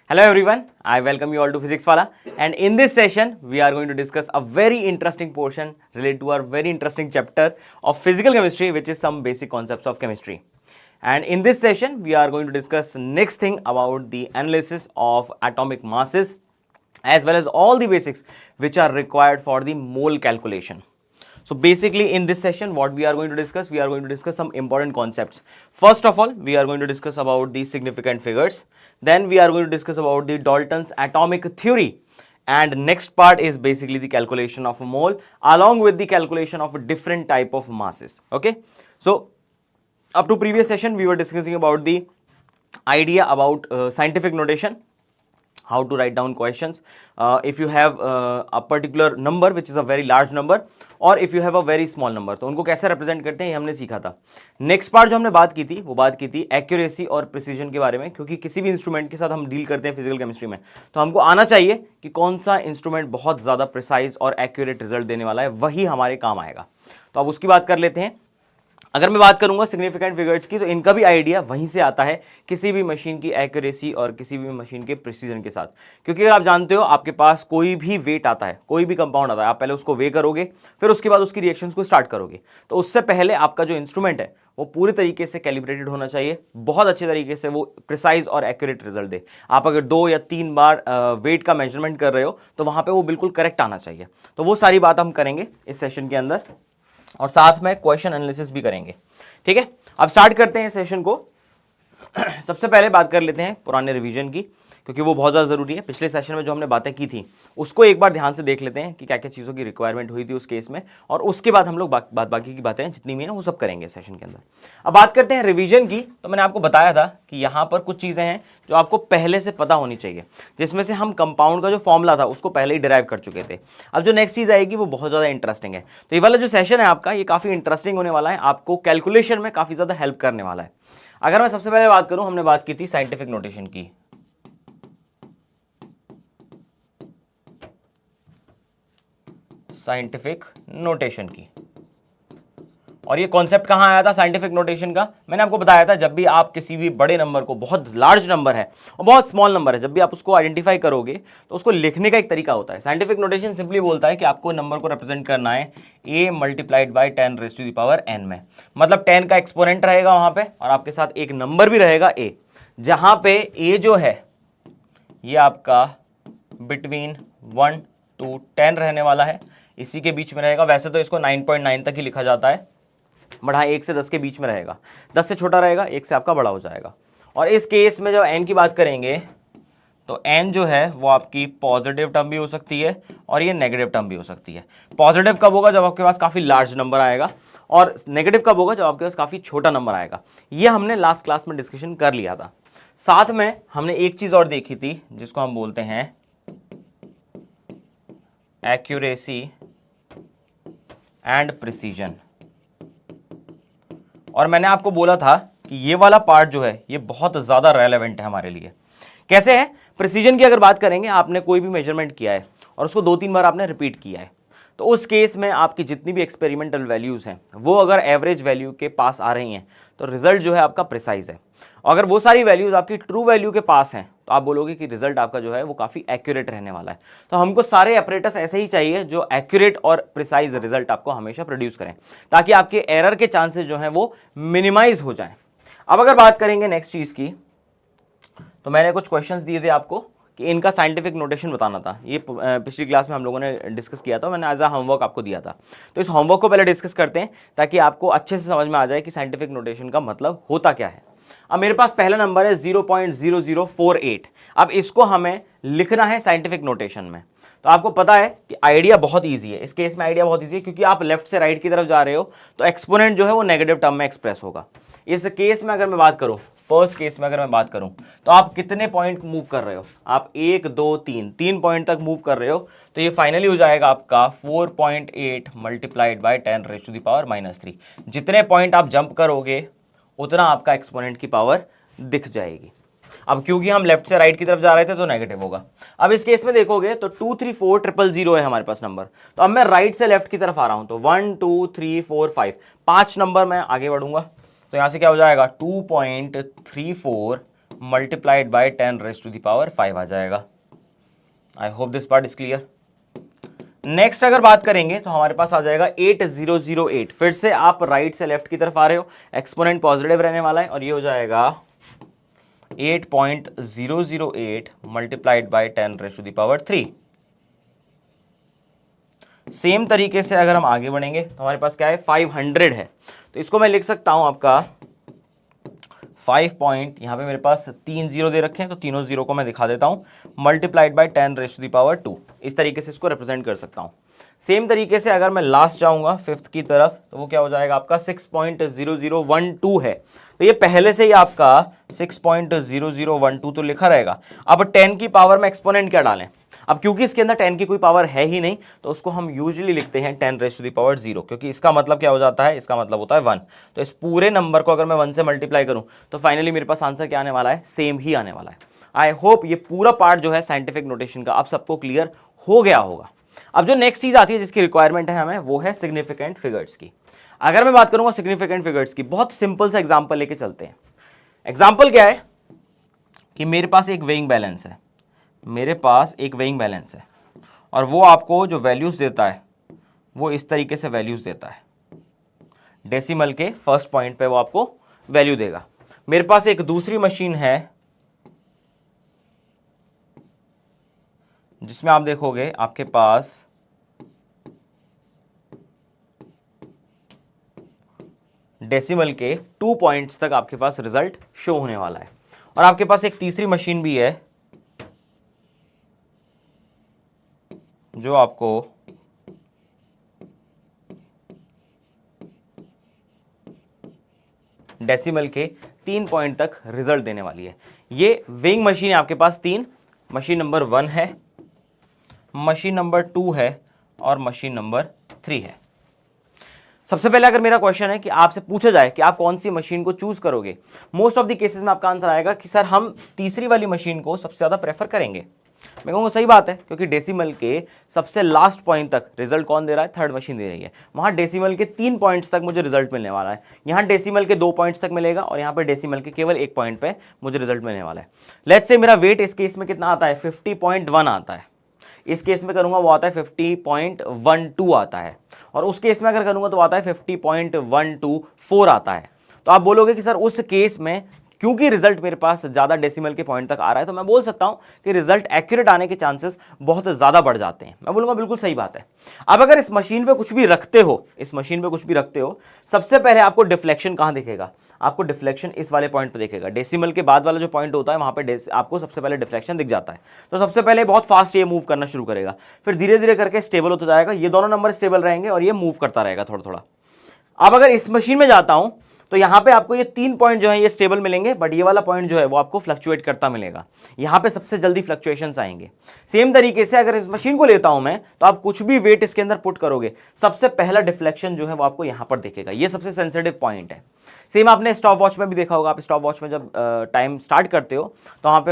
Hello everyone, I welcome you all to Physics Wala, and in this session we are going to discuss a very interesting portion related to our very interesting chapter of physical chemistry, which is some basic concepts of chemistry. And in this session we are going to discuss next thing about the analysis of atomic masses as well as all the basics which are required for the mole calculation. So basically in this session what we are going to discuss some important concepts. First of all, we are going to discuss about the significant figures. Then we are going to discuss about the Dalton's atomic theory. And next part is basically the calculation of a mole along with the calculation of a different type of masses. Okay. So up to previous session we were discussing about the idea about scientific notation, how to write down questions if you have a particular number which is a very large number और if you have a very small number, तो उनको कैसे represent करते हैं ये हमने सीखा था. नेक्स्ट पार्ट जो हमने बात की थी वो बात की थी एक्यूरेसी और प्रिसीजन के बारे में, क्योंकि किसी भी इंस्ट्रूमेंट के साथ हम डील करते हैं फिजिकल केमिस्ट्री में तो हमको आना चाहिए कि कौन सा इंस्ट्रूमेंट बहुत ज़्यादा प्रिसाइज और एक्यूरेट रिजल्ट देने वाला है, वही हमारे काम आएगा. तो अब उसकी बात कर लेते हैं. अगर मैं बात करूंगा सिग्निफिकेंट फिगर्स की तो इनका भी आइडिया वहीं से आता है, किसी भी मशीन की एक्यूरेसी और किसी भी मशीन के प्रिसीजन के साथ. क्योंकि अगर आप जानते हो आपके पास कोई भी वेट आता है, कोई भी कंपाउंड आता है, आप पहले उसको वे करोगे फिर उसके बाद उसकी रिएक्शंस को स्टार्ट करोगे, तो उससे पहले आपका जो इंस्ट्रूमेंट है वो पूरी तरीके से कैलिब्रेटेड होना चाहिए, बहुत अच्छे तरीके से वो प्रिसाइज और एक्यूरेट रिजल्ट दे. आप अगर 2 या 3 बार वेट का मेजरमेंट कर रहे हो तो वहां पे वो बिल्कुल करेक्ट आना चाहिए. तो वो सारी बात हम करेंगे इस सेशन के अंदर और साथ में क्वेश्चन एनालिसिस भी करेंगे. ठीक है, अब स्टार्ट करते हैं सेशन को. सबसे पहले बात कर लेते हैं पुराने रिवीजन की, क्योंकि वो बहुत ज़्यादा ज़रूरी है. पिछले सेशन में जो हमने बातें की थी उसको एक बार ध्यान से देख लेते हैं कि क्या क्या चीज़ों की रिक्वायरमेंट हुई थी उस केस में, और उसके बाद हम लोग बाकी की बातें जितनी भी हैं वो सब करेंगे सेशन के अंदर. अब बात करते हैं रिवीजन की. तो मैंने आपको बताया था कि यहाँ पर कुछ चीज़ें हैं जो आपको पहले से पता होनी चाहिए, जिसमें से हम कंपाउंड का जो फॉर्मूला था उसको पहले ही डिराइव कर चुके थे. अब जो नेक्स्ट चीज़ आएगी वो बहुत ज़्यादा इंटरेस्टिंग है. तो ये वाला जो सेशन है आपका ये काफ़ी इंटरेस्टिंग होने वाला है, आपको कैलकुलेशन में काफ़ी ज़्यादा हेल्प करने वाला है. अगर मैं सबसे पहले बात करूं, हमने बात की थी साइंटिफिक नोटेशन की. साइंटिफिक नोटेशन की, और ये कॉन्सेप्ट कहां आया था साइंटिफिक नोटेशन का? मैंने आपको बताया था जब भी आप किसी भी बड़े नंबर को, बहुत लार्ज नंबर है और बहुत स्मॉल नंबर है, जब भी आप उसको आइडेंटिफाई करोगे तो उसको लिखने का एक तरीका होता है. साइंटिफिक नोटेशन सिंपली बोलता है कि आपको नंबर को रिप्रेजेंट करना है a मल्टीप्लाइड बाई 10⁻⁴ में. मतलब 10 का एक्सपोनेंट रहेगा वहां पे और आपके साथ एक नंबर भी रहेगा a, जहां पे a जो है ये आपका बिटवीन 1 to 10 रहने वाला है, इसी के बीच में रहेगा. वैसे तो इसको 9.9 तक ही लिखा जाता है, बट हाँ 1 से 10 के बीच में रहेगा. 10 से छोटा रहेगा, 1 से आपका बड़ा हो जाएगा. और इस केस में जब n की बात करेंगे तो n जो है वो आपकी पॉजिटिव टर्म भी हो सकती है और ये नेगेटिव टर्म भी हो सकती है. पॉजिटिव कब होगा? जब आपके पास काफ़ी लार्ज नंबर आएगा, और नेगेटिव कब होगा? जब आपके पास काफ़ी छोटा नंबर आएगा. ये हमने लास्ट क्लास में डिस्कशन कर लिया था. साथ में हमने एक चीज़ और देखी थी जिसको हम बोलते हैं एक्यूरेसी एंड प्रिसीजन, और मैंने आपको बोला था कि ये वाला पार्ट जो है ये बहुत ज़्यादा रेलेवेंट है हमारे लिए. कैसे है? प्रिसीजन की अगर बात करेंगे, आपने कोई भी मेजरमेंट किया है और उसको 2-3 बार आपने रिपीट किया है, तो उस केस में आपकी जितनी भी एक्सपेरिमेंटल वैल्यूज़ हैं वो अगर एवरेज वैल्यू के पास आ रही हैं तो रिजल्ट जो है आपका प्रिसाइज है. अगर वो सारी वैल्यूज़ आपकी ट्रू वैल्यू के पास हैं तो आप बोलोगे कि रिजल्ट आपका जो है वो काफ़ी एक्यूरेट रहने वाला है. तो हमको सारे ऑपरेटर्स ऐसे ही चाहिए जो एक्यूरेट और प्रिसाइज रिजल्ट आपको हमेशा प्रोड्यूस करें, ताकि आपके एरर के चांसेस जो हैं वो मिनिमाइज हो जाएं. अब अगर बात करेंगे नेक्स्ट चीज़ की, तो मैंने कुछ क्वेश्चंस दिए थे आपको कि इनका साइंटिफिक नोटेशन बताना था. ये पिछली क्लास में हम लोगों ने डिस्कस किया था, मैंने एज अ होमवर्क आपको दिया था. तो इस होमवर्क को पहले डिस्कस करते हैं ताकि आपको अच्छे से समझ में आ जाए कि साइंटिफिक नोटेशन का मतलब होता क्या है. अब मेरे पास पहला नंबर है 0.0048. अब इसको हमें लिखना है साइंटिफिक नोटेशन में. तो आपको पता है कि आइडिया बहुत ईजी है. इस केस में आइडिया बहुत ईजी है क्योंकि आप लेफ्ट से राइट की तरफ जा रहे हो तो एक्सपोनेंट जो है वो नेगेटिव टर्म में एक्सप्रेस होगा. इस केस में अगर मैं बात करूं, फर्स्ट केस में अगर मैं बात करूं, तो आप कितने पॉइंट मूव कर रहे हो? आप 1 2 3 पॉइंट तक मूव कर रहे हो. तो ये फाइनली हो जाएगा आपका 4.8 मल्टीप्लाइड बाई 10⁻⁻3. जितने पॉइंट आप जंप करोगे उतना आपका एक्सपोनेंट की पावर दिख जाएगी. अब क्योंकि हम लेफ्ट से राइट की तरफ जा रहे थे तो नेगेटिव होगा. अब इस केस में देखोगे तो 23400 है हमारे पास नंबर. तो अब मैं राइट से लेफ्ट की तरफ आ रहा हूं, तो 1 2 3 4 5 नंबर मैं आगे बढ़ूंगा. तो यहां से क्या हो जाएगा 2.34 मल्टीप्लाइड बाय 10⁵ आ जाएगा। I hope this part is clear. Next अगर बात करेंगे तो हमारे पास आ जाएगा 8008। फिर से आप राइट से लेफ्ट की तरफ आ रहे हो, एक्सपोनेंट पॉजिटिव रहने वाला है और ये हो जाएगा 8.008 मल्टीप्लाइड बाय 10⁵। सेम तरीके से अगर हम आगे बढ़ेंगे तो हमारे पास क्या है, 500 है। तो इसको मैं लिख सकता हूं आपका 5 पॉइंट, यहां पे मेरे पास 3 जीरो दे रखे हैं तो तीनों जीरो को मैं दिखा देता हूं, मल्टीप्लाइड बाय 10⁵2। इस तरीके से इसको रिप्रेजेंट कर सकता हूं। सेम तरीके से अगर मैं लास्ट जाऊंगा फिफ्थ की तरफ तो वो क्या हो जाएगा आपका 6.0012 है। तो ये पहले से ही आपका 6.0012 तो लिखा रहेगा। अब 10 की पावर में एक्सपोनेंट क्या डालें, अब क्योंकि इसके अंदर 10 की कोई पावर है ही नहीं तो उसको हम यूजुअली लिखते हैं 10⁻0, क्योंकि इसका मतलब क्या हो जाता है, इसका मतलब होता है 1। तो इस पूरे नंबर को अगर मैं 1 से मल्टीप्लाई करूं तो फाइनली मेरे पास आंसर क्या आने वाला है, सेम ही आने वाला है। आई होप ये पूरा पार्ट जो है साइंटिफिक नोटेशन का आप सबको क्लियर हो गया होगा। अब जो नेक्स्ट चीज आती है जिसकी रिक्वायरमेंट है हमें, वो है सिग्निफिकेंट फिगर्स की। अगर मैं बात करूंगा सिग्निफिकेंट फिगर्स की, बहुत सिंपल सा एग्जांपल लेके चलते हैं। एग्जांपल क्या है कि मेरे पास एक वेइंग बैलेंस है, मेरे पास एक वेइंग बैलेंस है और वो आपको जो वैल्यूज देता है वो इस तरीके से वैल्यूज देता है। डेसिमल के फर्स्ट पॉइंट पे वो आपको वैल्यू देगा। मेरे पास एक दूसरी मशीन है जिसमें आप देखोगे आपके पास डेसिमल के 2 पॉइंट्स तक आपके पास रिजल्ट शो होने वाला है। और आपके पास एक तीसरी मशीन भी है जो आपको डेसिमल के 3 पॉइंट तक रिजल्ट देने वाली है। ये वेइंग मशीन है आपके पास 3, मशीन नंबर 1 है, मशीन नंबर 2 है और मशीन नंबर 3 है। सबसे पहले अगर मेरा क्वेश्चन है कि आपसे पूछा जाए कि आप कौन सी मशीन को चूज करोगे, मोस्ट ऑफ द केसेस में आपका आंसर आएगा कि सर हम तीसरी वाली मशीन को सबसे ज्यादा प्रेफर करेंगे। मैं कहूँगा सही बात है, क्योंकि डेसिमल के सबसे लास्ट पॉइंट तक रिजल्ट कौन दे रहा है, थर्ड मशीन दे रही है। वहां डेसिमल के 3 पॉइंट्स तक मुझे रिजल्ट मिलने वाला है, यहां डेसिमल के 2 पॉइंट्स तक मिलेगा और यहां पे डेसिमल के केवल 1 पॉइंट पे मुझे रिजल्ट मिलने वाला है। लेट्स से मेरा वेट इस केस में कितना आता है, 50.1 आता है। इस केस में करूंगा वो आता है 50.12 आता है, और उस केस में अगर करूंगा तो आता है 50.124 आता है। तो आप बोलोगे कि सर उस केस में क्योंकि रिजल्ट मेरे पास ज्यादा डेसिमल के पॉइंट तक आ रहा है तो मैं बोल सकता हूं कि रिजल्ट एक्यूरेट आने के चांसेस बहुत ज्यादा बढ़ जाते हैं। मैं बोलूंगा बिल्कुल सही बात है। अब अगर इस मशीन पे कुछ भी रखते हो, इस मशीन पे कुछ भी रखते हो, सबसे पहले आपको डिफ्लेक्शन कहां दिखेगा, आपको डिफ्लेक्शन इस वाले पॉइंट पे दिखेगा। डेसिमल के बाद वाला जो पॉइंट होता है वहां पे आपको सबसे पहले डिफ्लेक्शन दिख जाता है। तो सबसे पहले बहुत फास्ट ये मूव करना शुरू करेगा, फिर धीरे धीरे करके स्टेबल होता जाएगा, ये दोनों नंबर स्टेबल रहेंगे और ये मूव करता रहेगा थोड़ा थोड़ा। अब अगर इस मशीन में जाता हूं तो यहां पे आपको ये 3 पॉइंट जो है ये स्टेबल मिलेंगे, बट ये वाला पॉइंट जो है वो आपको फ्लक्चुएट करता मिलेगा। यहां पे सबसे जल्दी फ्लक्चुएशंस आएंगे। सेम तरीके से अगर इस मशीन को लेता हूं मैं, तो आप कुछ भी वेट इसके अंदर पुट करोगे, सबसे पहला डिफ्लेक्शन जो है वो आपको यहां पर दिखेगा। ये सबसे सेंसिटिव पॉइंट है। सेम आपने स्टॉप वॉच में भी देखा होगा, आप स्टॉप वॉच में जब टाइम स्टार्ट करते हो तो वहां पे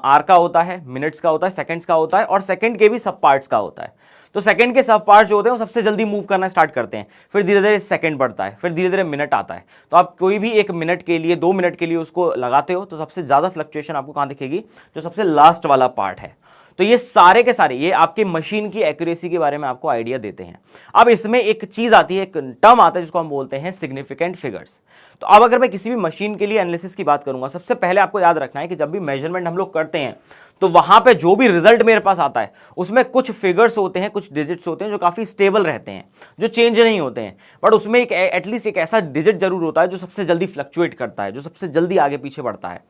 आर का होता है, मिनट्स का होता है, सेकंड्स का होता है और सेकंड के भी सब पार्ट्स का होता है। तो सेकंड के सब पार्ट जो होते हैं वो सबसे जल्दी मूव करना स्टार्ट करते हैं, फिर धीरे धीरे सेकंड बढ़ता है, फिर धीरे धीरे मिनट आता है। तो आप कोई भी 1 मिनट के लिए 2 मिनट के लिए उसको लगाते हो तो सबसे ज्यादा फ्लक्चुएशन आपको कहां दिखेगी, जो सबसे लास्ट वाला पार्ट है। तो ये सारे के सारे ये आपके मशीन की एक्यूरेसी के बारे में आपको आइडिया देते हैं। अब इसमें एक चीज आती है, एक टर्म आता है जिसको हम बोलते हैं सिग्निफिकेंट फिगर्स। तो अब अगर मैं किसी भी मशीन के लिए एनालिसिस की बात करूंगा, सबसे पहले आपको याद रखना है कि जब भी मेजरमेंट हम लोग करते हैं तो वहां पे जो भी रिजल्ट मेरे पास आता है उसमें कुछ फिगर्स होते हैं, कुछ डिजिट्स होते हैं जो काफी स्टेबल रहते हैं, जो चेंज नहीं होते हैं। बट उसमें एक एटलीस्ट एक ऐसा डिजिट जरूर होता है जो सबसे जल्दी फ्लक्चुएट करता है, जो सबसे जल्दी आगे पीछे बढ़ता है।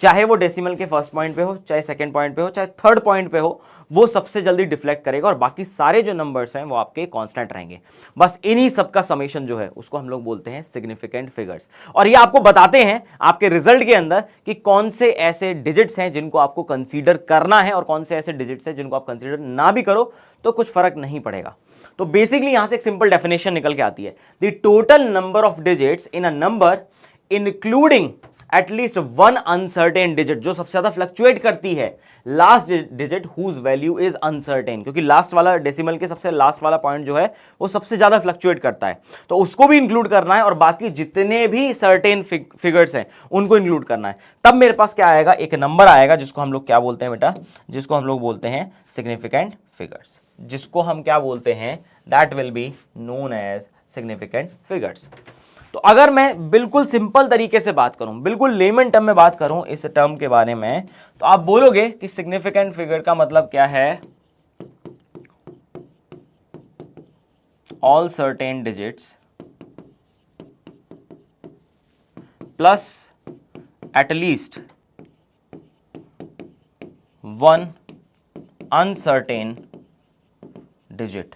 चाहे वो डेसिमल के फर्स्ट पॉइंट पे हो, चाहे सेकंड पॉइंट पे हो, चाहे थर्ड पॉइंट पे हो, वो सबसे जल्दी डिफ्लेक्ट करेगा और बाकी सारे जो नंबर्स हैं वो आपके कांस्टेंट रहेंगे। बस इन्हीं सबका समेशन जो है उसको हम लोग बोलते हैं सिग्निफिकेंट फिगर्स। और ये आपको बताते हैं आपके रिजल्ट के अंदर कि कौन से ऐसे डिजिट्स हैं जिनको आपको कंसीडर करना है और कौन से ऐसे डिजिट्स हैं जिनको आप कंसीडर ना भी करो तो कुछ फर्क नहीं पड़ेगा। तो बेसिकली यहां से एक सिंपल डेफिनेशन निकल के आती है, the total number of digits in a number including at least one uncertain digit, जो सबसे ज्यादा फ्लक्चुएट करती है, last digit whose value is uncertain, क्योंकि लास्ट वाला डेसिमल के सबसे लास्ट वाला पॉइंट जो है वो सबसे ज्यादा फ्लक्चुएट करता है, तो उसको भी इंक्लूड करना है और बाकी जितने भी सर्टेन फिगर्स हैं उनको इंक्लूड करना है। तब मेरे पास क्या आएगा, एक नंबर आएगा जिसको हम लोग क्या बोलते हैं बेटा, जिसको हम लोग बोलते हैं सिग्निफिकेंट फिगर्स, जिसको हम क्या बोलते हैं, that will be known as significant figures. तो अगर मैं बिल्कुल सिंपल तरीके से बात करूं, बिल्कुल लेमन टर्म में बात करूं इस टर्म के बारे में, तो आप बोलोगे कि सिग्निफिकेंट फिगर का मतलब क्या है, all certain digits plus at least one uncertain digit,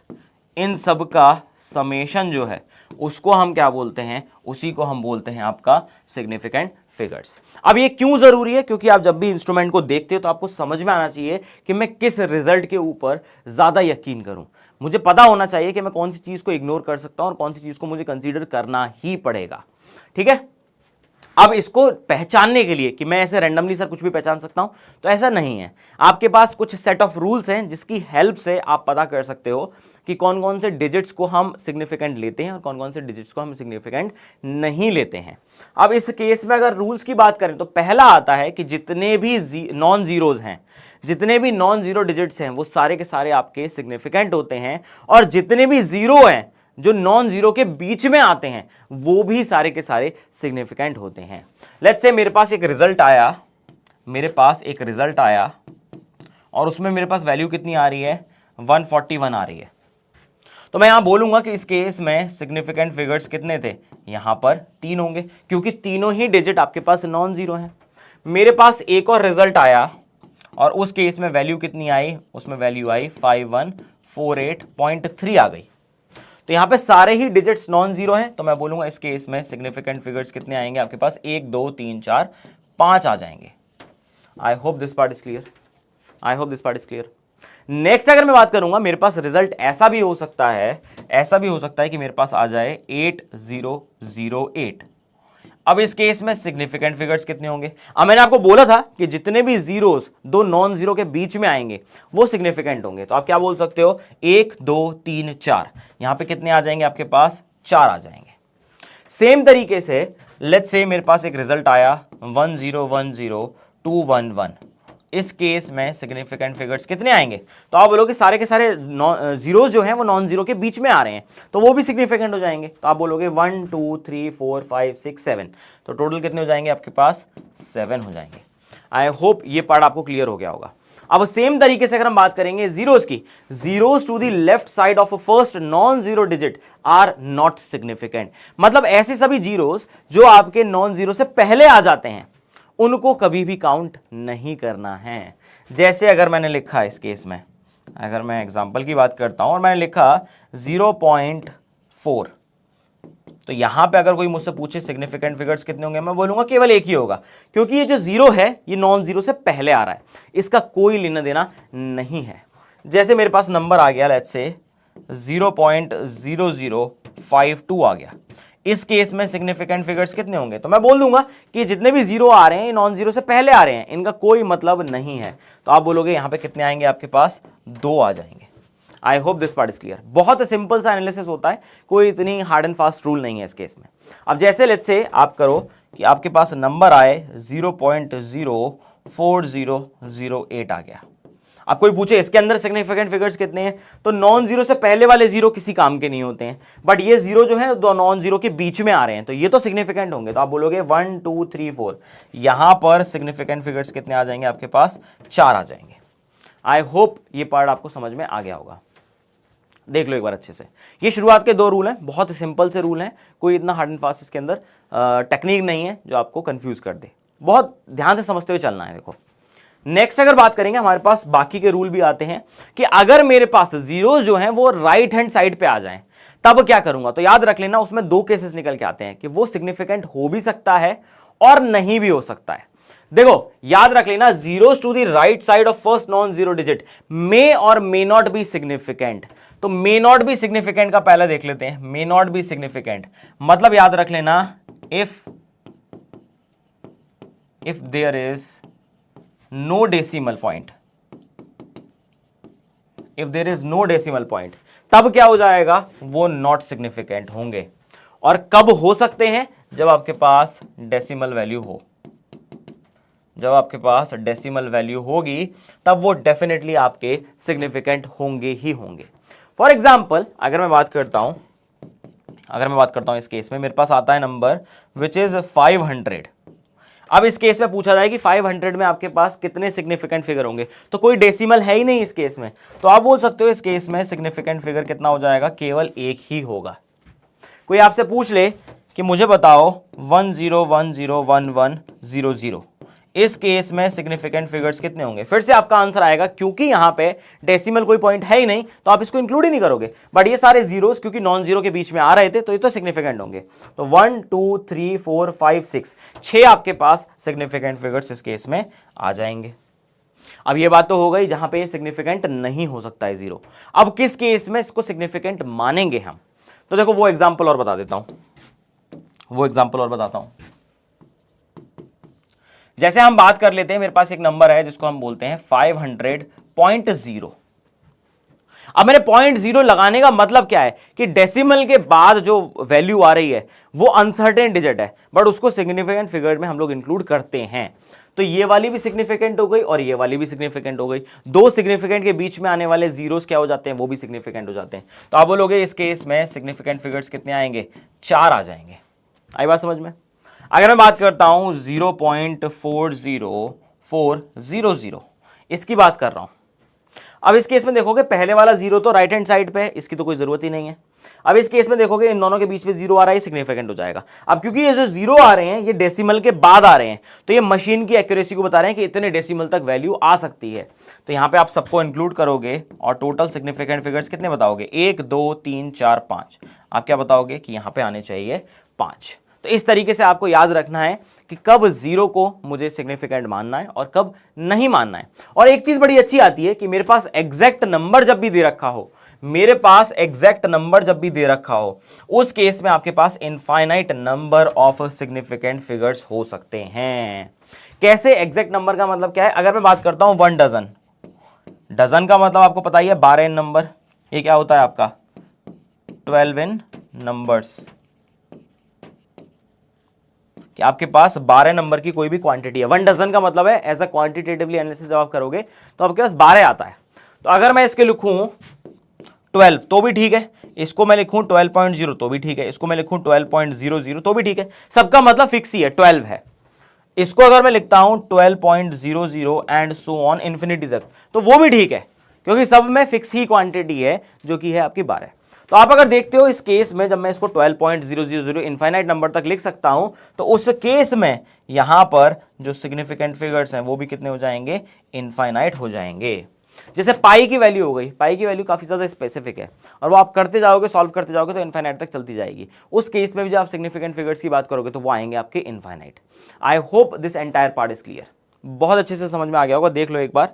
इन सब का समेशन जो है उसको हम क्या बोलते हैं, उसी को हम बोलते हैं आपका सिग्निफिकेंट फिगर्स। अब ये क्यों जरूरी है, क्योंकि आप जब भी इंस्ट्रूमेंट को देखते हो तो आपको समझ में आना चाहिए कि मैं किस रिजल्ट के ऊपर ज्यादा यकीन करूं। मुझे पता होना चाहिए कि मैं कौन सी चीज को इग्नोर कर सकता हूं और कौन सी चीज को मुझे कंसीडर करना ही पड़ेगा। ठीक है, अब इसको पहचानने के लिए कि मैं ऐसे रैंडमली सर कुछ भी पहचान सकता हूं, तो ऐसा नहीं है। आपके पास कुछ सेट ऑफ रूल्स हैं जिसकी हेल्प से आप पता कर सकते हो कि कौन कौन से डिजिट्स को हम सिग्निफिकेंट लेते हैं और कौन कौन से डिजिट्स को हम सिग्निफिकेंट नहीं लेते हैं। अब इस केस में अगर रूल्स की बात करें तो पहला आता है कि जितने भी नॉन जीरोज हैं, जितने भी नॉन जीरो डिजिट्स हैं वो सारे के सारे आपके सिग्निफिकेंट होते हैं, और जितने भी जीरो हैं जो नॉन जीरो के बीच में आते हैं वो भी सारे के सारे सिग्निफिकेंट होते हैं। लेट्स से मेरे पास एक रिजल्ट आया, और उसमें मेरे पास वैल्यू कितनी आ रही है, 141 आ रही है। तो मैं यहां बोलूंगा कि इस केस में सिग्निफिकेंट फिगर्स कितने थे, यहां पर 3 होंगे, क्योंकि तीनों ही डिजिट आपके पास नॉन जीरो हैं। मेरे पास एक और रिजल्ट आया और उस केस में वैल्यू कितनी आई, उसमें वैल्यू आई 5148.3 आ गई। तो यहां पे सारे ही डिजिट्स नॉन जीरो हैं, तो मैं बोलूंगा इस केस में सिग्निफिकेंट फिगर्स कितने आएंगे आपके पास, 1 2 3 4 5 आ जाएंगे। I hope this part is clear, next अगर मैं बात करूंगा, मेरे पास रिजल्ट ऐसा भी हो सकता है कि मेरे पास आ जाए 8008। अब इस केस में सिग्निफिकेंट फिगर्स कितने होंगे, अब मैंने आपको बोला था कि जितने भी जीरोस दो नॉन जीरो के बीच में आएंगे वो सिग्निफिकेंट होंगे। तो आप क्या बोल सकते हो, 1 2 3 4, यहां पे कितने आ जाएंगे आपके पास, 4 आ जाएंगे। सेम तरीके से लेट्स से मेरे पास एक रिजल्ट आया 1010211, इस केस में सिग्निफिकेंट फिगर्स कितने आएंगे, तो आप बोलोगे सारे के सारे जीरोस जो हैं वो नॉन जीरो के बीच में आ रहे हैं, तो वो भी सिग्निफिकेंट हो जाएंगे। तो आप बोलोगे 1 2 3 4 5 6 7, तो टोटल कितने हो जाएंगे आपके पास, 7 हो जाएंगे। आई होप ये पार्ट आपको क्लियर हो गया होगा। अब सेम तरीके से अगर हम बात करेंगे जीरोस की, zeros to the left side of first non zero digit are not significant, मतलब ऐसे सभी जीरोस जो आपके नॉन जीरो से पहले आ जाते हैं उनको कभी भी काउंट नहीं करना है। जैसे अगर मैंने लिखा इस केस में, अगर मैं एग्जांपल की बात करता हूं और मैंने लिखा 0.4, तो यहां पे अगर कोई मुझसे पूछे सिग्निफिकेंट फिगर्स कितने होंगे, मैं बोलूंगा केवल एक ही होगा, क्योंकि ये जो जीरो है ये नॉन जीरो से पहले आ रहा है, इसका कोई लेना देना नहीं है। जैसे मेरे पास नंबर आ गया लेट्स से 0.0052 आ गया, इस केस में सिग्निफिकेंट फिगर्स कितने होंगे, तो मैं बोल दूंगा कि जितने भी जीरो आ रहे हैं नॉन जीरो से पहले आ रहे हैं, इनका कोई मतलब नहीं है। तो आप बोलोगे यहां पे कितने आएंगे आपके पास, 2 आ जाएंगे। I hope this part is clear. बहुत सिंपल सा एनालिसिस होता है, कोई इतनी हार्ड एंड फास्ट रूल नहीं है इस केस में। अब जैसे लेट्स से आप करो कि आपके पास नंबर आए 0.04008 आ गया, अब कोई पूछे इसके अंदर सिग्निफिकेंट फिगर्स कितने हैं, तो नॉन जीरो से पहले वाले जीरो किसी काम के नहीं होते हैं, बट ये जीरो जो है दो नॉन जीरो के बीच में आ रहे हैं, तो ये तो सिग्निफिकेंट होंगे। तो आप बोलोगे 1 2 3 4, यहां पर सिग्निफिकेंट फिगर्स कितने आ जाएंगे आपके पास, 4 आ जाएंगे। आई होप ये पार्ट आपको समझ में आ गया होगा। देख लो एक बार अच्छे से, ये शुरुआत के 2 रूल हैं, बहुत सिंपल से रूल हैं, कोई इतना हार्ड एंड फास्ट इसके अंदर टेक्निक नहीं है जो आपको कंफ्यूज कर दे, बहुत ध्यान से समझते हुए चलना है। देखो नेक्स्ट अगर बात करेंगे, हमारे पास बाकी के रूल भी आते हैं कि अगर मेरे पास जीरोस जो हैं वो राइट हैंड साइड पे आ जाएं तब क्या करूंगा, तो याद रख लेना उसमें 2 केसेस निकल के आते हैं कि वो सिग्निफिकेंट हो भी सकता है और नहीं भी हो सकता है। देखो याद रख लेना, zeros to the right side of first non zero digit may और मे नॉट बी सिग्निफिकेंट। तो मे नॉट बी सिग्निफिकेंट का पहले देख लेते हैं, मे नॉट बी सिग्निफिकेंट मतलब याद रख लेना if if there is no decimal point, if there is no decimal point, तब क्या हो जाएगा, वो नॉट सिग्निफिकेंट होंगे। और कब हो सकते हैं, जब आपके पास डेसिमल वैल्यू हो, जब आपके पास डेसिमल वैल्यू होगी तब वो डेफिनेटली आपके सिग्निफिकेंट होंगे ही होंगे। फॉर एग्जाम्पल अगर मैं बात करता हूं इस केस में मेरे पास आता है नंबर विच इज 500। अब इस केस में पूछा जाए कि 500 में आपके पास कितने सिग्निफिकेंट फिगर होंगे, तो कोई डेसिमल है ही नहीं इस केस में, तो आप बोल सकते हो इस केस में सिग्निफिकेंट फिगर कितना हो जाएगा, केवल एक ही होगा। कोई आपसे पूछ ले कि मुझे बताओ 10101100, इस केस में सिग्निफिकेंट फिगर्स कितने होंगे, फिर से आपका आंसर आएगा, क्योंकि यहां पे डेसिमल कोई पॉइंट है ही नहीं तो आप इसको इंक्लूड ही नहीं करोगे, बट ये सारे जीरोस क्योंकि नॉन जीरो के बीच में आ रहे थे तो ये तो सिग्निफिकेंट होंगे। तो 1 2 3 4 5 6 6 आपके पास सिग्निफिकेंट फिगर्स इस केस में आ जाएंगे। अब ये बात तो हो गई जहां पे सिग्निफिकेंट नहीं हो सकता है जीरो। अब किस केस में इसको सिग्निफिकेंट मानेंगे हम, तो देखो वो एग्जांपल और बता देता हूं, जैसे हम बात कर लेते हैं, मेरे पास एक नंबर है जिसको हम बोलते हैं 500.0। अब मैंने 0.0 लगाने का मतलब क्या है कि डेसिमल के बाद जो वैल्यू आ रही है वो अनसर्टेन डिजिट है, बट उसको सिग्निफिकेंट फिगर में हम लोग इंक्लूड करते हैं। तो ये वाली भी सिग्निफिकेंट हो गई और ये वाली भी सिग्निफिकेंट हो गई। दो सिग्निफिकेंट के बीच में आने वाले जीरोस क्या हो जाते हैं, वो भी सिग्निफिकेंट हो जाते हैं। तो आप बोलोगे इस केस में सिग्निफिकेंट फिगर्स कितने आएंगे, 4 आ जाएंगे। आई बात समझ में। अगर मैं बात करता हूं 0.40400, इसकी बात कर रहा हूं। अब इस केस में देखोगे पहले वाला जीरो तो राइट हैंड साइड पे है, इसकी तो कोई जरूरत ही नहीं है। अब इस केस में देखोगे इन दोनों के बीच में जीरो आ रहा है, सिग्निफिकेंट हो जाएगा। अब क्योंकि ये जो जीरो आ रहे हैं ये डेसिमल के बाद आ रहे हैं, तो ये मशीन की एक्यूरेसी को बता रहे हैं कि इतने डेसिमल तक वैल्यू आ सकती है। तो यहां पे आप सबको इंक्लूड करोगे और टोटल सिग्निफिकेंट फिगर्स कितने बताओगे, 1 2 3 4 5। आप क्या बताओगे कि यहां पे आने चाहिए 5। तो इस तरीके से आपको याद रखना है कि कब जीरो को मुझे सिग्निफिकेंट मानना है और कब नहीं मानना है। और एक चीज बड़ी अच्छी आती है कि मेरे पास एग्जैक्ट नंबर जब भी दे रखा हो, उस केस में आपके पास infinite number of significant figures हो सकते हैं। कैसे, एग्जैक्ट नंबर का मतलब क्या है, अगर मैं बात करता हूं 1 डजन, डजन का मतलब आपको पता ही है 12 इन नंबर, ये क्या होता है आपका 12 इन नंबर्स, कि आपके पास 12 नंबर की कोई भी क्वांटिटी है। 1 डजन का मतलब है एज अ क्वांटिटेटिवली एनालिसिस जब आप करोगे तो आपके पास 12 आता है। तो अगर मैं इसके लिखूं 12 तो भी ठीक है, इसको मैं लिखूं 12.0 तो भी ठीक है, इसको मैं लिखूं 12.00 तो भी ठीक है, सबका मतलब फिक्स ही है 12 है। इसको अगर मैं लिखता हूं 12.00 एंड सो ऑन इन्फिनिटी तक तो वो भी ठीक है, क्योंकि सब में फिक्स ही क्वांटिटी है जो कि है आपकी 12। तो आप अगर देखते हो इस केस में जब मैं इसको 12.000 इनफाइनाइट नंबर तक लिख सकता हूं, तो उस केस में यहां पर जो सिग्निफिकेंट फिगर्स हैं वो भी कितने हो जाएंगे, इनफाइनाइट हो जाएंगे। जैसे पाई की वैल्यू हो गई, पाई की वैल्यू काफी ज्यादा स्पेसिफिक है और वो आप करते जाओगे, सॉल्व करते जाओगे तो इनफाइनाइट तक चलती जाएगी। उस केस में भी जब आप सिग्निफिकेंट फिगर्स की बात करोगे तो वो आएंगे आपके infinite. I hope this entire part is clear, बहुत अच्छे से समझ में आ गया होगा। देख लो एक बार,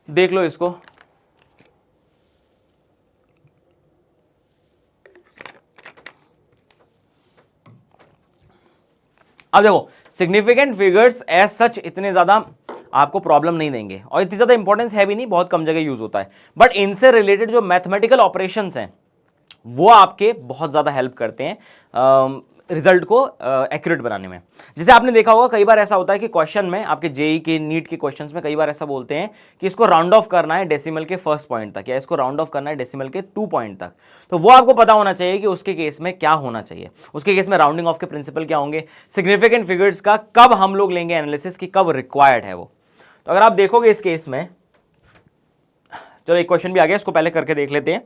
देख लो इसको। अब देखो सिग्निफिकेंट फिगर्स एज सच इतने ज्यादा आपको प्रॉब्लम नहीं देंगे और इतनी ज्यादा इंपॉर्टेंस है भी नहीं, बहुत कम जगह यूज होता है, बट इनसे रिलेटेड जो मैथमेटिकल ऑपरेशंस हैं वो आपके बहुत ज्यादा हेल्प करते हैं रिजल्ट को एक्यूरेट बनाने में। जैसे आपने देखा होगा कई बार ऐसा होता है कि क्वेश्चन में, आपके जेई के नीट के क्वेश्चंस में कई बार ऐसा बोलते हैं कि इसको राउंड ऑफ करना है डेसिमल के फर्स्ट पॉइंट तक या इसको राउंड ऑफ करना है डेसिमल के 2 पॉइंट तक। तो वो आपको पता होना चाहिए कि उसके केस में क्या होना चाहिए, उसके केस में राउंडिंग ऑफ के प्रिंसिपल क्या होंगे, सिग्निफिकेंट फिगर्स का कब हम लोग लेंगे एनालिसिस की, कब रिक्वायर्ड है वो। तो अगर आप देखोगे इस केस में, चलो एक क्वेश्चन भी आ गया, इसको पहले करके देख लेते हैं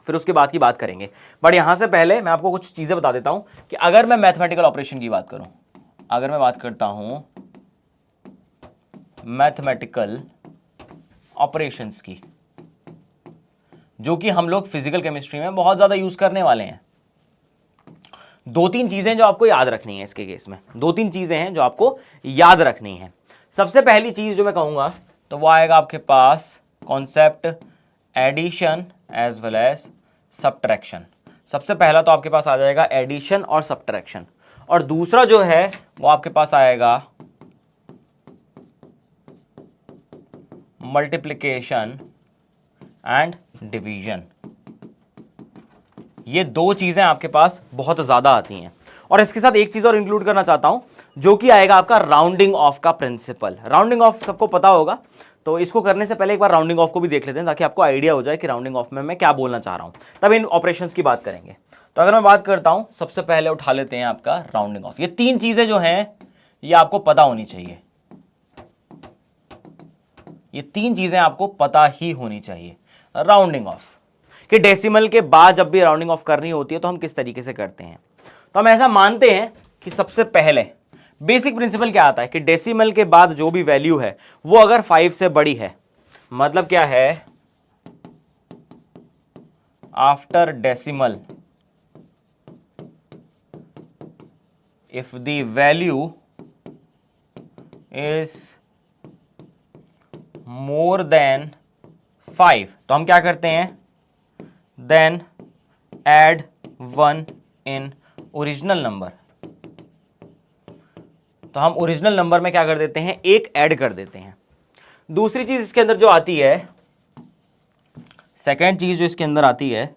फिर उसके बाद की बात करेंगे। बट यहां से पहले मैं आपको कुछ चीजें बता देता हूं कि अगर मैं मैथमेटिकल ऑपरेशन की बात करूं, अगर मैं बात करता हूं मैथमेटिकल ऑपरेशंस की, जो कि हम लोग फिजिकल केमिस्ट्री में बहुत ज्यादा यूज करने वाले हैं, 2-3 चीजें जो आपको याद रखनी है इसके केस में, 2-3 चीजें हैं जो आपको याद रखनी है। सबसे पहली चीज जो मैं कहूंगा तो वो आएगा आपके पास concept addition as well as subtraction. सबसे पहला तो आपके पास आ जाएगा एडिशन और सब्ट्रैक्शन। और दूसरा जो है वो आपके पास आएगा मल्टीप्लिकेशन एंड डिवीजन। ये दो चीजें आपके पास बहुत ज्यादा आती हैं। और इसके साथ एक चीज और इंक्लूड करना चाहता हूं, जो कि आएगा आपका राउंडिंग ऑफ का प्रिंसिपल। राउंडिंग ऑफ सबको पता होगा, तो इसको करने से पहले एक बार राउंडिंग ऑफ को भी देख लेते हैं, ताकि आपको आइडिया हो जाए कि राउंडिंग ऑफ में मैं क्या बोलना चाह रहा हूं, तब इन ऑपरेशंस की बात करेंगे। तो अगर मैं बात करता हूं, सबसे पहले उठा लेते हैं आपका राउंडिंग ऑफ। ये तीन चीजें जो हैं ये आपको पता होनी चाहिए, ये तीन चीजें आपको पता ही होनी चाहिए। राउंडिंग ऑफ कि डेसिमल के बाद जब भी राउंडिंग ऑफ करनी होती है तो हम किस तरीके से करते हैं। तो हम ऐसा मानते हैं कि सबसे पहले बेसिक प्रिंसिपल क्या आता है कि डेसिमल के बाद जो भी वैल्यू है वो अगर 5 से बड़ी है, मतलब क्या है, after decimal if the value is more than 5, तो हम क्या करते हैं, then add 1 in original number. तो हम ओरिजिनल नंबर में क्या कर देते हैं, एक ऐड कर देते हैं। दूसरी चीज इसके अंदर जो आती है, सेकेंड चीज जो इसके अंदर आती है,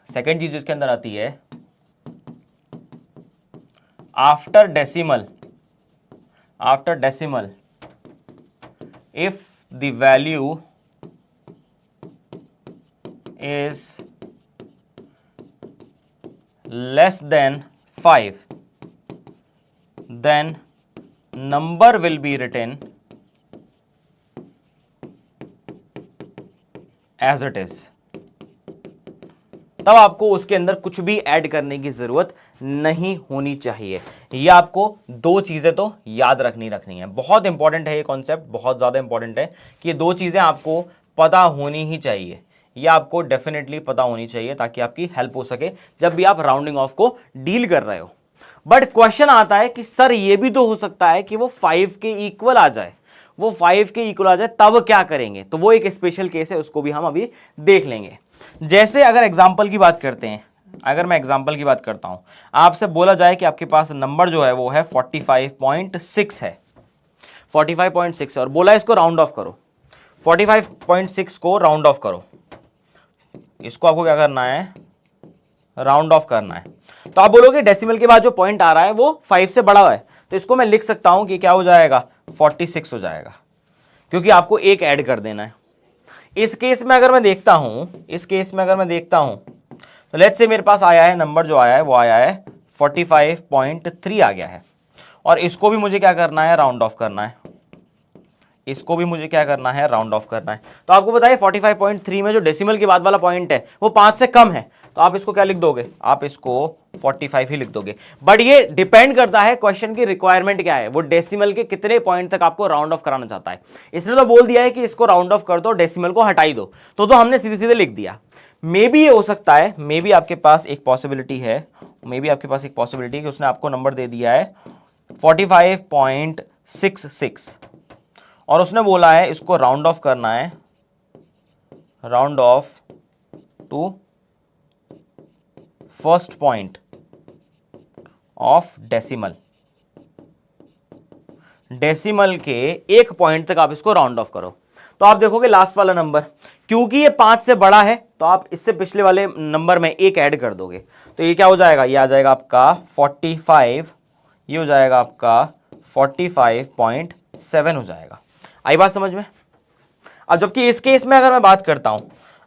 सेकेंड चीज जो इसके अंदर आती है, after decimal if the value is less than 5, then number will be written as it is। तब आपको उसके अंदर कुछ भी ऐड करने की जरूरत नहीं होनी चाहिए। ये आपको दो चीजें तो याद रखनी है। बहुत इंपॉर्टेंट है ये कॉन्सेप्ट, बहुत ज्यादा इंपॉर्टेंट है कि ये दो चीजें आपको पता होनी ही चाहिए। ये आपको डेफिनेटली पता होनी चाहिए ताकि आपकी हेल्प हो सके जब भी आप राउंडिंग ऑफ को डील कर रहे हो। बट क्वेश्चन आता है कि सर ये भी तो हो सकता है कि वो 5 के इक्वल आ जाए, वो 5 के इक्वल आ जाए, तब क्या करेंगे। तो वो एक स्पेशल केस है, उसको भी हम अभी देख लेंगे। जैसे अगर एग्जाम्पल की बात करते हैं, अगर मैं एग्जाम्पल की बात करता हूं, आपसे बोला जाए कि आपके पास नंबर जो है वो है 45.6 है, 45.6 और बोला इसको राउंड ऑफ करो, 45.6 को राउंड ऑफ करो। इसको आपको क्या करना है, राउंड ऑफ करना है। तो आप बोलोगे डेसिमल के बाद जो पॉइंट आ रहा है वो 5 से बड़ा है, तो इसको मैं लिख सकता हूं कि क्या हो जाएगा, 46 हो जाएगा, क्योंकि आपको एक ऐड कर देना है। इस केस में अगर मैं देखता हूं, तो लेट्स से मेरे पास आया है नंबर, जो आया है वो आया है 45.3 आ गया है, और इसको भी मुझे क्या करना है, राउंड ऑफ करना है। इसको भी मुझे क्या करना है, राउंड ऑफ करना है। तो आपको बताइए 45.3 में जो डेसिमल के बाद वाला पॉइंट है वो 5 से कम है, तो आप इसको क्या लिख दोगे, आप इसको 45 ही लिख दोगे। बट ये डिपेंड करता है क्वेश्चन की रिक्वायरमेंट क्या है, वो डेसिमल के कितने पॉइंट तक आपको राउंड ऑफ कराना चाहता है। इसने तो बोल दिया है कि इसको राउंड ऑफ कर दो, डेसिमल को हटाई दो, तो हमने सीधे सीधे लिख दिया। मे बी ये हो सकता है, मे बी आपके पास एक पॉसिबिलिटी है, कि उसने आपको नंबर दे दिया है 45.66 और उसने बोला है इसको राउंड ऑफ करना है, round off to first point of decimal. Decimal के एक पॉइंट तक आप इसको राउंड ऑफ करो, तो आप देखोगे लास्ट वाला नंबर, क्योंकि ये 5 से बड़ा है तो आप इससे पिछले वाले नंबर में एक ऐड कर दोगे, तो ये क्या हो जाएगा, ये आ जाएगा आपका 45, ये हो जाएगा आपका 45.7 हो जाएगा। आई बात समझ में। अब जबकि इस केस में अगर मैं बात करता हूं,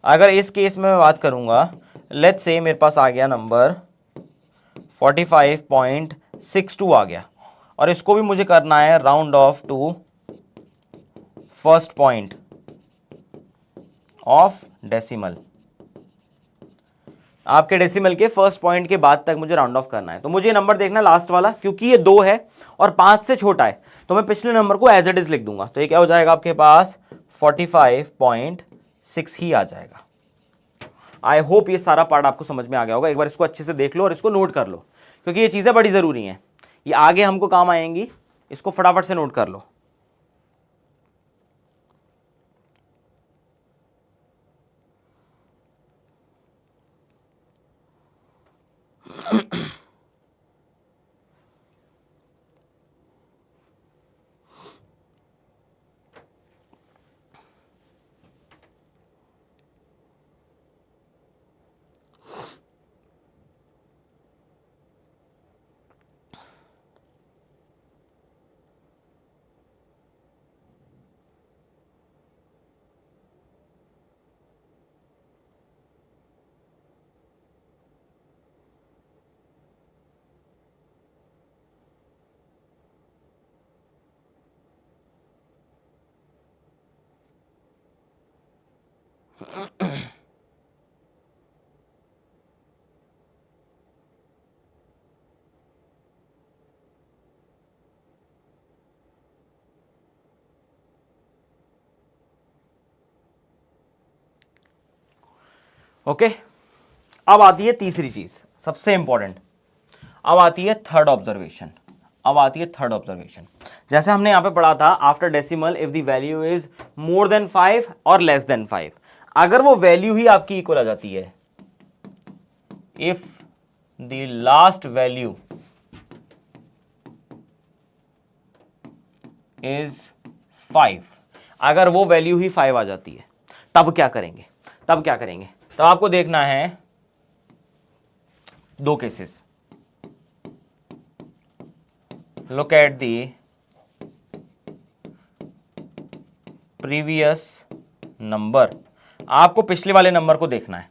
अगर इस केस में मैं बात करूंगा, लेट्स से मेरे पास आ गया नंबर 45.62 आ गया, और इसको भी मुझे करना है round off to first point of decimal. आपके डेसिमल के फर्स्ट पॉइंट के बाद तक मुझे राउंड ऑफ करना है, तो मुझे नंबर देखना लास्ट वाला, क्योंकि ये 2 है और 5 से छोटा है, तो मैं पिछले नंबर को एज इट इज लिख दूंगा, तो ये क्या हो जाएगा आपके पास 45.6 ही आ जाएगा। आई होप ये सारा पार्ट आपको समझ में आ गया होगा। एक बार इसको अच्छे से देख लो और इसको नोट कर लो, क्योंकि ये चीजें बड़ी जरूरी हैं, ये आगे हमको काम आएंगी। इसको फटाफट से नोट कर लो। ओके अब आती है तीसरी चीज, सबसे इंपॉर्टेंट। अब आती है थर्ड ऑब्जर्वेशन। अब आती है थर्ड ऑब्जर्वेशन। जैसे हमने यहां पे पढ़ा था, after decimal if the value is more than 5 और लेस देन 5, अगर वो वैल्यू ही आपकी इक्वल आ जाती है, if the last value is 5, अगर वो वैल्यू ही 5 आ जाती है, तब क्या करेंगे? तब क्या करेंगे? तब आपको देखना है दो cases. Look at the previous number, आपको पिछले वाले नंबर को देखना है।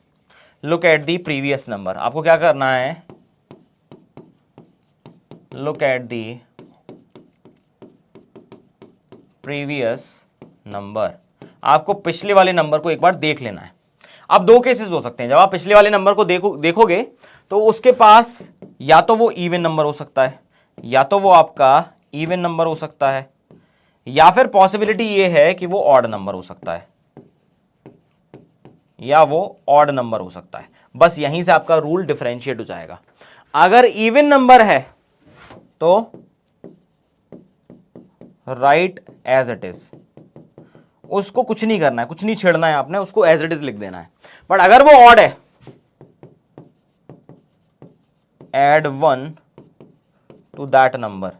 Look at the previous number, आपको क्या करना है? Look at the previous number, आपको पिछले वाले नंबर को एक बार देख लेना है। अब दो केसेस हो सकते हैं, जब आप पिछले वाले नंबर को देखोगे तो उसके पास या तो वो इवन नंबर हो सकता है, या तो वो आपका इवन नंबर हो सकता है, या फिर पॉसिबिलिटी ये है कि वो ऑड नंबर हो सकता है, या वो ऑड नंबर हो सकता है। बस यहीं से आपका रूल डिफरेंशिएट हो जाएगा। अगर इवन नंबर है तो राइट एज इट इज, उसको कुछ नहीं करना है, कुछ नहीं छेड़ना है आपने, उसको एज इट इज लिख देना है। बट अगर वो ऑड है, एड 1 टू दैट नंबर,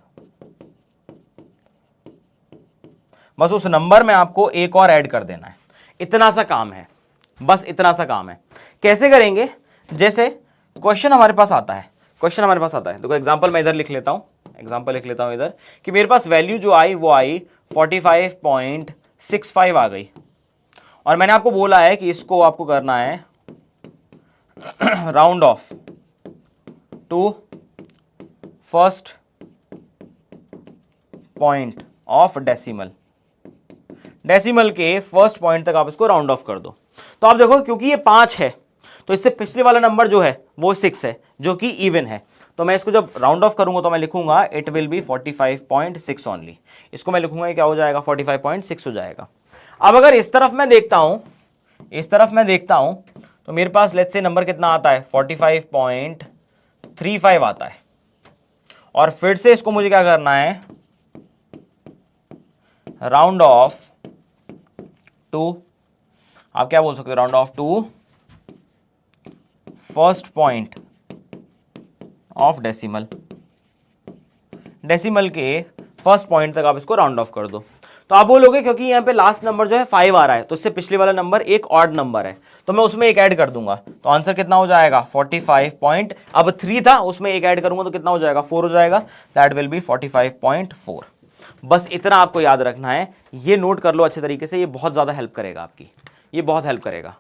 बस उस नंबर में आपको एक और ऐड कर देना है। इतना सा काम है, बस इतना सा काम है। कैसे करेंगे? जैसे क्वेश्चन हमारे पास आता है, क्वेश्चन हमारे पास आता है, देखो एग्जांपल मैं इधर लिख लेता हूं, एग्जांपल लिख लेता हूं इधर कि मेरे पास वैल्यू जो आई वो आई 45.65 आ गई, और मैंने आपको बोला है कि इसको आपको करना है round off to first point of decimal, decimal के फर्स्ट पॉइंट तक आप इसको राउंड ऑफ कर दो। तो आप देखो क्योंकि ये 5 है तो इससे पिछले वाला नंबर जो है वो 6 है जो कि इवन है, तो मैं इसको जब राउंड ऑफ करूंगा तो मैं लिखूंगा इट विल बी 45.6 ओनली। इसको मैं लिखूंगा क्या हो जाएगा? 45.6 हो जाएगा। अब अगर इस तरफ मैं देखता हूं, इस तरफ मैं देखता हूं तो मेरे पास लेट्स से नंबर कितना आता है? 45.35 आता है। और फिर से इसको मुझे क्या करना है? राउंड ऑफ टू, आप क्या बोल सकते हो? Round off to first point of decimal, decimal के फर्स्ट पॉइंट तक आप इसको राउंड ऑफ कर दो। तो आप बोलोगे क्योंकि यहां पे लास्ट नंबर जो है 5 आ रहा है तो इससे पिछले वाला नंबर एक ऑड नंबर है, तो मैं उसमें एक ऐड कर दूंगा, तो आंसर कितना हो जाएगा? 45 पॉइंट, अब 3 था उसमें एक ऐड करूंगा तो कितना हो जाएगा? 4 हो जाएगा, दैट विल बी 45.4। बस इतना आपको याद रखना है, ये नोट कर लो अच्छे तरीके से, ये बहुत ज्यादा हेल्प करेगा आपकी, ये बहुत हेल्प करेगा।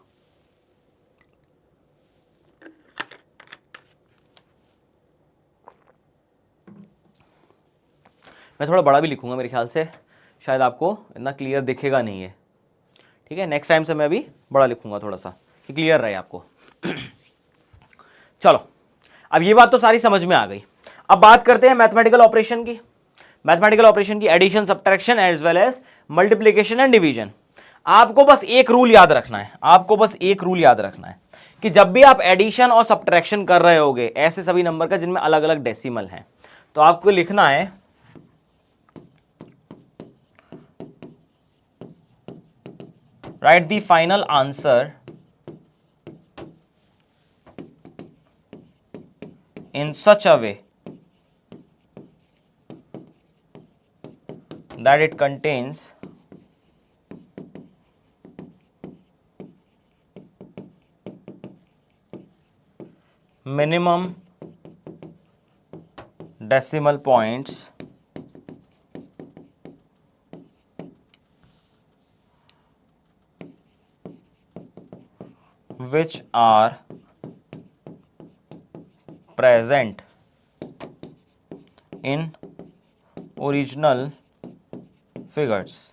मैं थोड़ा बड़ा भी लिखूंगा, मेरे ख्याल से शायद आपको इतना क्लियर दिखेगा नहीं है, ठीक है? नेक्स्ट टाइम से मैं अभी बड़ा लिखूंगा थोड़ा सा कि क्लियर रहे आपको। चलो, अब ये बात तो सारी समझ में आ गई। अब बात करते हैं मैथमेटिकल ऑपरेशन की। मैथमेटिकल ऑपरेशन की addition, subtraction as well as multiplication and division. आपको बस एक रूल याद रखना है, आपको बस एक रूल याद रखना है कि जब भी आप एडिशन और सब्ट्रैक्शन कर रहे होगे ऐसे सभी नंबर का जिनमें अलग अलग डेसिमल हैं, तो आपको लिखना है write the final answer in such a way that it contains minimum decimal points which are present in original figures,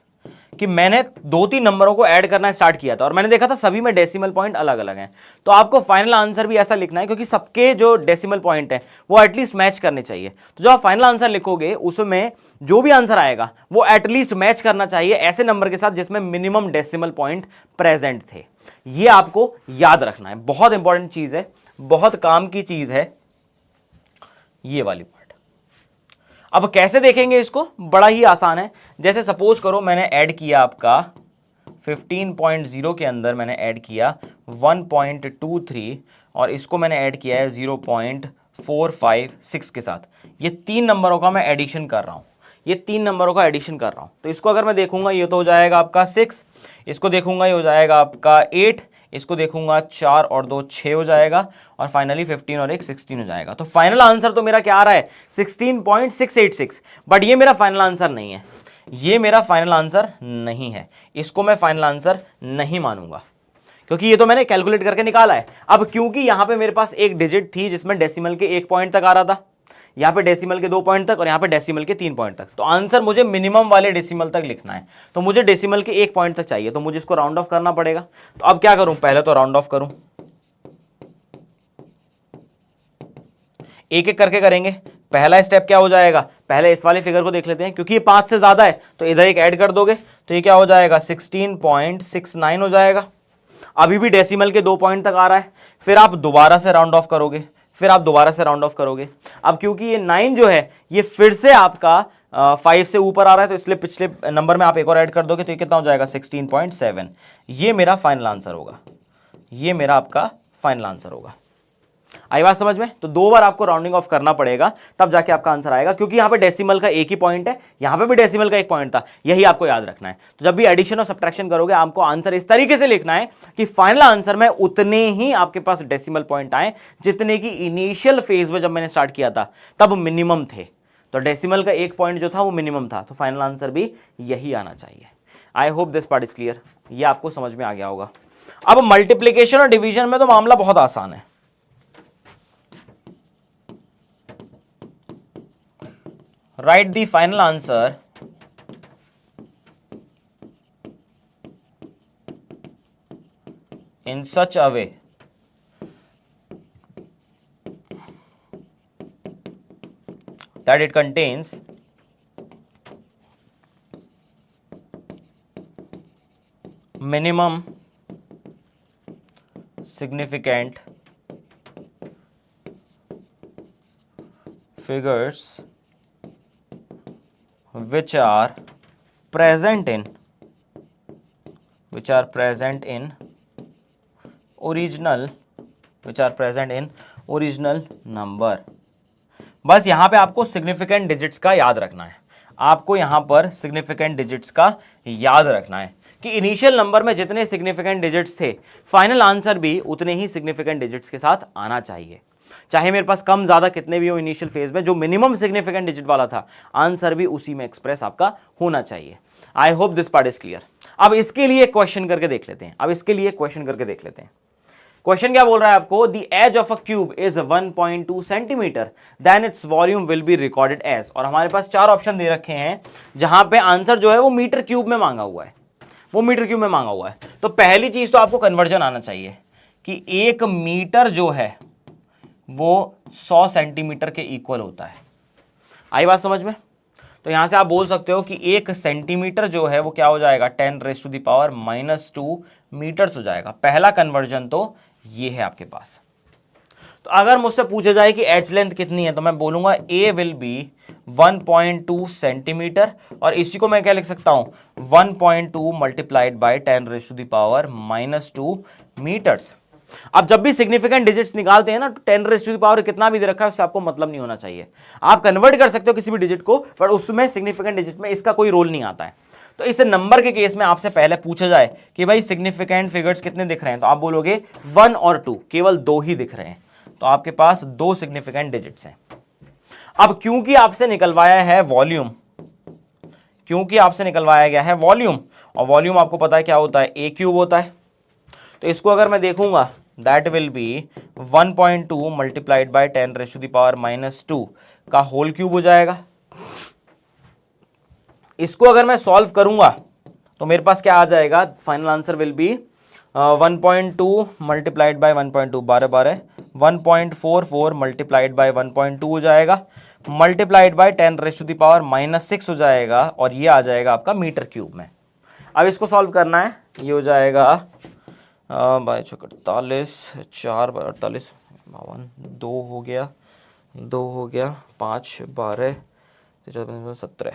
कि मैंने 2-3 नंबरों को ऐड करना स्टार्ट किया था और मैंने देखा था सभी में डेसिमल पॉइंट अलग अलग हैं, तो आपको फाइनल आंसर भी ऐसा लिखना है क्योंकि सबके जो डेसिमल पॉइंट है वो एटलीस्ट मैच करने चाहिए। तो जो आप फाइनल आंसर लिखोगे उसमें जो भी आंसर आएगा वो एटलीस्ट मैच करना चाहिए ऐसे नंबर के साथ जिसमें मिनिमम डेसिमल पॉइंट प्रेजेंट थे। ये आपको याद रखना है, बहुत इंपॉर्टेंट चीज है, बहुत काम की चीज है ये वाली। अब कैसे देखेंगे इसको, बड़ा ही आसान है। जैसे सपोज करो मैंने ऐड किया आपका 15.0 के अंदर मैंने ऐड किया 1.23 और इसको मैंने ऐड किया है 0.456 के साथ। ये 3 नंबरों का मैं एडिशन कर रहा हूं, ये 3 नंबरों का एडिशन कर रहा हूं। तो इसको अगर मैं देखूंगा ये तो हो जाएगा आपका 6, इसको देखूंगा ये हो जाएगा आपका 8, इसको देखूंगा 4 और 2 6 हो जाएगा और फाइनली 15 और 1 16 हो जाएगा। तो फाइनल आंसर तो मेरा क्या आ रहा है 16.686, बट ये मेरा फाइनल आंसर नहीं है, ये मेरा फाइनल आंसर नहीं है, इसको मैं फाइनल आंसर नहीं मानूंगा क्योंकि ये तो मैंने कैलकुलेट करके निकाला है। अब क्योंकि यहां पे मेरे पास एक डिजिट थी जिसमें डेसिमल के 1 पॉइंट तक आ रहा था, यहां पे डेसिमल के 2 पॉइंट तक और यहां पे डेसिमल के 3 पॉइंट तक, तो आंसर मुझे मिनिमम वाले डेसिमल तक लिखना है, तो मुझे डेसिमल के 1 पॉइंट तक चाहिए, तो मुझे इसको राउंड ऑफ करना पड़ेगा। तो अब क्या करूं, पहले तो राउंड ऑफ करूं, एक एक करके करेंगे। पहला स्टेप क्या हो जाएगा, पहले इस वाले फिगर को देख लेते हैं क्योंकि ये 5 से ज्यादा है तो इधर एक ऐड कर दोगे तो ये क्या हो जाएगा 16.69 हो जाएगा। अभी भी डेसिमल के 2 पॉइंट तक आ रहा है, फिर आप दोबारा से राउंड ऑफ करोगे, फिर आप दोबारा से राउंड ऑफ करोगे। अब क्योंकि ये 9 जो है ये फिर से आपका 5 से ऊपर आ रहा है तो इसलिए पिछले नंबर में आप एक और ऐड कर दोगे तो ये कितना हो जाएगा 16.7। ये मेरा फाइनल आंसर होगा, ये मेरा आपका फाइनल आंसर होगा। आई बात समझ में? तो 2 बार आपको राउंडिंग ऑफ करना पड़ेगा तब जाके आपका आंसर आएगा, क्योंकि यहां पे डेसिमल का एक ही पॉइंट है, यहां पे भी डेसिमल का एक पॉइंट था, यही आपको याद रखना है। तो जब भी एडिशन और सब्ट्रैक्शन करोगे आपको आंसर इस तरीके से लिखना है कि फाइनल आंसर में उतने ही आपके पास डेसिमल पॉइंट आए जितने की इनिशियल फेज में जब मैंने स्टार्ट किया था तब मिनिमम थे। तो डेसिमल का एक पॉइंट जो था वो मिनिमम था, तो फाइनल आंसर भी यही आना चाहिए। I hope this part is clear, ये आपको समझ में आ गया होगा। अब मल्टीप्लीकेशन और डिवीजन में तो मामला बहुत आसान है। Write the final answer in such a way that it contains minimum significant figures which are present in original number। बस यहां पे आपको सिग्निफिकेंट डिजिट्स का याद रखना है, आपको यहां पर सिग्निफिकेंट डिजिट्स का याद रखना है कि इनिशियल नंबर में जितने सिग्निफिकेंट डिजिट्स थे फाइनल आंसर भी उतने ही सिग्निफिकेंट डिजिट्स के साथ आना चाहिए। चाहे मेरे पास कम ज्यादा कितने भी हो इनिशियल फेज में, जो मिनिमम सिग्निफिकेंट डिजिट वाला था आंसर भी उसी में एक्सप्रेस आपका होना चाहिए। I hope this part is clear. अब इसके लिए क्वेश्चन करके देख लेते हैं, क्वेश्चन क्या बोल रहा है आपको, the edge of a cube is 1.2 centimetre then its volume will be recorded as. और हमारे पास 4 ऑप्शन दे रखे हैं जहां पे आंसर जो है वो मीटर क्यूब में मांगा हुआ है, तो पहली चीज तो आपको कन्वर्जन आना चाहिए कि 1 मीटर जो है वो 100 सेंटीमीटर के इक्वल होता है। आई बात समझ में? तो यहां से आप बोल सकते हो कि 1 सेंटीमीटर जो है वो क्या हो जाएगा 10⁻⁻² मीटर्स हो जाएगा। पहला कन्वर्जन तो ये है आपके पास। तो अगर मुझसे पूछा जाए कि एज लेंथ कितनी है तो मैं बोलूंगा ए विल बी 1.2 सेंटीमीटर और इसी को मैं क्या लिख सकता हूं 1.2 मल्टीप्लाइड बाय 10⁻⁻² मीटर्स। अब जब भी सिग्निफिकेंट डिजिट्स निकालते हैं ना तो 10⁻⁻ कितना भी दे रखा है उससे आपको मतलब नहीं होना चाहिए। आप कन्वर्ट कर सकते हो किसी भी डिजिट को, पर उसमें सिग्निफिकेंट डिजिट में इसका कोई रोल नहीं आता है। तो इस नंबर के केस में आपसे पहले पूछा जाए कि भाई सिग्निफिकेंट फिगर्स कितने दिख रहे हैं तो आप बोलोगे 1 और 2, केवल 2 ही दिख रहे हैं, तो आपके पास 2 सिग्निफिकेंट डिजिट्स हैं। अब क्योंकि आपसे निकलवाया है वॉल्यूम, और वॉल्यूम आपको पता है क्या होता है ए क्यूब होता है, तो इसको अगर मैं देखूंगा that will B 1.2 multiplied by 10⁻⁻² का होल क्यूब हो जाएगा। इसको अगर मैं सॉल्व करूंगा तो मेरे पास क्या आ जाएगा, final answer will be 1.2 multiplied by 1.2, 12 12, 1.44 multiplied by 1.2 हो जाएगा, मल्टीप्लाइड बाय 10⁻⁻⁻6 हो जाएगा, और ये आ जाएगा आपका मीटर क्यूब में। अब इसको सॉल्व करना है, ये हो जाएगा बाई 48, 4 बाई 48, 52, 2 हो गया, 2 हो गया, 5 12, 17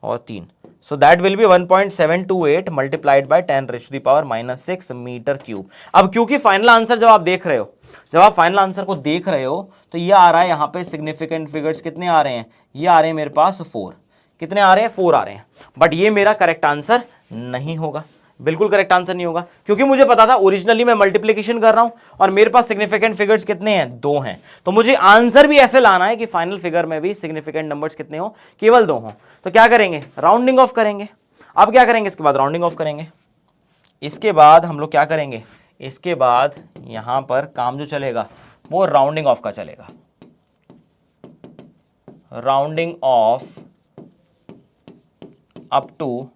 और 3, so that will be 1.728 multiplied by 10⁻⁻6 metre cube. अब क्योंकि फाइनल आंसर जब आप देख रहे हो, जब आप फाइनल आंसर को देख रहे हो, तो ये आ रहा है यहाँ पे सिग्निफिकेंट फिगर्स कितने आ रहे हैं, ये आ रहे हैं मेरे पास 4, कितने आ रहे हैं, 4 आ रहे हैं, बट ये मेरा करेक्ट आंसर नहीं होगा, बिल्कुल करेक्ट आंसर नहीं होगा, क्योंकि मुझे पता था ओरिजिनली मैं मल्टीप्लिकेशन कर रहा हूं और मेरे पास सिग्निफिकेंट फिगर्स कितने हैं, 2 हैं, तो मुझे आंसर भी ऐसे लाना है कि फाइनल फिगर में भी सिग्निफिकेंट नंबर्स कितने हो, केवल 2 हो। तो क्या करेंगे, राउंडिंग ऑफ करेंगे। अब क्या करेंगे, इसके बाद राउंडिंग ऑफ करेंगे, इसके बाद हम लोग क्या करेंगे, इसके बाद यहां पर काम जो चलेगा वो राउंडिंग ऑफ का चलेगा, rounding off up to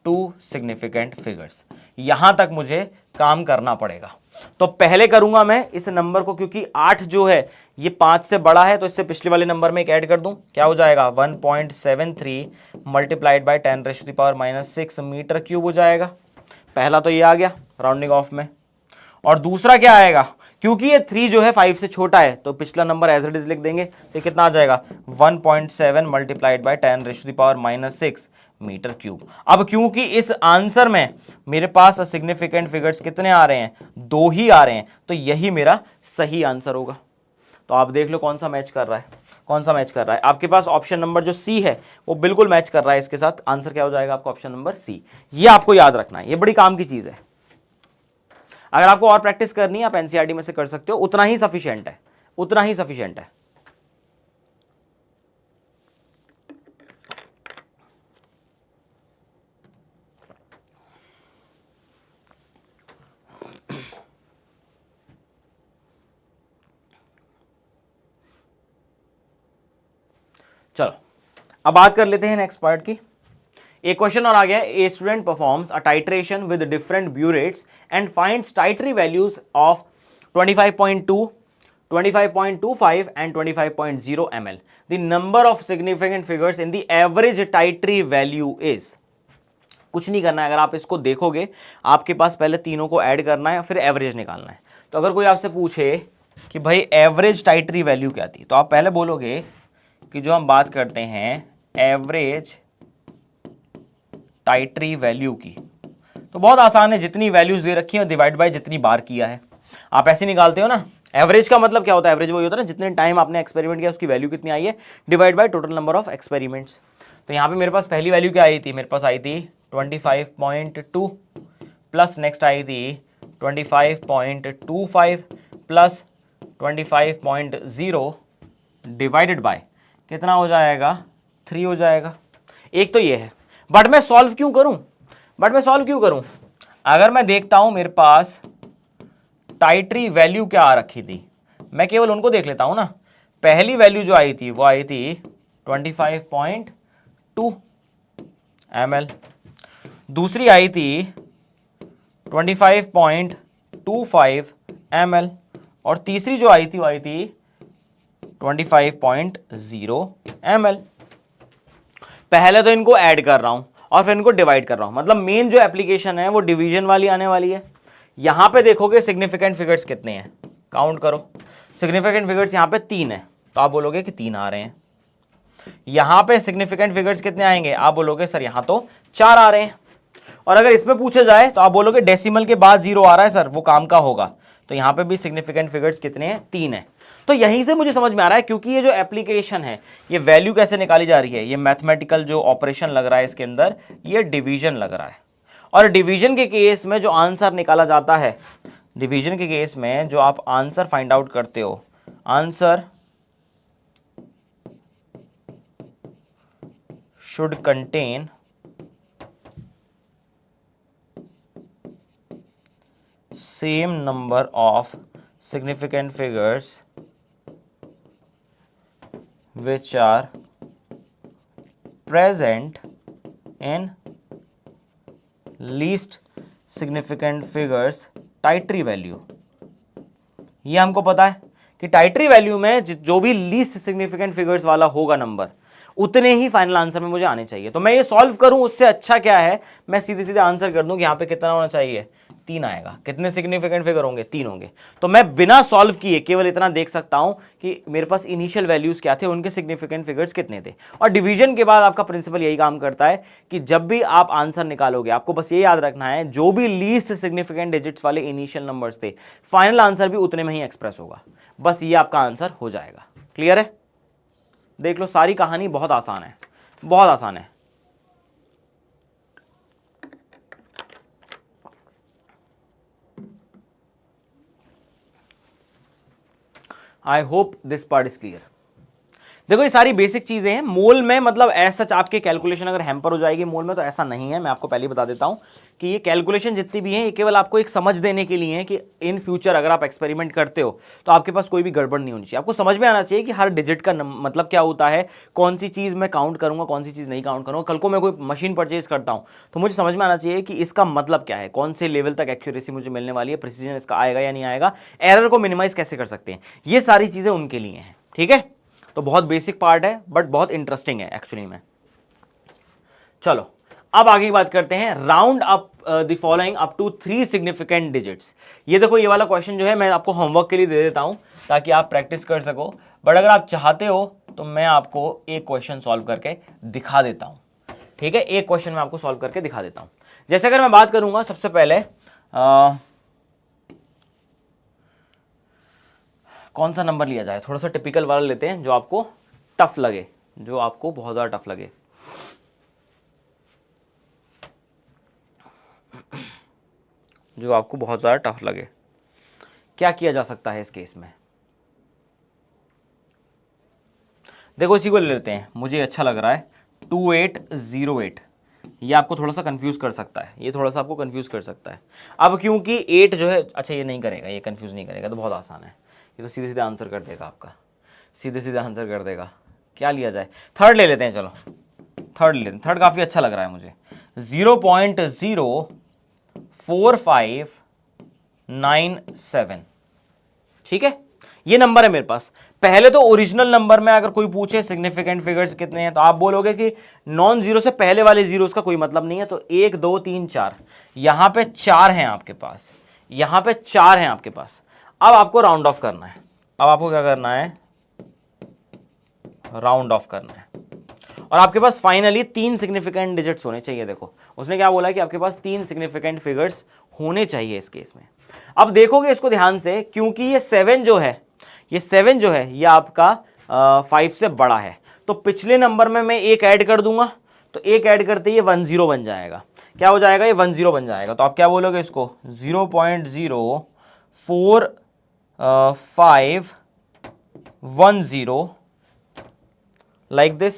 2 significant figures, यहां तक मुझे काम करना पड़ेगा। तो पहले करूंगा मैं इस नंबर को, क्योंकि 8 जो है ये 5 से बड़ा है, तो इससे पिछले वाले नंबर में एक ऐड कर दूं, क्या हो जाएगा 1.73 मल्टीप्लाइड बाय 10⁻⁻6 मीटर क्यूब हो जाएगा। पहला तो ये आ गया राउंडिंग ऑफ में, और दूसरा क्या आएगा, क्योंकि ये 3 जो है 5 से छोटा है, तो पिछला नंबर एज इट इज लिख देंगे, तो कितना आ जाएगा 1.7 मल्टीप्लाइड बाय 10⁻⁻6 मीटर क्यूब। अब क्योंकि इस आंसर में मेरे पास सिग्निफिकेंट फिगर्स कितने आ रहे हैं, 2 ही आ रहे हैं, तो यही मेरा सही आंसर होगा। तो आप देख लो कौन सा मैच कर रहा है, कौन सा मैच कर रहा है। आपके पास ऑप्शन नंबर जो सी है वो बिल्कुल मैच कर रहा है इसके साथ, आंसर क्या हो जाएगा आपका ऑप्शन नंबर सी। ये आपको याद रखना है, ये बड़ी काम की चीज है। अगर आपको और प्रैक्टिस करनी है आप एनसीईआरटी में से कर सकते हो, उतना ही सफिशिएंट है, उतना ही सफिशिएंट है। चलो अब बात कर लेते हैं नेक्स्ट पार्ट की। एक क्वेश्चन और आ गया, a student performs a titration with different burettes and finds titre values of 25.2, 25.25 and 25.0 ml. The number of significant figures in the average titry value is. कुछ नहीं करना है, अगर आप इसको देखोगे आपके पास पहले तीनों को ऐड करना है फिर एवरेज निकालना है। तो अगर कोई आपसे पूछे कि भाई एवरेज टाइटरी वैल्यू क्या थी, तो आप पहले बोलोगे कि जो हम बात करते हैं एवरेज टाइटरी वैल्यू की, तो बहुत आसान है, जितनी वैल्यूज दे रखी है डिवाइड बाय जितनी बार किया है, आप ऐसे निकालते हो ना। एवरेज का मतलब क्या होता है, एवरेज वही होता है ना जितने टाइम आपने एक्सपेरिमेंट किया उसकी वैल्यू कितनी आई है divide by total number of experiments. तो यहाँ पे मेरे पास पहली वैल्यू क्या आई थी, मेरे पास आई थी 25.2 प्लस नेक्स्ट आई थी 25.25 प्लस 25.0 डिवाइडेड बाय कितना हो जाएगा 3 हो जाएगा। एक तो ये है, बट मैं सॉल्व क्यों करूं, अगर मैं देखता हूं मेरे पास टाइटरी वैल्यू क्या आ रखी थी, मैं केवल उनको देख लेता हूं ना। पहली वैल्यू जो आई थी वो आई थी 25.2 ml, दूसरी आई थी 25.25 ml, और तीसरी जो आई थी वो आई थी 25.0 ml। पहले तो इनको ऐड कर रहा हूं और फिर इनको डिवाइड कर रहा हूं, मतलब मेन जो एप्लीकेशन है वो डिवीजन वाली आने वाली है। यहां पे देखोगे सिग्निफिकेंट फिगर्स कितने हैं, काउंट करो, सिग्निफिकेंट फिगर्स यहां पे 3 है, तो आप बोलोगे कि 3 आ रहे हैं। यहां पे सिग्निफिकेंट फिगर्स कितने आएंगे, आप बोलोगे सर यहां तो 4 आ रहे हैं। और अगर इसमें पूछा जाए तो आप बोलोगे डेसिमल के बाद 0 आ रहा है सर, वो काम का होगा। तो यहां पे भी सिग्निफिकेंट फिगर्स कितने हैं, 3 है। तो यहीं से मुझे समझ में आ रहा है, क्योंकि ये जो एप्लीकेशन है ये वैल्यू कैसे निकाली जा रही है, ये मैथमेटिकल जो ऑपरेशन लग रहा है इसके अंदर ये डिवीजन लग रहा है। और डिवीजन के केस में जो आंसर निकाला जाता है, डिवीजन के केस में जो आप आंसर फाइंड आउट करते हो, answer should contain same number of significant figures which are present in least significant figures titre value. ये हमको पता है कि टाइटरी वैल्यू में जो भी लीस्ट सिग्निफिकेंट फिगर्स वाला होगा नंबर, उतने ही फाइनल आंसर में मुझे आने चाहिए। तो मैं ये सॉल्व करूं उससे अच्छा क्या है, मैं सीधे सीधे आंसर कर दूं कि यहां पे कितना होना चाहिए, 3 आएगा। कितने सिग्निफिकेंट फिगर होंगे, 3 होंगे। तो मैं बिना सॉल्व किए केवल इतना देख सकता हूं कि मेरे पास इनिशियल वैल्यूज क्या थे, उनके सिग्निफिकेंट फिगर्स कितने थे। और डिवीजन के बाद आपका प्रिंसिपल यही काम करता है कि जब भी आप आंसर निकालोगे, आपको बस ये याद रखना है जो भी लीस्ट सिग्निफिकेंट डिजिट्स वाले इनिशियल नंबर्स थे, फाइनल आंसर भी उतने में ही एक्सप्रेस होगा। बस ये आपका आंसर हो जाएगा। क्लियर है? देख लो, सारी कहानी बहुत आसान है, बहुत आसान है। I hope this part is clear. देखो, ये सारी बेसिक चीजें हैं। मोल में मतलब ऐसा आपके कैलकुलेशन अगर हैम्पर हो जाएगी मोल में, तो ऐसा नहीं है। मैं आपको पहले ही बता देता हूं कि ये कैलकुलेशन जितनी भी है, ये केवल आपको एक समझ देने के लिए है कि इन फ्यूचर अगर आप एक्सपेरिमेंट करते हो तो आपके पास कोई भी गड़बड़ नहीं होनी चाहिए। आपको समझ में आना चाहिए कि हर डिजिट का मतलब क्या होता है, कौन सी चीज मैं काउंट करूंगा, कौन सी चीज नहीं काउंट करूंगा। कल को मैं कोई मशीन परचेज करता हूं तो मुझे समझ में आना चाहिए कि इसका मतलब क्या है, कौन से लेवल तक एक्यूरेसी मुझे मिलने वाली है, प्रिसीजन इसका आएगा या नहीं आएगा, एरर को मिनिमाइज कैसे कर सकते हैं। ये सारी चीजें उनके लिए हैं। ठीक है? तो बहुत बेसिक पार्ट है बट बहुत इंटरेस्टिंग है एक्चुअली में। चलो अब आगे की बात करते हैं। Round up the following up to 3 significant digits. ये देखो, ये वाला क्वेश्चन जो है मैं आपको होमवर्क के लिए दे देता हूं ताकि आप प्रैक्टिस कर सको। बट अगर आप चाहते हो तो मैं आपको एक क्वेश्चन सॉल्व करके दिखा देता हूं। ठीक है? एक क्वेश्चन मैं आपको सॉल्व करके दिखा देता हूं। जैसे अगर मैं बात करूंगा, सबसे पहले कौन सा नंबर लिया जाए, थोड़ा सा टिपिकल वाला लेते हैं जो आपको टफ लगे, जो आपको बहुत ज़्यादा टफ लगे। जो आपको बहुत ज़्यादा टफ लगे। क्या किया जा सकता है इस केस में? देखो, इसी को ले लेते हैं, मुझे अच्छा लग रहा है 2808। ये आपको थोड़ा सा कंफ्यूज कर सकता है, ये थोड़ा सा आपको कंफ्यूज कर सकता है। अब क्योंकि 8 जो है, अच्छा ये नहीं करेगा, ये कंफ्यूज नहीं करेगा, तो बहुत आसान है, ये तो सीधे सीधे आंसर कर देगा आपका, सीधे सीधे आंसर कर देगा। क्या लिया जाए? थर्ड ले लेते हैं, चलो थर्ड ले लेते हैं। थर्ड काफ़ी अच्छा लग रहा है मुझे। 0.04597। ठीक है? ये नंबर है मेरे पास। पहले तो ओरिजिनल नंबर में अगर कोई पूछे सिग्निफिकेंट फिगर्स कितने हैं, तो आप बोलोगे कि नॉन जीरो से पहले वाले जीरोस का कोई मतलब नहीं है। तो 1 2 3 4, यहां पे 4 हैं आपके पास, यहां पे 4 हैं आपके पास। अब आपको राउंड ऑफ करना है। अब आपको क्या करना है? राउंड ऑफ करना है। और आपके पास फाइनली 3 सिग्निफिकेंट डिजिट्स होने चाहिए। देखो, उसने क्या बोला कि आपके पास 3 सिग्निफिकेंट फिगर्स होने चाहिए इस केस में। अब देखोगे इसको ध्यान से, क्योंकि ये 7 जो है, ये 7 जो है ये आपका 5 से बड़ा है। तो पिछले नंबर में मैं 1 ऐड कर दूंगा, तो 1 ऐड करते ही ये 10 बन जाएगा। क्या हो जाएगा? ये 10 बन जाएगा। तो आप क्या बोलोगे इसको? 0.04510 लाइक दिस।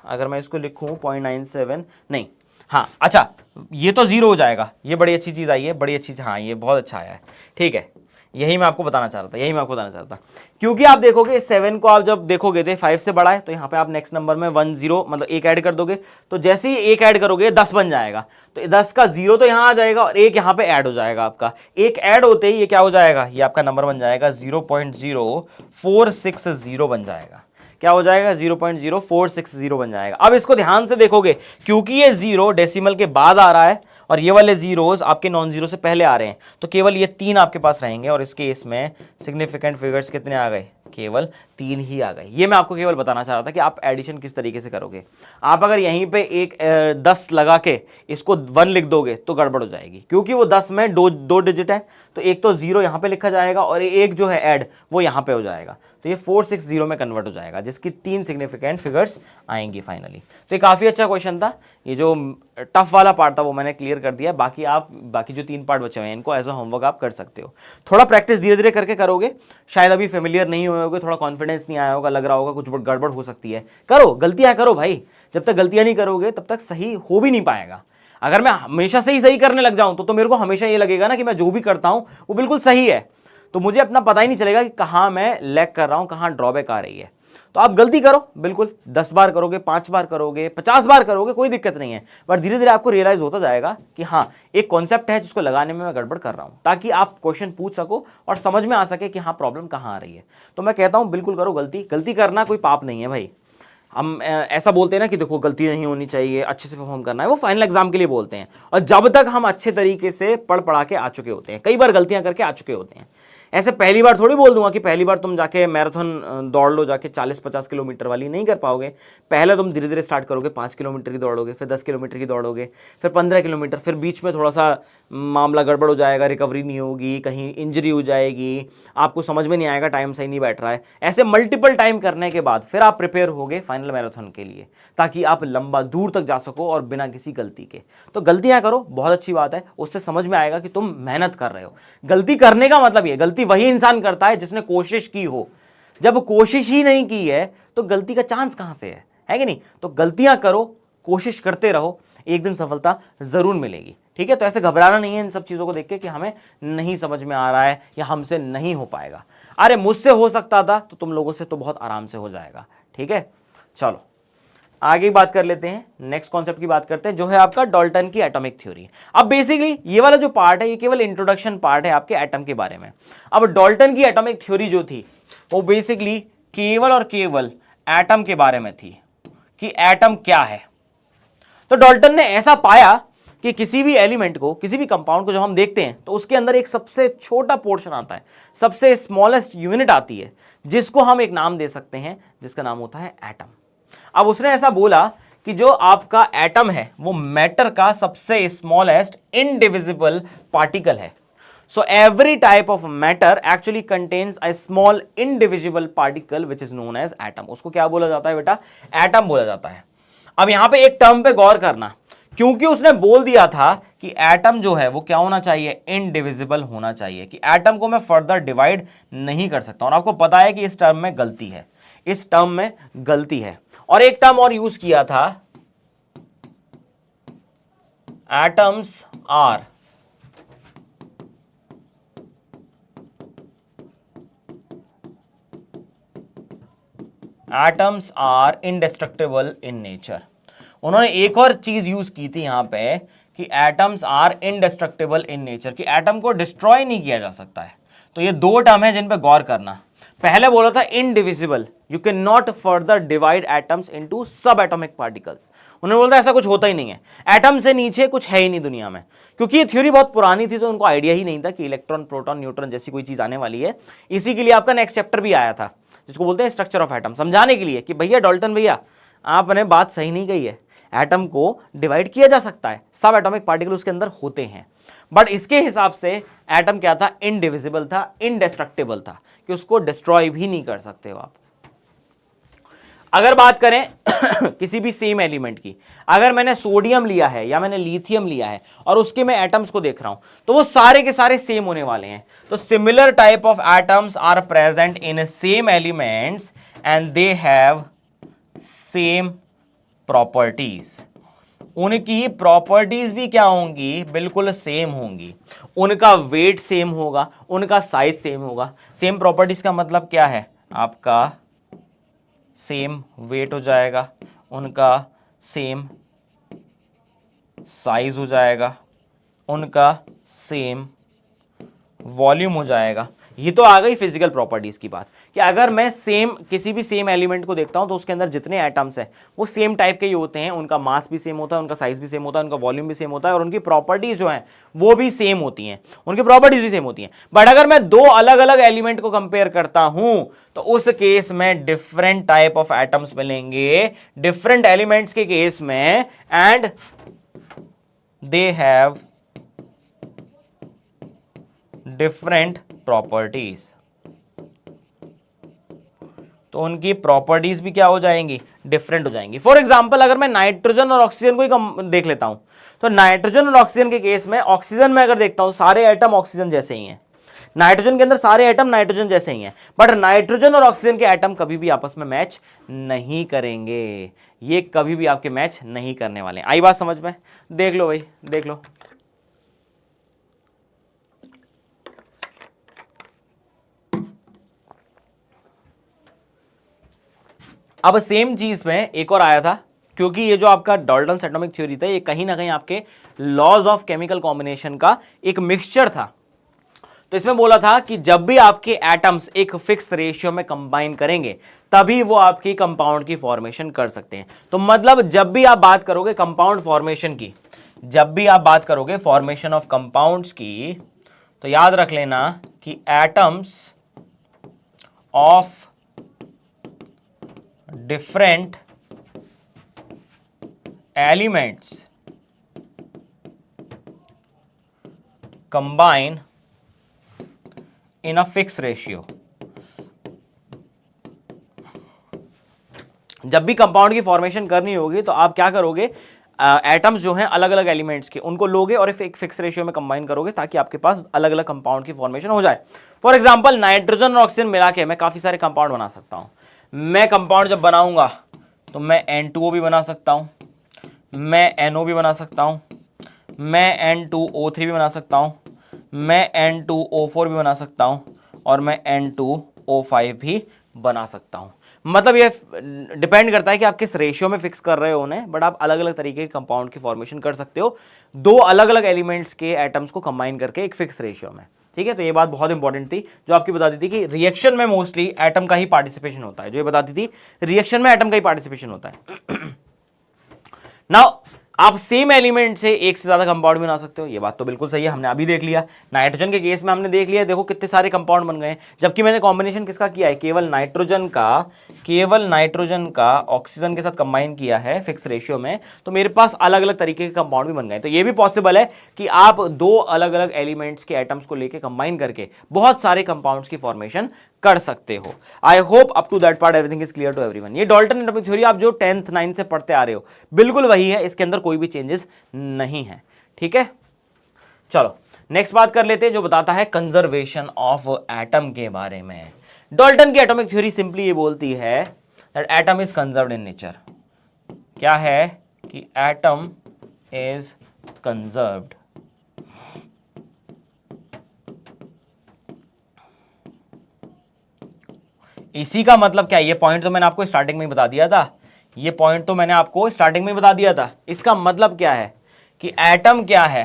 अगर मैं इसको लिखूं 0.97, नहीं, हाँ अच्छा, ये तो 0 हो जाएगा। ये बड़ी अच्छी चीज़ आई है, बड़ी अच्छी, हाँ ये बहुत अच्छा आया है। ठीक है, यही मैं आपको बताना चाह रहा था, यही मैं आपको बताना चाह रहा था। क्योंकि आप देखोगे 7 को आप जब देखोगे तो 5 से बड़ा है, तो यहाँ पे आप नेक्स्ट नंबर में 10 मतलब 1 ऐड कर दोगे, तो जैसे ही 1 ऐड करोगे 10 बन जाएगा। तो 10 का 0 तो यहाँ आ जाएगा और 1 यहाँ पे ऐड हो जाएगा आपका। 1 ऐड होते ही ये क्या हो जाएगा? ये आपका नंबर बन जाएगा 0.0460 बन जाएगा। क्या हो जाएगा? 0.0460 बन जाएगा। अब इसको ध्यान से देखोगे, क्योंकि ये 0 डेसिमल के बाद आ रहा है और ये वाले जीरोस आपके नॉन जीरो से पहले आ रहे हैं, तो केवल ये 3 आपके पास रहेंगे। और इस केस में सिग्निफिकेंट फिगर्स कितने आ गए? केवल 3 ही आ गए। ये मैं आपको केवल बताना चाह रहा था कि आप एडिशन किस तरीके से करोगे। आप अगर यहीं पे एक 10 लगा के इसको 1 लिख दोगे तो गड़बड़ हो जाएगी, क्योंकि वो 10 में दो डिजिट है। तो एक तो 0 यहाँ पे लिखा जाएगा और एक जो है ऐड वो यहाँ पे हो जाएगा। तो ये 460 में कन्वर्ट हो जाएगा, जिसकी 3 सिग्निफिकेंट फिगर्स आएंगी फाइनली। तो ये काफ़ी अच्छा क्वेश्चन था। ये जो टफ वाला पार्ट था वो मैंने क्लियर कर दिया। बाकी जो 3 पार्ट बचे हुए हैं इनको एज अ होमवर्क आप कर सकते हो। थोड़ा प्रैक्टिस धीरे धीरे करके करोगे। शायद अभी फेमिलियर नहीं हुए होगे, थोड़ा कॉन्फिडेंस नहीं आया होगा, लग रहा होगा कुछ गड़बड़ हो सकती है। करो, गलतियां करो भाई। जब तक गलतियां नहीं करोगे तब तक सही हो भी नहीं पाएगा। अगर मैं हमेशा से ही सही करने लग जाऊं तो मेरे को हमेशा ये लगेगा ना कि मैं जो भी करता हूं वो बिल्कुल सही है, तो मुझे अपना पता ही नहीं चलेगा कि कहां मैं लैग कर रहा हूं, कहां ड्रॉबैक आ रही है। तो आप गलती करो, बिल्कुल 10 बार करोगे, 5 बार करोगे, 50 बार करोगे, कोई दिक्कत नहीं है, पर धीरे धीरे आपको रियलाइज होता जाएगा कि हाँ एक कॉन्सेप्ट है जिसको लगाने में मैं गड़बड़ कर रहा हूं, ताकि आप क्वेश्चन पूछ सको और समझ में आ सके कि हाँ प्रॉब्लम कहाँ आ रही है। तो मैं कहता हूं बिल्कुल करो गलती, गलती करना कोई पाप नहीं है भाई। हम ऐसा बोलते हैं ना कि देखो गलती नहीं होनी चाहिए, अच्छे से परफॉर्म करना है, वो फाइनल एग्जाम के लिए बोलते हैं, और जब तक हम अच्छे तरीके से पढ़ पढ़ा के आ चुके होते हैं, कई बार गलतियां करके आ चुके होते हैं, ऐसे पहली बार थोड़ी बोल दूंगा कि पहली बार तुम जाके मैराथन दौड़ लो, जाके 40-50 किलोमीटर वाली नहीं कर पाओगे। पहले तुम धीरे धीरे स्टार्ट करोगे, 5 किलोमीटर की दौड़ोगे, फिर 10 किलोमीटर की दौड़ोगे, फिर 15 किलोमीटर, फिर बीच में थोड़ा सा मामला गड़बड़ हो जाएगा, रिकवरी नहीं होगी, कहीं इंजरी हो जाएगी, आपको समझ में नहीं आएगा, टाइम सही नहीं बैठ रहा है, ऐसे मल्टीपल टाइम करने के बाद फिर आप प्रिपेयर होगे फाइनल मैराथन के लिए, ताकि आप लंबा दूर तक जा सको और बिना किसी गलती के। तो गलतियां करो, बहुत अच्छी बात है, उससे समझ में आएगा कि तुम मेहनत कर रहे हो। गलती करने का मतलब ये, गलती वही इंसान करता है जिसने कोशिश की हो, जब कोशिश ही नहीं की है तो गलती का चांस कहां से है कि नहीं? तो गलतियां करो, कोशिश करते रहो, एक दिन सफलता जरूर मिलेगी। ठीक है, तो ऐसे घबराना नहीं है इन सब चीजों को देख के कि हमें नहीं समझ में आ रहा है या हमसे नहीं हो पाएगा। अरे मुझसे हो सकता था तो तुम लोगों से तो बहुत आराम से हो जाएगा। ठीक है, चलो आगे बात कर लेते हैं, नेक्स्ट कॉन्सेप्ट की बात करते हैं, जो है आपका डाल्टन की एटॉमिक थ्योरी। अब बेसिकली ये वाला जो पार्ट है ये केवल इंट्रोडक्शन पार्ट है आपके एटम के बारे में। अब डाल्टन की एटॉमिक थ्योरी जो थी वो बेसिकली केवल और केवल एटम के बारे में थी, कि एटम क्या है। तो डाल्टन ने ऐसा पाया कि किसी भी एलिमेंट को, किसी भी कंपाउंड को जब हम देखते हैं तो उसके अंदर एक सबसे छोटा पोर्शन आता है, सबसे स्मॉलेस्ट यूनिट आती है, जिसको हम एक नाम दे सकते हैं, जिसका नाम होता है एटम। अब उसने ऐसा बोला कि जो आपका एटम है वो मैटर का सबसे स्मॉलेस्ट इनडिविजिबल पार्टिकल है। So every type of matter actually contains a small indivisible particle which is known as atom. उसको क्या बोला जाता है बेटा? एटम बोला जाता है। अब यहां पे एक टर्म पे गौर करना, क्योंकि उसने बोल दिया था कि एटम जो है वो क्या होना चाहिए? इनडिविजिबल होना चाहिए, कि एटम को मैं फर्दर डिवाइड नहीं कर सकता। और आपको पता है कि इस टर्म में गलती है, इस टर्म में गलती है। और एक टर्म और यूज किया था, एटम्स आर इनडेस्ट्रक्टिबल इन नेचर। उन्होंने एक और चीज यूज की थी यहां पे कि एटम्स आर इनडेस्ट्रक्टिबल इन नेचर, कि एटम को डिस्ट्रॉय नहीं किया जा सकता है। तो ये दो टर्म है जिन पे गौर करना। पहले बोला था indivisible, you can not further divide atoms into सब एटॉमिक पार्टिकल्स। उन्होंने बोला था ऐसा कुछ होता ही नहीं है, एटम से नीचे कुछ है ही नहीं दुनिया में। क्योंकि ये थ्योरी बहुत पुरानी थी तो उनको आइडिया ही नहीं था कि इलेक्ट्रॉन, प्रोटॉन, न्यूट्रॉन जैसी कोई चीज आने वाली है। इसी के लिए आपका नेक्स्ट चैप्टर भी आया था, जिसको बोलते हैं स्ट्रक्चर ऑफ एटम, समझाने के लिए कि भैया डाल्टन भैया आपने बात सही नहीं कही है, एटम को डिवाइड किया जा सकता है, सब एटॉमिक पार्टिकल उसके अंदर होते हैं, बट इसके हिसाब से एटम क्या था? इनडिविजिबल था, इनडेस्ट्रक्टिबल था, कि उसको डिस्ट्रॉय भी नहीं कर सकते हो आप। अगर बात करें किसी भी सेम एलिमेंट की, अगर मैंने सोडियम लिया है या मैंने लिथियम लिया है और उसके मैं एटम्स को देख रहा हूं, तो वो सारे के सारे सेम होने वाले हैं। तो similar type of atoms are present in same elements and they have same properties. उनकी प्रॉपर्टीज भी क्या होंगी? बिल्कुल सेम होंगी। उनका वेट सेम होगा, उनका साइज सेम होगा। सेम प्रॉपर्टीज का मतलब क्या है? आपका सेम वेट हो जाएगा, उनका सेम साइज हो जाएगा, उनका सेम वॉल्यूम हो जाएगा। ये तो आ गई फिजिकल प्रॉपर्टीज की बात, कि अगर मैं सेम किसी भी सेम एलिमेंट को देखता हूं तो उसके अंदर जितने एटम्स हैं वो सेम टाइप के ही होते हैं, उनका मास भी सेम होता है, उनका साइज भी सेम होता है, उनका वॉल्यूम भी सेम होता है, और उनकी प्रॉपर्टीज जो हैं वो भी सेम होती हैं, उनकी प्रॉपर्टीज भी सेम होती हैं। बट अगर मैं दो अलग अलग एलिमेंट को कंपेयर करता हूं तो उस केस में डिफरेंट टाइप ऑफ एटम्स मिलेंगे, डिफरेंट एलिमेंट्स के केस में, and they have different properties. तो उनकी प्रॉपर्टीज भी क्या हो जाएंगी? डिफरेंट हो जाएंगी। फॉर एग्जांपल अगर मैं नाइट्रोजन और ऑक्सीजन को ही देख लेता हूं, तो नाइट्रोजन और ऑक्सीजन के केस में, ऑक्सीजन में अगर देखता हूं सारे एटम ऑक्सीजन जैसे ही हैं, नाइट्रोजन के अंदर सारे एटम नाइट्रोजन जैसे ही हैं, बट नाइट्रोजन और ऑक्सीजन के एटम कभी भी आपस में मैच नहीं करेंगे। ये कभी भी आपके मैच नहीं करने वाले। आई बात समझ में? देख लो भाई, देख लो। अब सेम चीज में एक और आया था, क्योंकि ये जो आपका डाल्टन्स एटॉमिक थ्योरी था ये कहीं ना कहीं आपके लॉज ऑफ केमिकल कॉम्बिनेशन का एक मिक्सचर था। तो इसमें बोला था कि जब भी आपके एटम्स एक फिक्स रेशियो में कंबाइन करेंगे तभी वो आपकी कंपाउंड की फॉर्मेशन कर सकते हैं। तो मतलब जब भी आप बात करोगे कंपाउंड फॉर्मेशन की, जब भी आप बात करोगे फॉर्मेशन ऑफ कंपाउंड्स की, तो याद रख लेना कि atoms of different elements combine in a fix ratio. जब भी कंपाउंड की फॉर्मेशन करनी होगी तो आप क्या करोगे, एटम्स जो हैं अलग अलग एलिमेंट्स के उनको लोगे और एक फिक्स रेशियो में कंबाइन करोगे ताकि आपके पास अलग अलग कंपाउंड की फॉर्मेशन हो जाए। फॉर एग्जांपल नाइट्रोजन और ऑक्सीजन मिला के मैं काफी सारे कंपाउंड बना सकता हूं। मैं कंपाउंड जब बनाऊंगा तो मैं N2O भी बना सकता हूं, मैं NO भी बना सकता हूं, मैं N2O3 भी बना सकता हूं, मैं N2O4 भी बना सकता हूं और मैं N2O5 भी बना सकता हूं। मतलब ये डिपेंड करता है कि आप किस रेशियो में फिक्स कर रहे हो उन्हें, बट आप अलग अलग तरीके के कंपाउंड की फॉर्मेशन कर सकते हो दो अलग अलग एलिमेंट्स के एटम्स को कंबाइन करके एक फिक्स रेशियो में। ठीक है, तो ये बात बहुत इंपॉर्टेंट थी जो आपकी बताती थी कि रिएक्शन में मोस्टली एटम का ही पार्टिसिपेशन होता है। जो ये बताती थी रिएक्शन में एटम का ही पार्टिसिपेशन होता है। नाउ आप सेम एलिमेंट से एक से ज्यादा कंपाउंड बना सकते हो, ये बात तो बिल्कुल सही है, हमने अभी देख लिया। नाइट्रोजन के केस में हमने देख लिया, देखो कितने सारे कंपाउंड बन गए, जबकि मैंने कॉम्बिनेशन किसका किया है, केवल नाइट्रोजन का ऑक्सीजन के साथ कंबाइन किया है फिक्स रेशियो में, तो मेरे पास अलग अलग तरीके के कंपाउंड भी बन गए। तो ये भी पॉसिबल है कि आप दो अलग अलग एलिमेंट्स के एटम्स को लेकर कंबाइन करके बहुत सारे कंपाउंड्स की फॉर्मेशन कर सकते हो। I hope up to that part everything is clear to everyone. ये डाल्टन एटॉमिक थ्योरी आप जो 10th 9th से पढ़ते आ रहे हो बिल्कुल वही है, इसके अंदर कोई भी चेंजेस नहीं है। ठीक है, चलो नेक्स्ट बात कर लेते हैं जो बताता है कंजर्वेशन ऑफ एटम के बारे में। डाल्टन की एटॉमिक थ्योरी सिंपली ये बोलती है that atom is conserved in nature. क्या है कि एटम इज कंजर्व्ड। इसी का मतलब क्या है, ये पॉइंट तो मैंने आपको स्टार्टिंग में बता दिया था, ये पॉइंट तो मैंने आपको स्टार्टिंग में बता दिया था। इसका मतलब क्या है कि एटम क्या है,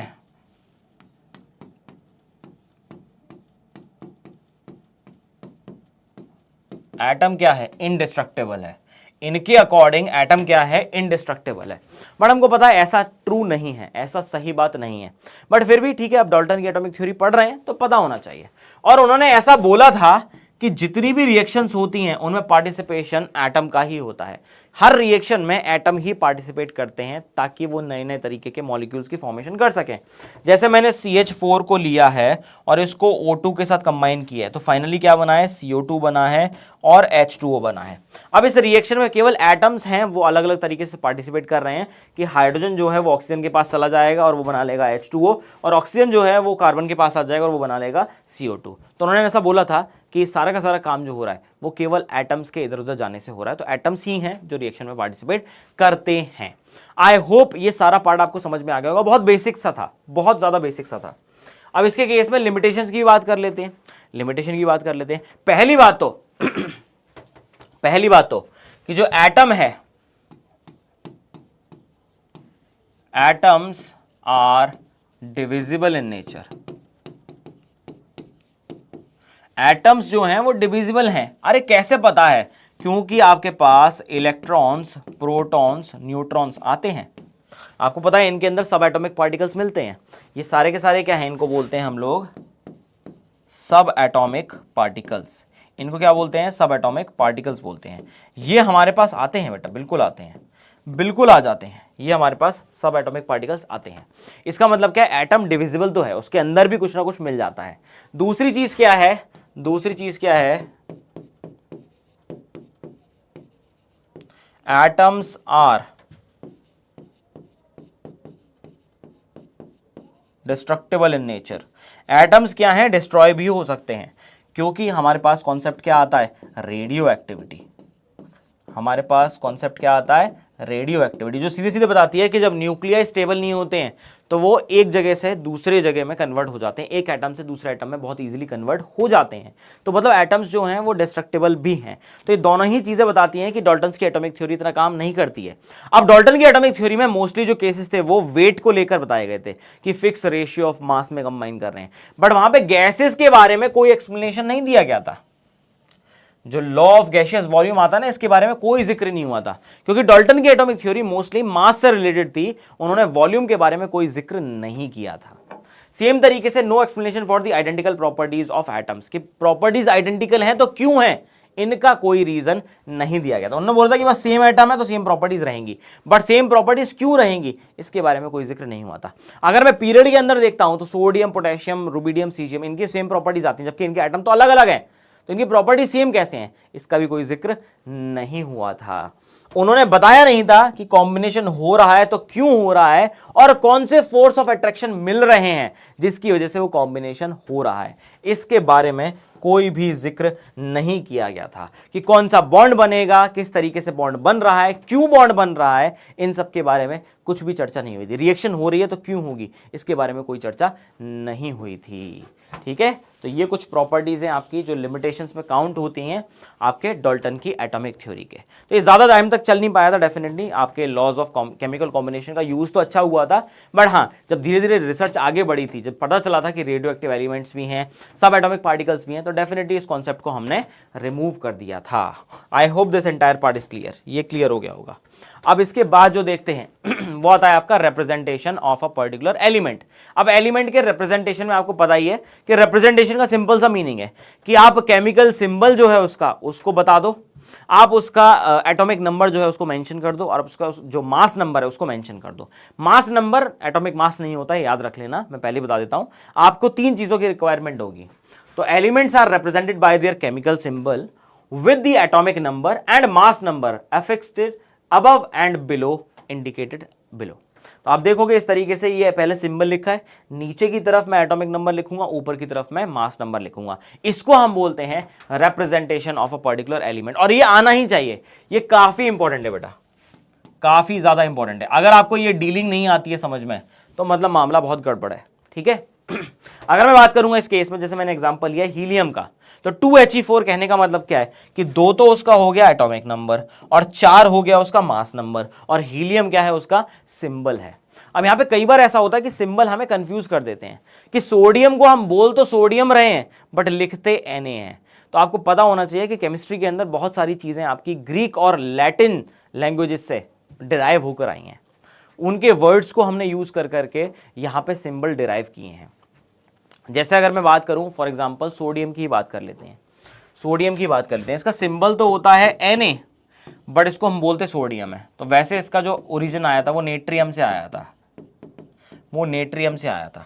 एटम क्या है, इनडिस्ट्रक्टेबल है। इनके अकॉर्डिंग एटम क्या है, इनडिस्ट्रक्टेबल है। बट हमको पता है ऐसा ट्रू नहीं है, ऐसा सही बात नहीं है, बट फिर भी ठीक है, आप डाल्टन की एटॉमिक थ्योरी पढ़ रहे हैं तो पता होना चाहिए। और उन्होंने ऐसा बोला था कि जितनी भी रिएक्शंस होती हैं उनमें पार्टिसिपेशन एटम का ही होता है। हर रिएक्शन में एटम ही पार्टिसिपेट करते हैं ताकि वो नए नए तरीके के मॉलिक्यूल्स की फॉर्मेशन कर सकें। जैसे मैंने CH4 को लिया है और इसको O2 के साथ कंबाइन किया है तो फाइनली क्या बना है, CO2 बना है और H2O बना है। अब इस रिएक्शन में केवल एटम्स हैं वो अलग अलग तरीके से पार्टिसिपेट कर रहे हैं कि हाइड्रोजन जो है वो ऑक्सीजन के पास चला जाएगा और वो बना लेगा H2O, और ऑक्सीजन जो है वो कार्बन के पास आ जाएगा और वो बना लेगा CO2। तो उन्होंने ऐसा बोला था कि सारा का सारा काम जो हो रहा है वो केवल एटम्स के इधर उधर जाने से हो रहा है, तो एटम्स ही हैं जो रिएक्शन में पार्टिसिपेट करते हैं। आई होप ये सारा पार्ट आपको समझ में आ गया होगा, बहुत बेसिक सा था, बहुत ज्यादा बेसिक सा था। अब इसके केस में लिमिटेशंस की बात कर लेते हैं, लिमिटेशन की बात कर लेते हैं। पहली बात तो कि जो एटम है, atoms are divisible in nature. Atoms जो हैं वो डिविजिबल हैं। अरे कैसे पता है, क्योंकि आपके पास इलेक्ट्रॉन्स, प्रोटॉन्स, न्यूट्रॉन्स आते हैं। आपको पता है इनके अंदर सब एटॉमिक पार्टिकल्स मिलते हैं। ये सारे के सारे क्या हैं, इनको बोलते हैं हम लोग सब एटॉमिक पार्टिकल्स। इनको क्या बोलते हैं, सब एटॉमिक पार्टिकल्स बोलते हैं। ये हमारे पास आते हैं बेटा, बिल्कुल आते हैं, बिल्कुल आ जाते हैं। ये हमारे पास सब एटॉमिक पार्टिकल्स आते हैं। इसका मतलब क्या है, एटम डिविजिबल तो है, उसके अंदर भी कुछ ना कुछ मिल जाता है। दूसरी चीज क्या है, atoms are destructible in nature. Atoms क्या हैं, डिस्ट्रॉय भी हो सकते हैं, क्योंकि हमारे पास कॉन्सेप्ट क्या आता है, रेडियो एक्टिविटी। हमारे पास कॉन्सेप्ट क्या आता है, रेडियो एक्टिविटी, जो सीधे सीधे बताती है कि जब न्यूक्लियाई स्टेबल नहीं होते हैं तो वो एक जगह से दूसरे जगह में कन्वर्ट हो जाते हैं, एक एटम से दूसरे एटम में बहुत इजीली कन्वर्ट हो जाते हैं। तो मतलब एटम्स जो हैं वो डिस्ट्रक्टेबल भी हैं। तो ये दोनों ही चीजें बताती हैं कि डाल्टन्स की एटॉमिक थ्योरी इतना काम नहीं करती है। अब डाल्टन की एटॉमिक थ्योरी में मोस्टली जो केसेस थे वो वेट को लेकर बताए गए थे कि फिक्स रेशियो ऑफ मास में कंबाइन कर रहे हैं, बट वहां पे गैसेस के बारे में कोई एक्सप्लेनेशन नहीं दिया गया था। जो लॉ ऑफ गैशियस वॉल्यूम आता है ना, इसके बारे में कोई जिक्र नहीं हुआ था, क्योंकि डाल्टन की एटॉमिक थ्योरी मोस्टली मास से रिलेटेड थी, उन्होंने वॉल्यूम के बारे में कोई जिक्र नहीं किया था। सेम तरीके से no explanation for the identical properties of atoms, की प्रॉपर्टीज आइडेंटिकल हैं तो क्यों हैं, इनका कोई रीजन नहीं दिया गया था। उन्होंने बोला था कि बस सेम एटम है तो सेम प्रॉपर्टीज रहेंगी, बट सेम प्रॉपर्टीज क्यों रहेंगी इसके बारे में कोई जिक्र नहीं हुआ था। अगर मैं पीरियड के अंदर देखता हूं तो सोडियम, पोटेशियम, रुबिडियम, सीजियम, इनकी सेम प्रॉपर्टीज आती हैं, जबकि इनके एटम तो अलग अलग हैं, तो इनकी प्रॉपर्टी सेम कैसे हैं, इसका भी कोई जिक्र नहीं हुआ था। उन्होंने बताया नहीं था कि कॉम्बिनेशन हो रहा है तो क्यों हो रहा है और कौन से फोर्स ऑफ अट्रैक्शन मिल रहे हैं जिसकी वजह से वो कॉम्बिनेशन हो रहा है, इसके बारे में कोई भी जिक्र नहीं किया गया था। कि कौन सा बॉन्ड बनेगा, किस तरीके से बॉन्ड बन रहा है, क्यों बॉन्ड बन रहा है, इन सब के बारे में कुछ भी चर्चा नहीं हुई थी। रिएक्शन हो रही है तो क्यों होगी, इसके बारे में कोई चर्चा नहीं हुई थी। ठीक है, तो ये कुछ प्रॉपर्टीज हैं आपकी जो लिमिटेशंस में काउंट होती हैं आपके डाल्टन की एटॉमिक थ्योरी के। तो ये ज्यादा टाइम तक चल नहीं पाया था, डेफिनेटली आपके लॉज ऑफ केमिकल कॉम्बिनेशन का यूज तो अच्छा हुआ था, बट हाँ जब धीरे धीरे रिसर्च आगे बढ़ी थी, जब पता चला था कि रेडियो एक्टिव एलिमेंट्स भी हैं, सब एटॉमिक पार्टिकल्स भी हैं, तो डेफिनेटली इस कॉन्सेप्ट को हमने रिमूव कर दिया था। I hope this entire part is clear, ये क्लियर हो गया होगा। अब इसके बाद जो देखते हैं वो आता है आपका representation of a particular element. अब एलिमेंट के रिप्रेजेंटेशन में आपको पता ही है कि रिप्रेजेंटेशन का सिंपल सा मीनिंग है कि आप केमिकल सिंबल जो है उसको बता दो, आप उसका एटॉमिक नंबर जो है उसको मेंशन कर दो, और उसका जो मास नंबर है उसको मेंशन कर दो। मास नंबर एटॉमिक मास नहीं होता है, याद रख लेना, मैं पहले बता देता हूं। आपको 3 चीजों की रिक्वायरमेंट होगी। तो elements are represented by their chemical symbol with the atomic number and mass number affixed above and below indicated below. तो आप देखोगे इस तरीके से, ये पहले सिंबल लिखा है, नीचे की तरफ मैं एटॉमिक नंबर लिखूंगा, ऊपर की तरफ मैं मास नंबर लिखूंगा। इसको हम बोलते हैं representation of a particular element, और ये आना ही चाहिए। ये काफी इंपॉर्टेंट है बेटा, काफी ज्यादा इंपॉर्टेंट है। अगर आपको ये डीलिंग नहीं आती है समझ में तो मतलब मामला बहुत गड़बड़ है। ठीक है, अगर मैं बात करूंगा इस केस में, जैसे मैंने एग्जांपल लिया हीलियम का, तो 2He4 कहने का मतलब क्या है कि 2 तो उसका हो गया एटॉमिक नंबर और 4 हो गया उसका मास नंबर, और हीलियम क्या है, उसका सिंबल है। अब यहां पे कई बार ऐसा होता है कि सिंबल हमें कंफ्यूज कर देते हैं कि सोडियम को हम बोल तो सोडियम रहे हैं बट लिखते Na हैं। तो आपको पता होना चाहिए कि केमिस्ट्री के अंदर बहुत सारी चीजें आपकी ग्रीक और लैटिन लैंग्वेजेस से डिराइव होकर आई हैं, उनके वर्ड्स को हमने यूज कर करके यहां पे सिंबल डिराइव किए हैं। जैसे अगर मैं बात करूं फॉर एग्जांपल सोडियम की बात कर लेते हैं, सोडियम की बात करते हैं, इसका सिंबल तो होता है Na बट इसको हम बोलते सोडियम है। तो वैसे इसका जो ओरिजिन आया था वो नेट्रियम से आया था, वो नेट्रियम से आया था,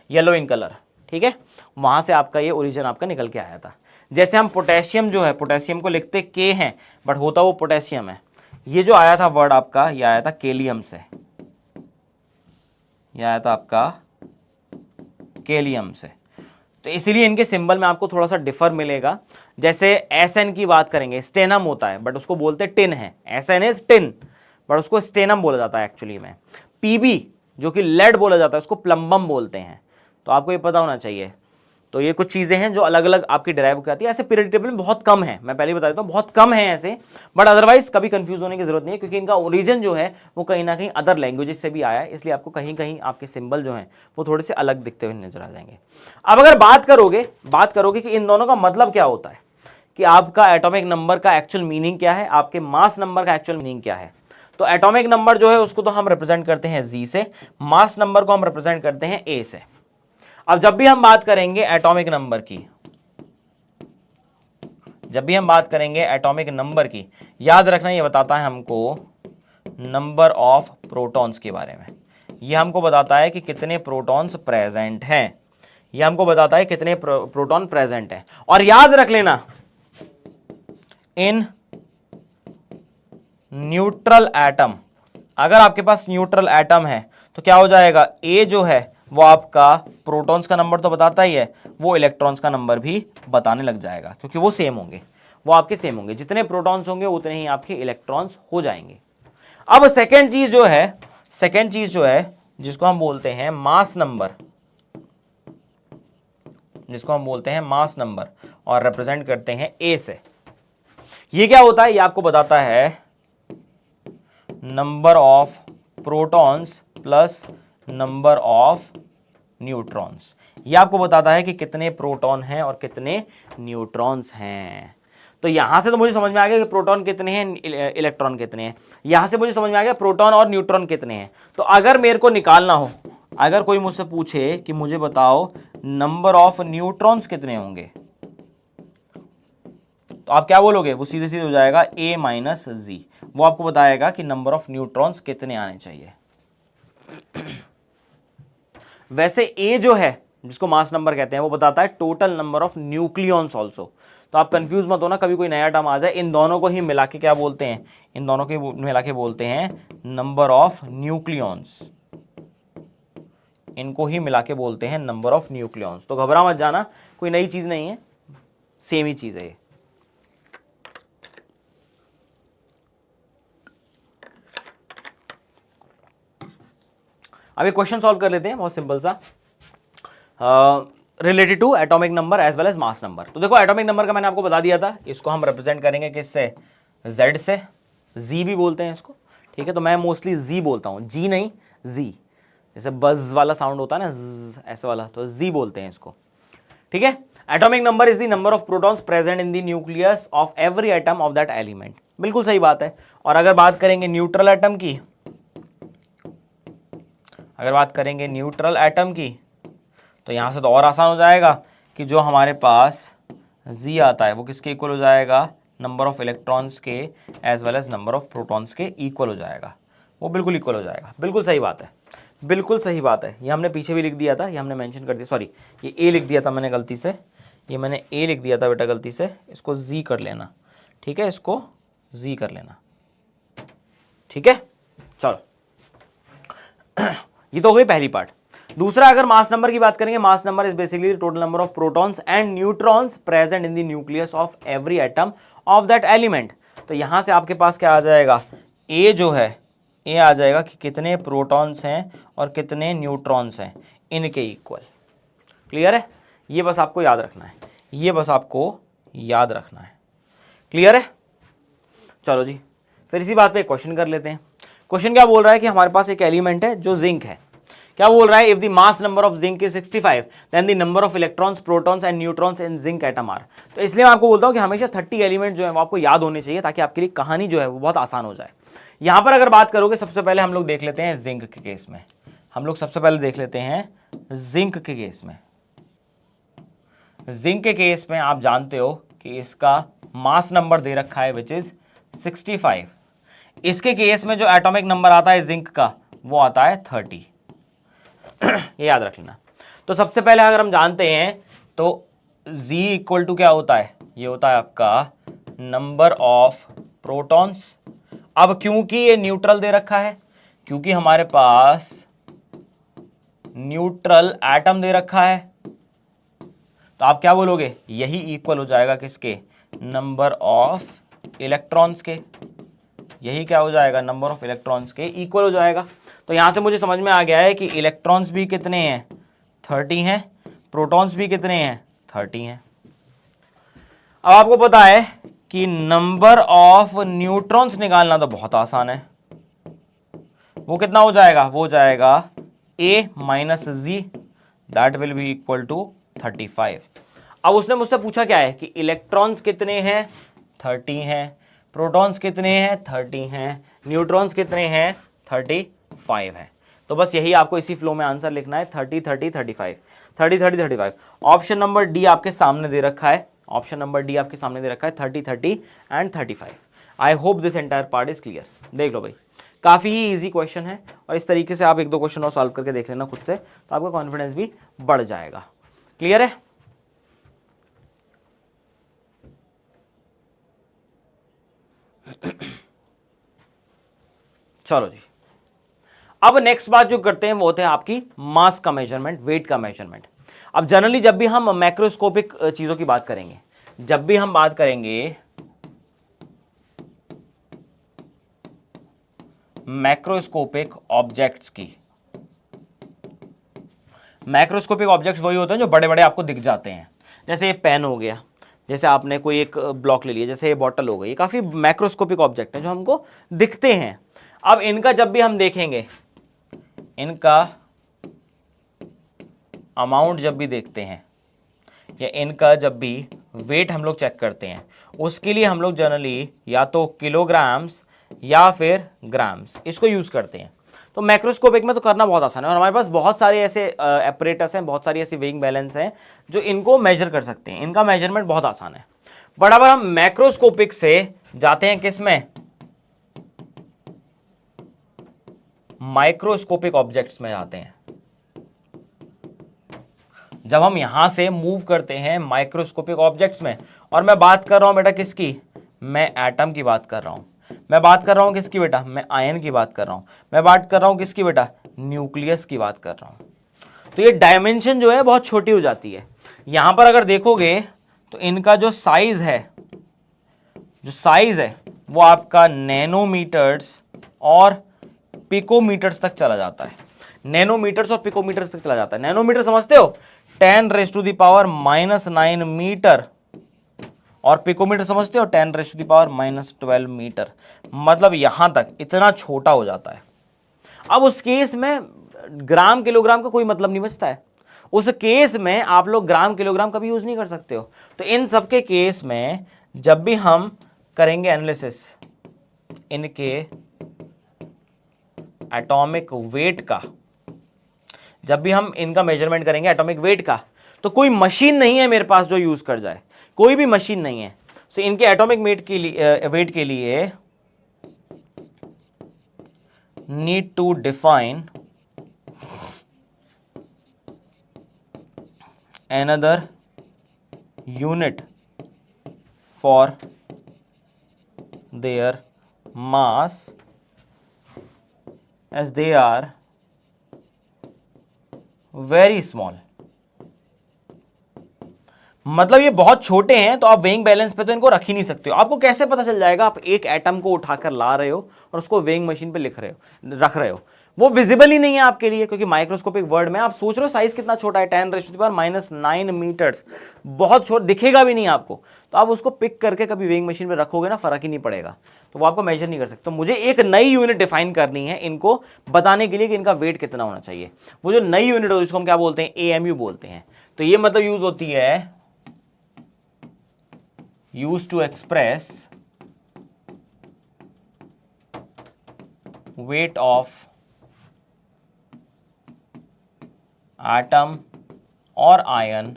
येलो इन कलर। ठीक है, वहां से आपका ये ओरिजिन आपका निकल के आया था। जैसे हम पोटेशियम जो है, पोटेशियम को लिखते के हैं बट होता वो पोटेशियम है। ये जो आया था वर्ड आपका, ये आया था केलियम से, ये आया था आपका केलियम से। तो इसीलिए इनके सिंबल में आपको थोड़ा सा डिफर मिलेगा। जैसे SN की बात करेंगे, स्टेनम होता है बट उसको बोलते टिन है, SN इज टिन बट उसको स्टेनम बोला जाता है एक्चुअली में। PB जो कि लेड बोला जाता है उसको प्लम्बम बोलते हैं। तो आपको ये पता होना चाहिए। तो ये कुछ चीजें हैं जो अलग अलग आपकी डिराइव करती है। ऐसे पीरियड टेबल में बहुत कम है, मैं पहले बता देता हूँ बहुत कम है ऐसे, बट अदरवाइज कभी कंफ्यूज होने की जरूरत नहीं है, क्योंकि इनका ओरिजिन जो है वो कहीं ना कहीं अदर लैंग्वेजेस से भी आया है, इसलिए आपको कहीं कहीं आपके सिंबल जो हैं वो थोड़े से अलग दिखते हुए नजर आ जाएंगे। अब अगर बात करोगे कि इन दोनों का मतलब क्या होता है, कि आपका एटॉमिक नंबर का एक्चुअल मीनिंग क्या है, आपके मास नंबर का एक्चुअल मीनिंग क्या है। तो एटॉमिक नंबर जो है उसको तो हम रिप्रेजेंट करते हैं G से, मास नंबर को हम रिप्रेजेंट करते हैं A से। अब जब भी हम बात करेंगे एटॉमिक नंबर की, याद रखना ये बताता है हमको नंबर ऑफ प्रोटॉन्स के बारे में। ये हमको बताता है कि कितने प्रोटॉन्स प्रेजेंट हैं, ये हमको बताता है कितने प्रोटॉन प्रेजेंट हैं। और याद रख लेना इन न्यूट्रल एटम, अगर आपके पास न्यूट्रल एटम है तो क्या हो जाएगा, A जो है वो आपका प्रोटॉन्स का नंबर तो बताता ही है, वो इलेक्ट्रॉन्स का नंबर भी बताने लग जाएगा, क्योंकि वो सेम होंगे, वो आपके सेम होंगे। जितने प्रोटॉन्स होंगे उतने ही आपके इलेक्ट्रॉन्स हो जाएंगे। अब सेकेंड चीज जो है जिसको हम बोलते हैं मास नंबर, और रिप्रेजेंट करते हैं ए से। ये क्या होता है, ये आपको बताता है number of protons plus number of neutrons. ये आपको बताता है कि कितने प्रोटॉन हैं और कितने न्यूट्रॉन्स हैं। तो यहां से तो मुझे समझ में आ गया कि प्रोटॉन कितने हैं, इलेक्ट्रॉन कितने हैं। यहां से मुझे समझ में आ गया प्रोटॉन और न्यूट्रॉन कितने हैं। तो अगर मेरे को निकालना हो, अगर कोई मुझसे पूछे कि मुझे बताओ नंबर ऑफ न्यूट्रॉन्स कितने होंगे, तो आप क्या बोलोगे, वो सीधे सीधे हो जाएगा a माइनस जी। वो आपको बताएगा कि नंबर ऑफ न्यूट्रॉन्स कितने आने चाहिए। वैसे a जो है जिसको मास नंबर कहते हैं वो बताता है total number of nucleons also. तो आप कंफ्यूज मत होना, कभी कोई नया टर्म आ जाए, इन दोनों को ही मिला के क्या बोलते हैं, इन दोनों को मिला के बोलते हैं नंबर ऑफ न्यूक्लियॉन्स। इनको ही मिला के बोलते हैं नंबर ऑफ न्यूक्लियॉन्स। तो घबरा मत जाना, कोई नई चीज नहीं है, सेम ही चीज है ये। अब एक क्वेश्चन सॉल्व कर लेते हैं, बहुत सिंपल सा, related to atomic number as well as mass number. तो देखो एटॉमिक नंबर का मैंने आपको बता दिया था, इसको हम रिप्रेजेंट करेंगे किससे, z से, z भी बोलते हैं इसको, ठीक है। तो मैं मोस्टली z बोलता हूँ, g नहीं z, जैसे बज वाला साउंड होता है ना, ऐसे वाला, तो z बोलते हैं इसको, ठीक है। Atomic number is the number of protons present in the nucleus of every atom of that element. बिल्कुल सही बात है। और अगर बात करेंगे न्यूट्रल एटम की, तो यहां से तो और आसान हो जाएगा कि जो हमारे पास Z आता है वो किसके इक्वल हो जाएगा, नंबर ऑफ इलेक्ट्रॉन्स के as well as number of protons के इक्वल हो जाएगा, वो बिल्कुल इक्वल हो जाएगा। बिल्कुल सही बात है, बिल्कुल सही बात है। ये हमने पीछे भी लिख दिया था, ये हमने मेंशन कर दिया, सॉरी ये A लिख दिया था मैंने गलती से, ये मैंने A लिख दिया था बेटा गलती से, इसको Z कर लेना, ठीक है, इसको Z कर लेना, ठीक है। चलो ये तो हो गई पहली पार्ट। दूसरा, अगर मास नंबर की बात करेंगे, mass number is basically total number of protons and neutrons present in the nucleus of every atom of that element. तो यहां से आपके पास क्या आ जाएगा, ए जो है, ए आ जाएगा कि कितने प्रोटॉन्स हैं और कितने न्यूट्रॉन्स हैं, इनके इक्वल। क्लियर है, ये बस आपको याद रखना है, ये बस आपको याद रखना है। क्लियर है, चलो जी, फिर इसी बात पे एक क्वेश्चन कर लेते हैं। क्वेश्चन क्या बोल रहा है कि हमारे पास एक एलिमेंट है जो जिंक है। क्या बोल रहा है, if the mass number of zinc is 65 then the number of electrons, protons and neutrons in zinc atom are. तो इसलिए मैं आपको बोलता हूं कि हमेशा 30 एलिमेंट जो है वो आपको याद होने चाहिए, ताकि आपके लिए कहानी जो है वो बहुत आसान हो जाए। यहां पर अगर बात करोगे, सबसे पहले हम लोग देख लेते हैं जिंक के केस में, हम लोग सबसे पहले देख लेते हैं जिंक के केस में। जिंक के केस में आप जानते हो कि इसका मास नंबर दे रखा है विच इज 65। इसके केस में जो एटॉमिक नंबर आता है जिंक का वो आता है 30। ये याद रख लेना। तो सबसे पहले अगर हम जानते हैं तो Z इक्वल टू क्या होता है, ये होता है आपका नंबर ऑफ प्रोटॉन्स। अब क्योंकि ये न्यूट्रल दे रखा है, क्योंकि हमारे पास न्यूट्रल एटम दे रखा है, तो आप क्या बोलोगे, यही इक्वल हो जाएगा किसके, नंबर ऑफ इलेक्ट्रॉन्स के। यही क्या हो जाएगा, नंबर ऑफ इलेक्ट्रॉन्स के इक्वल हो जाएगा। तो यहां से मुझे समझ में आ गया है कि इलेक्ट्रॉन्स भी कितने हैं, 30 हैं, प्रोटॉन्स भी कितने हैं, 30 हैं। अब आपको पता है कि नंबर ऑफ न्यूट्रॉन्स निकालना तो बहुत आसान है। वो कितना हो जाएगा, वो हो जाएगा A minus Z, that will be equal to 35। अब उसने मुझसे पूछा क्या है कि इलेक्ट्रॉन्स कितने हैं, 30 हैं, प्रोटॉन्स कितने हैं, 30 हैं, न्यूट्रॉन्स कितने हैं, 35 हैं। तो बस यही आपको इसी फ्लो में आंसर लिखना है, 30 30 35, 30 30 35। ऑप्शन नंबर डी आपके सामने दे रखा है, ऑप्शन नंबर डी आपके सामने दे रखा है, 30 30 and 35। I hope this entire part is clear. देख लो भाई, काफ़ी ही ईजी क्वेश्चन है, और इस तरीके से आप एक दो क्वेश्चन और सॉल्व करके देख लेना खुद से, तो आपका कॉन्फिडेंस भी बढ़ जाएगा। क्लियर है, चलो जी। अब नेक्स्ट बात जो करते हैं वो होते हैं आपकी मास का मेजरमेंट, वेट का मेजरमेंट। अब जनरली जब भी हम मैक्रोस्कोपिक चीजों की बात करेंगे, जब भी हम बात करेंगे मैक्रोस्कोपिक ऑब्जेक्ट्स की। मैक्रोस्कोपिक ऑब्जेक्ट्स वही होते हैं जो बड़े बड़े आपको दिख जाते हैं, जैसे ये पेन हो गया, जैसे आपने कोई एक ब्लॉक ले लिया, जैसे ये बॉटल हो गई, ये काफ़ी मैक्रोस्कोपिक ऑब्जेक्ट हैं जो हमको दिखते हैं। अब इनका जब भी हम देखेंगे, इनका अमाउंट जब भी देखते हैं या इनका जब भी वेट हम लोग चेक करते हैं, उसके लिए हम लोग जनरली या तो किलोग्राम्स या फिर ग्राम्स इसको यूज़ करते हैं। तो मैक्रोस्कोपिक में तो करना बहुत आसान है और हमारे पास बहुत सारे ऐसे एपरेटस हैं, बहुत सारी ऐसी वेइंग बैलेंस हैं जो इनको मेजर कर सकते हैं। इनका मेजरमेंट बहुत आसान है। बट अब हम मैक्रोस्कोपिक से जाते हैं किस में, माइक्रोस्कोपिक ऑब्जेक्ट्स में जाते हैं। जब हम यहां से मूव करते हैं माइक्रोस्कोपिक ऑब्जेक्ट्स में, और मैं बात कर रहा हूं बेटा किसकी, मैं एटम की बात कर रहा हूं। मैं बात कर रहा हूं किसकी बेटा, मैं आयन की बात कर रहा हूं। मैं बात कर रहा हूं किसकी बेटा, न्यूक्लियस की बात कर रहा हूं। तो ये डायमेंशन जो है बहुत छोटी हो जाती है। यहां पर अगर देखोगे तो इनका जो साइज है, वो आपका नैनोमीटर्स और पिकोमीटर्स तक चला जाता है। नैनोमीटर्स और पिकोमीटर्स तक चला जाता है। नैनोमीटर समझते हो, 10⁻⁻⁹ मीटर, और पिकोमीटर समझते हो 10⁻⁻12 मीटर। मतलब यहां तक इतना छोटा हो जाता है। अब उस केस में ग्राम किलोग्राम का कोई मतलब नहीं बचता है। उस केस में आप लोग ग्राम किलोग्राम कभी यूज नहीं कर सकते हो। तो इन सब के केस में जब भी हम करेंगे एनालिसिस इनके एटॉमिक वेट का, जब भी हम इनका मेजरमेंट करेंगे एटॉमिक वेट का, तो कोई मशीन नहीं है मेरे पास जो यूज कर जाए, कोई भी मशीन नहीं है। सो इनके एटॉमिक वेट के लिए need to define another unit for their mass as they are very small। मतलब ये बहुत छोटे हैं, तो आप वेइंग बैलेंस पे तो इनको रख ही नहीं सकते हो। आपको कैसे पता चल जाएगा, आप एक एटम को उठाकर ला रहे हो और उसको वेइंग मशीन पे रख रहे हो, वो विजिबल ही नहीं है आपके लिए, क्योंकि माइक्रोस्कोपिक वर्ड में आप सोच रहे हो साइज कितना छोटा है, 10⁻⁻⁹ मीटर्स, बहुत छोटा, दिखेगा भी नहीं आपको। तो आप उसको पिक करके कभी वेइंग मशीन में रखोगे ना, फर्क ही नहीं पड़ेगा, तो वो आपको मेजर नहीं कर सकते। तो मुझे एक नई यूनिट डिफाइन करनी है इनको बताने के लिए कि इनका वेट कितना होना चाहिए। वो जो नई यूनिट हो जिसको हम क्या बोलते हैं, AMU बोलते हैं। तो ये मतलब यूज होती है, use to express weight of atom और आयन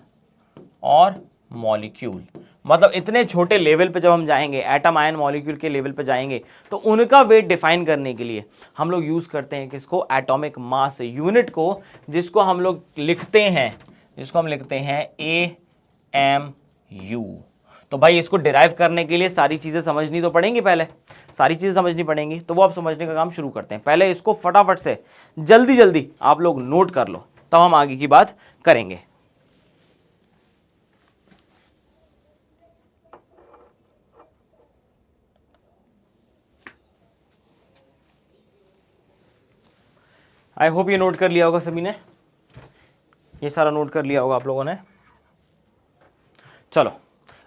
और मॉलिक्यूल। मतलब इतने छोटे लेवल पे जब हम जाएंगे, एटम आयन मॉलिक्यूल के लेवल पे जाएंगे, तो उनका वेट डिफाइन करने के लिए हम लोग यूज करते हैं किसको, एटॉमिक मास यूनिट को, जिसको हम लोग लिखते हैं AMU। तो भाई इसको डिराइव करने के लिए सारी चीजें समझनी तो पड़ेंगी, पहले सारी चीजें समझनी पड़ेंगी। तो वो आप समझने का काम शुरू करते हैं। पहले इसको फटाफट से जल्दी जल्दी आप लोग नोट कर लो, तब हम आगे की बात करेंगे। आई होप ये नोट कर लिया होगा सभी ने, ये सारा नोट कर लिया होगा आप लोगों ने। चलो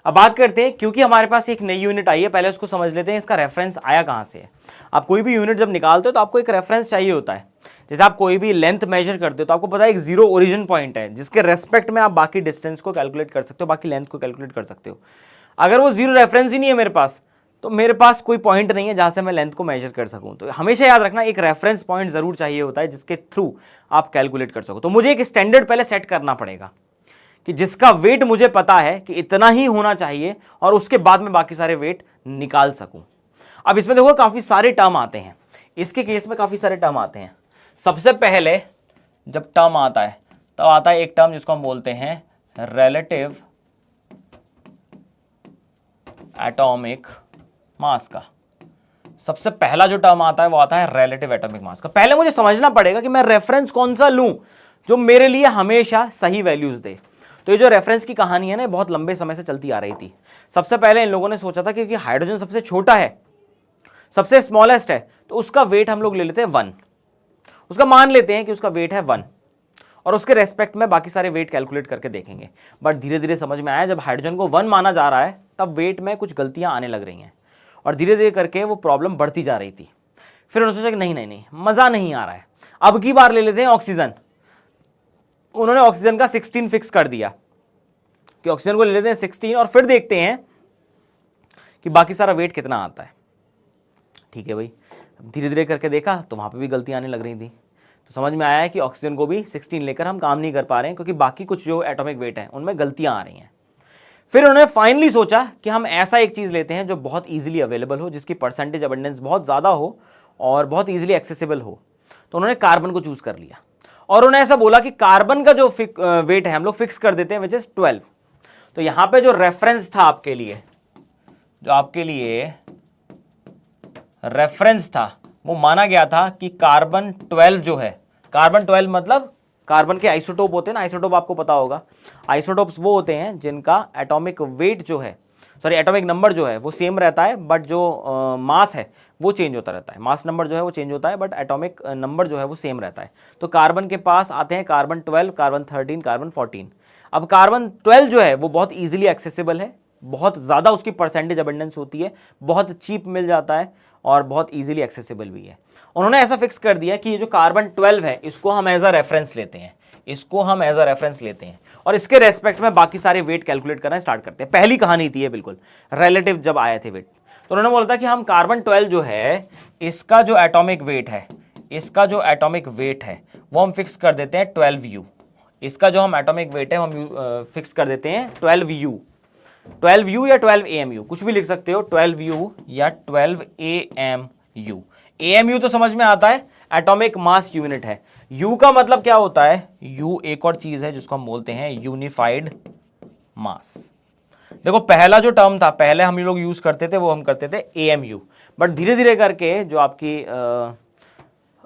अब बात करते हैं, क्योंकि हमारे पास एक नई यूनिट आई है, पहले उसको समझ लेते हैं इसका रेफरेंस आया कहां से है। आप कोई भी यूनिट जब निकालते हो तो आपको एक रेफरेंस चाहिए होता है। जैसे आप कोई भी लेंथ मेजर करते हो तो आपको पता है एक जीरो ओरिजिन पॉइंट है, जिसके रेस्पेक्ट में आप बाकी डिस्टेंस को कैलकुलेट कर सकते हो, बाकी लेंथ को कैलकुलेट कर सकते हो। अगर वो जीरो रेफरेंस ही नहीं है मेरे पास, तो मेरे पास कोई पॉइंट नहीं है जहां से मैं लेंथ को मेजर कर सकूं। तो हमेशा याद रखना एक रेफरेंस पॉइंट जरूर चाहिए होता है जिसके थ्रू आप कैलकुलेट कर सको। तो मुझे एक स्टैंडर्ड पहले सेट करना पड़ेगा कि जिसका वेट मुझे पता है कि इतना ही होना चाहिए, और उसके बाद में बाकी सारे वेट निकाल सकूं। अब इसमें देखो काफी सारे टर्म आते हैं, इसके केस में काफी सारे टर्म आते हैं। सबसे पहले जब टर्म आता है तब आता है एक टर्म जिसको हम बोलते हैं रिलेटिव एटॉमिक मास का। सबसे पहला जो टर्म आता है वो आता है रिलेटिव एटॉमिक मास का। पहले मुझे समझना पड़ेगा कि मैं रेफरेंस कौन सा लूं जो मेरे लिए हमेशा सही वैल्यूज दे। तो ये जो रेफरेंस की कहानी है ना, बहुत लंबे समय से चलती आ रही थी। सबसे पहले इन लोगों ने सोचा था क्योंकि हाइड्रोजन सबसे छोटा है, सबसे स्मॉलेस्ट है तो उसका वेट हम लोग ले लेते हैं 1, उसका मान लेते हैं कि उसका वेट है 1 और उसके रेस्पेक्ट में बाकी सारे वेट कैलकुलेट करके देखेंगे। बट धीरे धीरे समझ में आया जब हाइड्रोजन को 1 माना जा रहा है तब वेट में कुछ गलतियां आने लग रही हैं और धीरे धीरे करके वो प्रॉब्लम बढ़ती जा रही थी। फिर उन्होंने सोचा कि नहीं नहीं नहीं, मज़ा नहीं आ रहा है, अब की बार ले लेते हैं ऑक्सीजन। उन्होंने ऑक्सीजन का 16 फिक्स कर दिया कि ऑक्सीजन को ले लेते हैं 16 और फिर देखते हैं कि बाकी सारा वेट कितना आता है। ठीक है भाई, धीरे धीरे करके देखा तो वहाँ पे भी गलतियाँ आने लग रही थी, तो समझ में आया है कि ऑक्सीजन को भी 16 लेकर हम काम नहीं कर पा रहे हैं क्योंकि बाकी कुछ जो एटॉमिक वेट है उनमें गलतियाँ आ रही हैं। फिर उन्होंने फाइनली सोचा कि हम ऐसा एक चीज़ लेते हैं जो बहुत ईजिली अवेलेबल हो, जिसकी परसेंटेज अबंडेंस बहुत ज़्यादा हो और बहुत ईजिली एक्सेसिबल हो। तो उन्होंने कार्बन को चूज़ कर लिया और उन्होंने ऐसा बोला कि कार्बन का जो वेट है हम लोग फिक्स कर देते हैं विच इज़ 12। तो यहाँ पे जो रेफरेंस था आपके लिए, जो आपके लिए रेफरेंस था, वो माना गया था कि कार्बन 12 जो है, कार्बन 12 मतलब कार्बन के आइसोटोप होते हैं ना, आइसोटोप आपको पता होगा। आइसोटोप्स वो होते हैं जिनका एटॉमिक वेट जो है, सॉरी एटॉमिक नंबर जो है वो सेम रहता है, बट जो मास है वो चेंज होता रहता है। मास नंबर जो है वो चेंज होता है बट एटॉमिक नंबर जो है वो सेम रहता है। तो कार्बन के पास आते हैं कार्बन 12, कार्बन 13, कार्बन 14। अब कार्बन 12 जो है वो बहुत ईजिली एक्सेसिबल है, बहुत ज़्यादा उसकी परसेंटेज अबंडेंस होती है, बहुत चीप मिल जाता है और बहुत ईजिली एक्सेसिबल भी है। उन्होंने ऐसा फिक्स कर दिया कि ये जो कार्बन 12 है इसको हम एज अ रेफरेंस लेते हैं, इसको हम एज अ रेफरेंस लेते हैं और इसके रेस्पेक्ट में बाकी सारे वेट कैलकुलेट करना स्टार्ट करते हैं। पहली कहानी थी ये बिल्कुल, रिलेटिव जब आए थे वेट, तो उन्होंने बोला था कि हम कार्बन 12 जो है इसका जो एटॉमिक वेट है, इसका जो एटॉमिक वेट है वो हम फिक्स कर देते हैं 12U। इसका जो हम एटॉमिक वेट है हम फिक्स कर देते हैं 12U, 12U या 12AMU, कुछ भी लिख सकते हो, 12U या 12AMU। AMU तो समझ में आता है, एटॉमिक मास यूनिट है। U का मतलब क्या होता है, U एक और चीज है जिसको हम बोलते हैं यूनिफाइड मास। देखो पहला जो टर्म था, पहले हम लोग यूज करते थे वो हम करते थे AMU, बट धीरे धीरे करके जो आपकी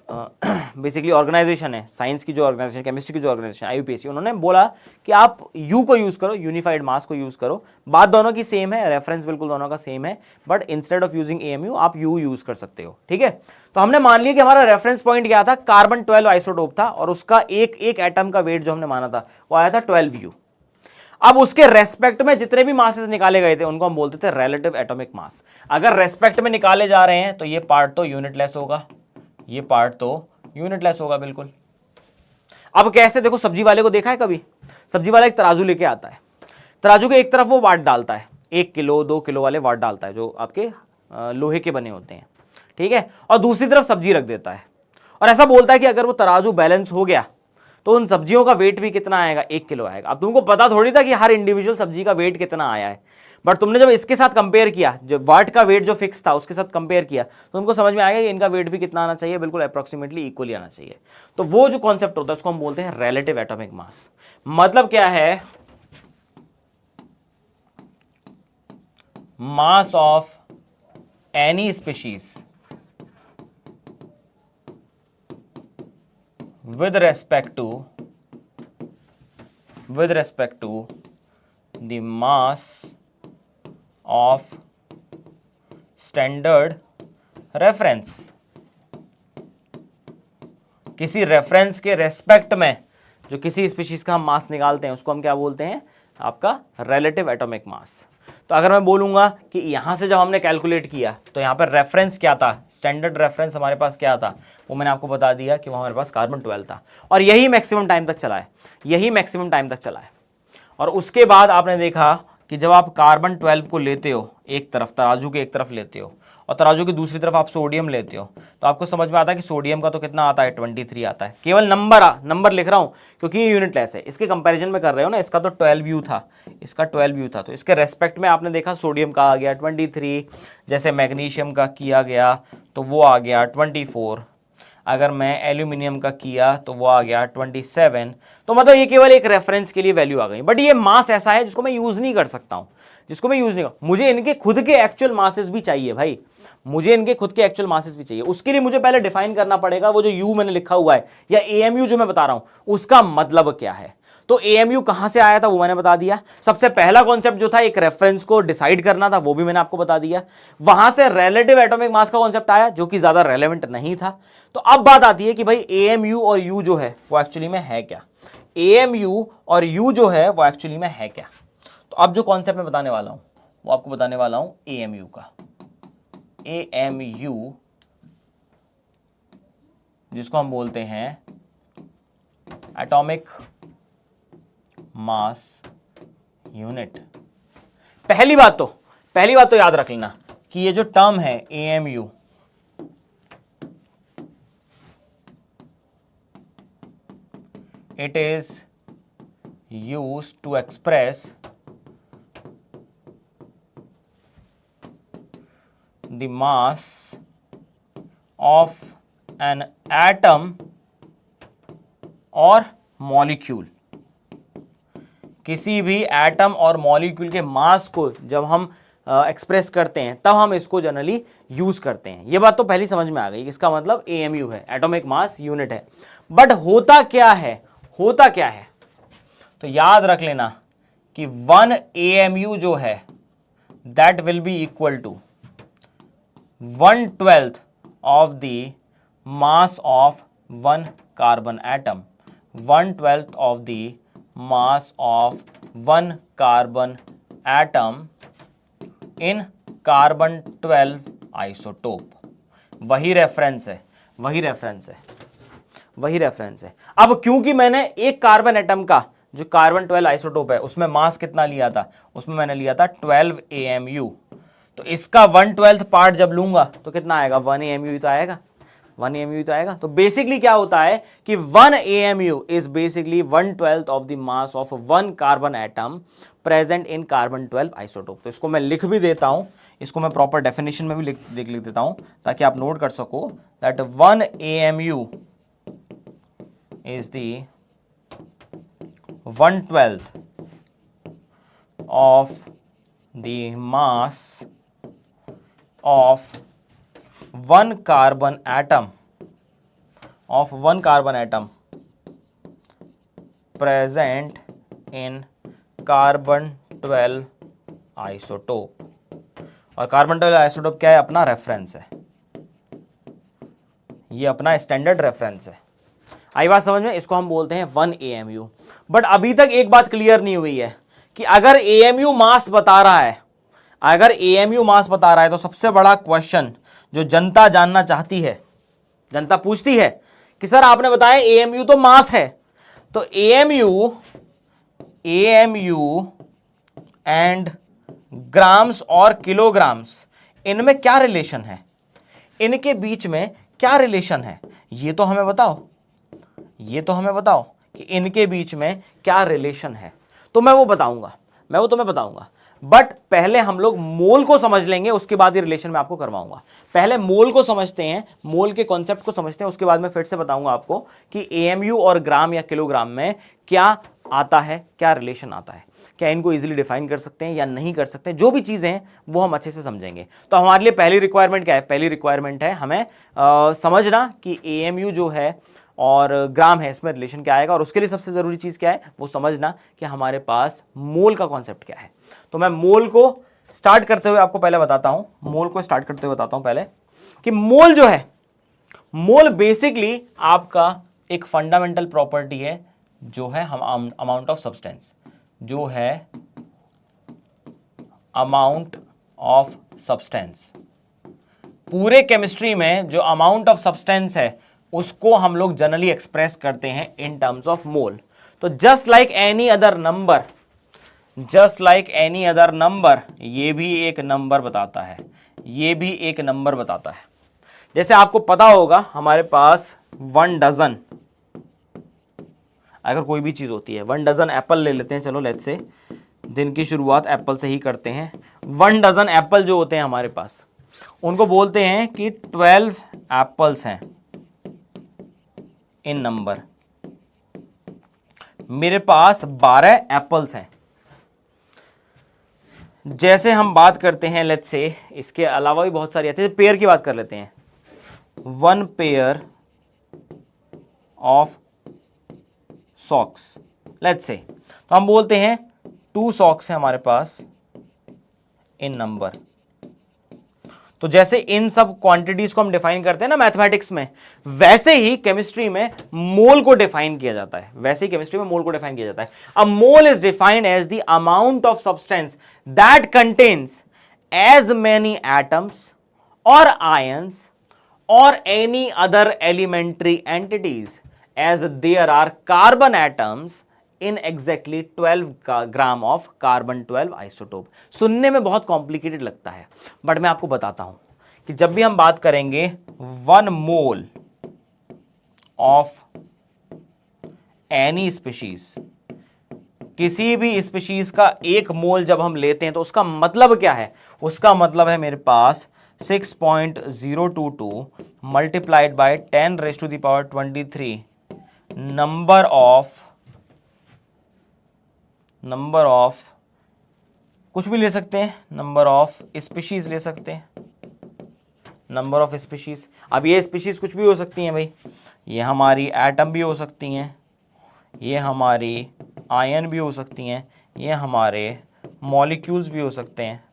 बेसिकली ऑर्गेनाइजेशन है, साइंस की जो ऑर्गेनाइजेशन, केमिस्ट्री की जो ऑर्गेनाइजेशन IUPAC, उन्होंने बोला कि आप U को यूज करो, यूनिफाइड मास को यूज करो। बात दोनों की सेम है, रेफरेंस बिल्कुल दोनों का सेम है, but instead of using AMU आप U यूज कर सकते हो। ठीक है, तो हमने मान लिया कि हमारा रेफरेंस पॉइंट क्या था, कार्बन 12 आइसोटोप था और उसका एक एक एटम का वेट जो हमने माना था वो आया था 12U। अब उसके रेस्पेक्ट में जितने भी मासेस निकाले गए थे उनको हम बोलते थे रिलेटिव एटॉमिक मास। अगर रेस्पेक्ट में निकाले जा रहे हैं तो ये पार्ट तो यूनिटलेस होगा, ये पार्ट तो यूनिटलेस होगा बिल्कुल। अब कैसे, देखो सब्जी वाले को देखा है कभी, सब्जी वाला एक तराजू लेके आता है, तराजू के एक तरफ वो वाट डालता है, 1 किलो 2 किलो वाले वाट डालता है जो आपके लोहे के बने होते हैं, ठीक है, और दूसरी तरफ सब्जी रख देता है और ऐसा बोलता है कि अगर वो तराजू बैलेंस हो गया तो उन सब्जियों का वेट भी कितना आएगा, 1 किलो आएगा। अब तुमको पता थोड़ी था कि हर इंडिविजुअल सब्जी का वेट कितना आया है, बट तुमने जब इसके साथ कंपेयर किया, जो वाट का वेट जो फिक्स था उसके साथ कंपेयर किया तो तुमको समझ में आएगा कि इनका वेट भी कितना आना चाहिए, बिल्कुल अप्रोक्सीमेटली इक्वली आना चाहिए। तो वो जो कॉन्सेप्ट होता है उसको हम बोलते हैं रिलेटिव एटॉमिक मास। मतलब क्या है, mass of any species with respect to the mass of standard reference। किसी रेफरेंस के रेस्पेक्ट में जो किसी स्पीशीज का हम मास निकालते हैं उसको हम क्या बोलते हैं, आपका रिलेटिव एटॉमिक मास। तो अगर मैं बोलूंगा कि यहां से जब हमने कैलकुलेट किया तो यहां पर रेफरेंस क्या था, स्टैंडर्ड रेफरेंस हमारे पास क्या था, वो मैंने आपको बता दिया कि वो हमारे पास कार्बन 12 था और यही मैक्सिमम टाइम तक चला है, यही मैक्सिमम टाइम तक चला है। और उसके बाद आपने देखा कि जब आप कार्बन 12 को लेते हो एक तरफ, तराजू के एक तरफ लेते हो और तराजू की दूसरी तरफ आप सोडियम लेते हो, तो आपको समझ में आता है कि सोडियम का तो कितना आता है, 23 आता है। केवल नंबर लिख रहा हूं क्योंकि ये यूनिटलेस है, इसके कंपैरिजन में कर रहे हो ना, इसका तो 12U था, इसका 12U था, तो इसके रेस्पेक्ट में आपने देखा सोडियम का आ गया 23, जैसे मैग्नीशियम का किया गया तो वो आ गया 24, अगर मैं एल्यूमिनियम का किया तो वो आ गया 27। तो मतलब ये केवल एक रेफरेंस के लिए वैल्यू आ गई, बट ये मास ऐसा है जिसको मैं यूज नहीं कर सकता हूं, जिसको मैं यूज नहीं कर, मुझे इनके खुद के एक्चुअल मासेस भी चाहिए भाई, मुझे इनके खुद के एक्चुअल मासेस भी चाहिए। उसके लिए मुझे पहले डिफाइन करना पड़ेगा वो जो यू मैंने लिखा हुआ है या AMU जो मैं बता रहा हूं उसका मतलब क्या है। तो एएमयू कहां से आया था वो मैंने बता दिया। सबसे पहला कॉन्सेप्ट जो था एक रेफरेंस को डिसाइड करना था, वो भी मैंने आपको बता दिया। वहां से रिलेटिव एटॉमिक मास का कॉन्सेप्ट आया जो कि ज्यादा रेलेवेंट नहीं था। तो अब बात आती है कि भाई एएमयू और यू जो है वो एक्चुअली में है क्या। एएमयू और यू जो है वो एक्चुअली में है क्या। तो अब जो कॉन्सेप्ट मैं बताने वाला हूं वो आपको बताने वाला हूं एएमयू का। एएमयू जिसको हम बोलते हैं एटॉमिक मास यूनिट। पहली बात तो याद रख लेना कि ये जो टर्म है AMU, it is used to express the mass of an atom और मॉलिक्यूल। किसी भी एटम और मॉलिक्यूल के मास को जब हम एक्सप्रेस करते हैं तब हम इसको जनरली यूज करते हैं। ये बात तो पहली समझ में आ गई, इसका मतलब एएमयू है, एटॉमिक मास यूनिट है। बट होता क्या है, तो याद रख लेना कि 1 एएमयू जो है that will be equal to 1/12 of the mass of 1 carbon atom. 1/12 of the mass of 1 carbon atom in carbon 12 isotope. वही रेफरेंस है। अब क्योंकि मैंने एक कार्बन एटम का जो कार्बन 12 आइसोटोप है उसमें मास कितना लिया था, उसमें मैंने लिया था 12 एएमयू। तो इसका 1/12 पार्ट जब लूंगा तो कितना आएगा, 1 एएमयू तो आएगा, 1 एएमयू तो आएगा। तो बेसिकली क्या होता है कि 1 AMU is basically 1/12 of the mass of 1 carbon atom present in carbon 12 isotope. तो इसको मैं लिख भी देता हूं, इसको मैं प्रॉपर डेफिनेशन में भी लिख देता हूं ताकि आप नोट कर सको that 1 AMU is the 1/12 of the mass of 1 carbon atom present in carbon 12 isotope. और कार्बन 12 आइसोटोप क्या है, अपना रेफरेंस है, ये अपना स्टैंडर्ड रेफरेंस है। आई बात समझ में, इसको हम बोलते हैं 1 एएमयू। बट अभी तक एक बात क्लियर नहीं हुई है कि अगर एएमयू मास बता रहा है, तो सबसे बड़ा क्वेश्चन जो जनता जानना चाहती है, जनता पूछती है कि सर आपने बताया एएमयू तो मास है, तो एएमयू एंड ग्राम्स और किलोग्राम्स इनमें क्या रिलेशन है, इनके बीच में क्या रिलेशन है, ये तो हमें बताओ कि इनके बीच में क्या रिलेशन है। तो मैं वो तुम्हें बताऊंगा। बट पहले हम लोग मोल को समझ लेंगे, उसके बाद ही रिलेशन मैं आपको करवाऊंगा। पहले मोल को समझते हैं, मोल के कॉन्सेप्ट को समझते हैं, उसके बाद मैं फिर से बताऊंगा आपको कि एएमयू और ग्राम या किलोग्राम में क्या आता है, क्या रिलेशन आता है, क्या इनको इजीली डिफाइन कर सकते हैं या नहीं कर सकते हैं, जो भी चीजें हैं वो हम अच्छे से समझेंगे। तो हमारे लिए पहली रिक्वायरमेंट क्या है, पहली रिक्वायरमेंट है हमें समझना कि एएमयू जो है और ग्राम है इसमें रिलेशन क्या आएगा। और उसके लिए सबसे जरूरी चीज क्या है वो समझना कि हमारे पास मोल का कॉन्सेप्ट क्या है। तो मैं मोल को स्टार्ट करते हुए आपको पहले बताता हूं पहले कि मोल जो है, मोल बेसिकली आपका एक फंडामेंटल प्रॉपर्टी है जो है हम अमाउंट ऑफ सब्सटेंस, जो है अमाउंट ऑफ सब्सटेंस। पूरे केमिस्ट्री में जो अमाउंट ऑफ सब्सटेंस है उसको हम लोग जनरली एक्सप्रेस करते हैं इन टर्म्स ऑफ मोल। तो just like any other number, ये भी एक नंबर बताता है, जैसे आपको पता होगा हमारे पास 1 डजन, अगर कोई भी चीज होती है, 1 डजन एप्पल ले लेते हैं, चलो लेट्स से दिन की शुरुआत एप्पल से ही करते हैं। 1 डजन एप्पल जो होते हैं हमारे पास, उनको बोलते हैं कि 12 एप्पल्स हैं इन नंबर। मेरे पास 12 एप्पल्स हैं। जैसे हम बात करते हैं लेट्स से, इसके अलावा भी बहुत सारी आती है, पेयर की बात कर लेते हैं। 1 pair of socks let's say, तो हम बोलते हैं 2 सॉक्स है हमारे पास इन नंबर। तो जैसे इन सब क्वांटिटीज को हम डिफाइन करते हैं ना मैथमेटिक्स में, वैसे ही केमिस्ट्री में मोल को डिफाइन किया जाता है, वैसे ही केमिस्ट्री में मोल को डिफाइन किया जाता है। A mole is defined as the amount of substance that contains as many atoms or ions or any other elementary entities as there are carbon atoms in exactly 12 gram of carbon 12 isotope। सुनने में बहुत complicated लगता है, but मैं आपको बताता हूं कि जब भी हम बात करेंगे 1 मोल ऑफ एनी स्पीशीज, किसी भी स्पीशीज का 1 मोल जब हम लेते हैं तो उसका मतलब क्या है? उसका मतलब है मेरे पास 6.022 multiplied by 10 raise to the power 23 number of कुछ भी ले सकते हैं, नंबर ऑफ स्पीशीज ले सकते हैं, नंबर ऑफ स्पीशीज। अब ये स्पीशीज कुछ भी हो सकती हैं भाई, ये हमारी एटम भी हो सकती हैं, ये हमारी आयन भी हो सकती हैं, ये हमारे मॉलिक्यूल्स भी हो सकते हैं।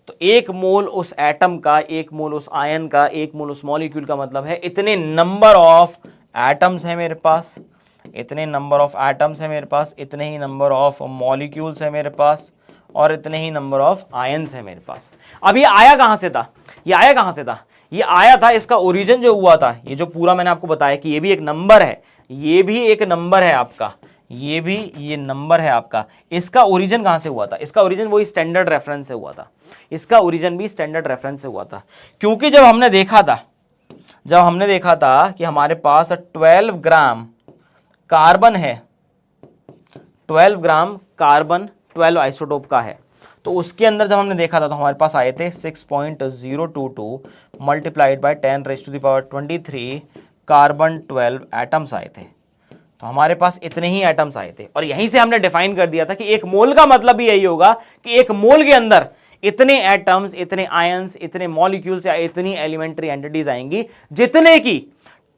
तो 1 मोल उस एटम का, 1 मोल उस आयन का, 1 मोल उस मॉलिक्यूल का मतलब है इतने नंबर ऑफ एटम्स है मेरे पास, इतने नंबर ऑफ एटम्स है मेरे पास, इतने ही नंबर ऑफ मॉलिक्यूल्स है मेरे पास, और इतने ही नंबर ऑफ आयंस है मेरे पास। अब ये आया कहां से था? ये आया कहां से था? ये आया था, इसका ओरिजिन जो हुआ था, ये जो पूरा मैंने आपको बताया कि ये भी एक नंबर है, ये भी एक नंबर है आपका, ये भी ये नंबर है आपका। इसका ओरिजिन कहां से हुआ था? इसका ओरिजिन वही स्टैंडर्ड रेफरेंस से हुआ था, इसका ओरिजिन भी स्टैंडर्ड रेफरेंस से हुआ था। क्योंकि जब हमने देखा था कि हमारे पास 12 ग्राम कार्बन है, 12 ग्राम कार्बन 12 आइसोटोप का है, तो उसके अंदर जब हमने देखा था तो हमारे पास आए थे 6.022 multiplied by 10 raise to the power 23 carbon 12 atoms आए थे। तो हमारे पास इतने ही एटम्स आए थे, और यहीं से हमने डिफाइन कर दिया था कि 1 मोल का मतलब भी यही होगा कि 1 मोल के अंदर इतने एटम्स, इतने आयंस, इतने मॉलिक्यूल्स या इतनी एलिमेंट्री एंटिटीज आएंगी जितने की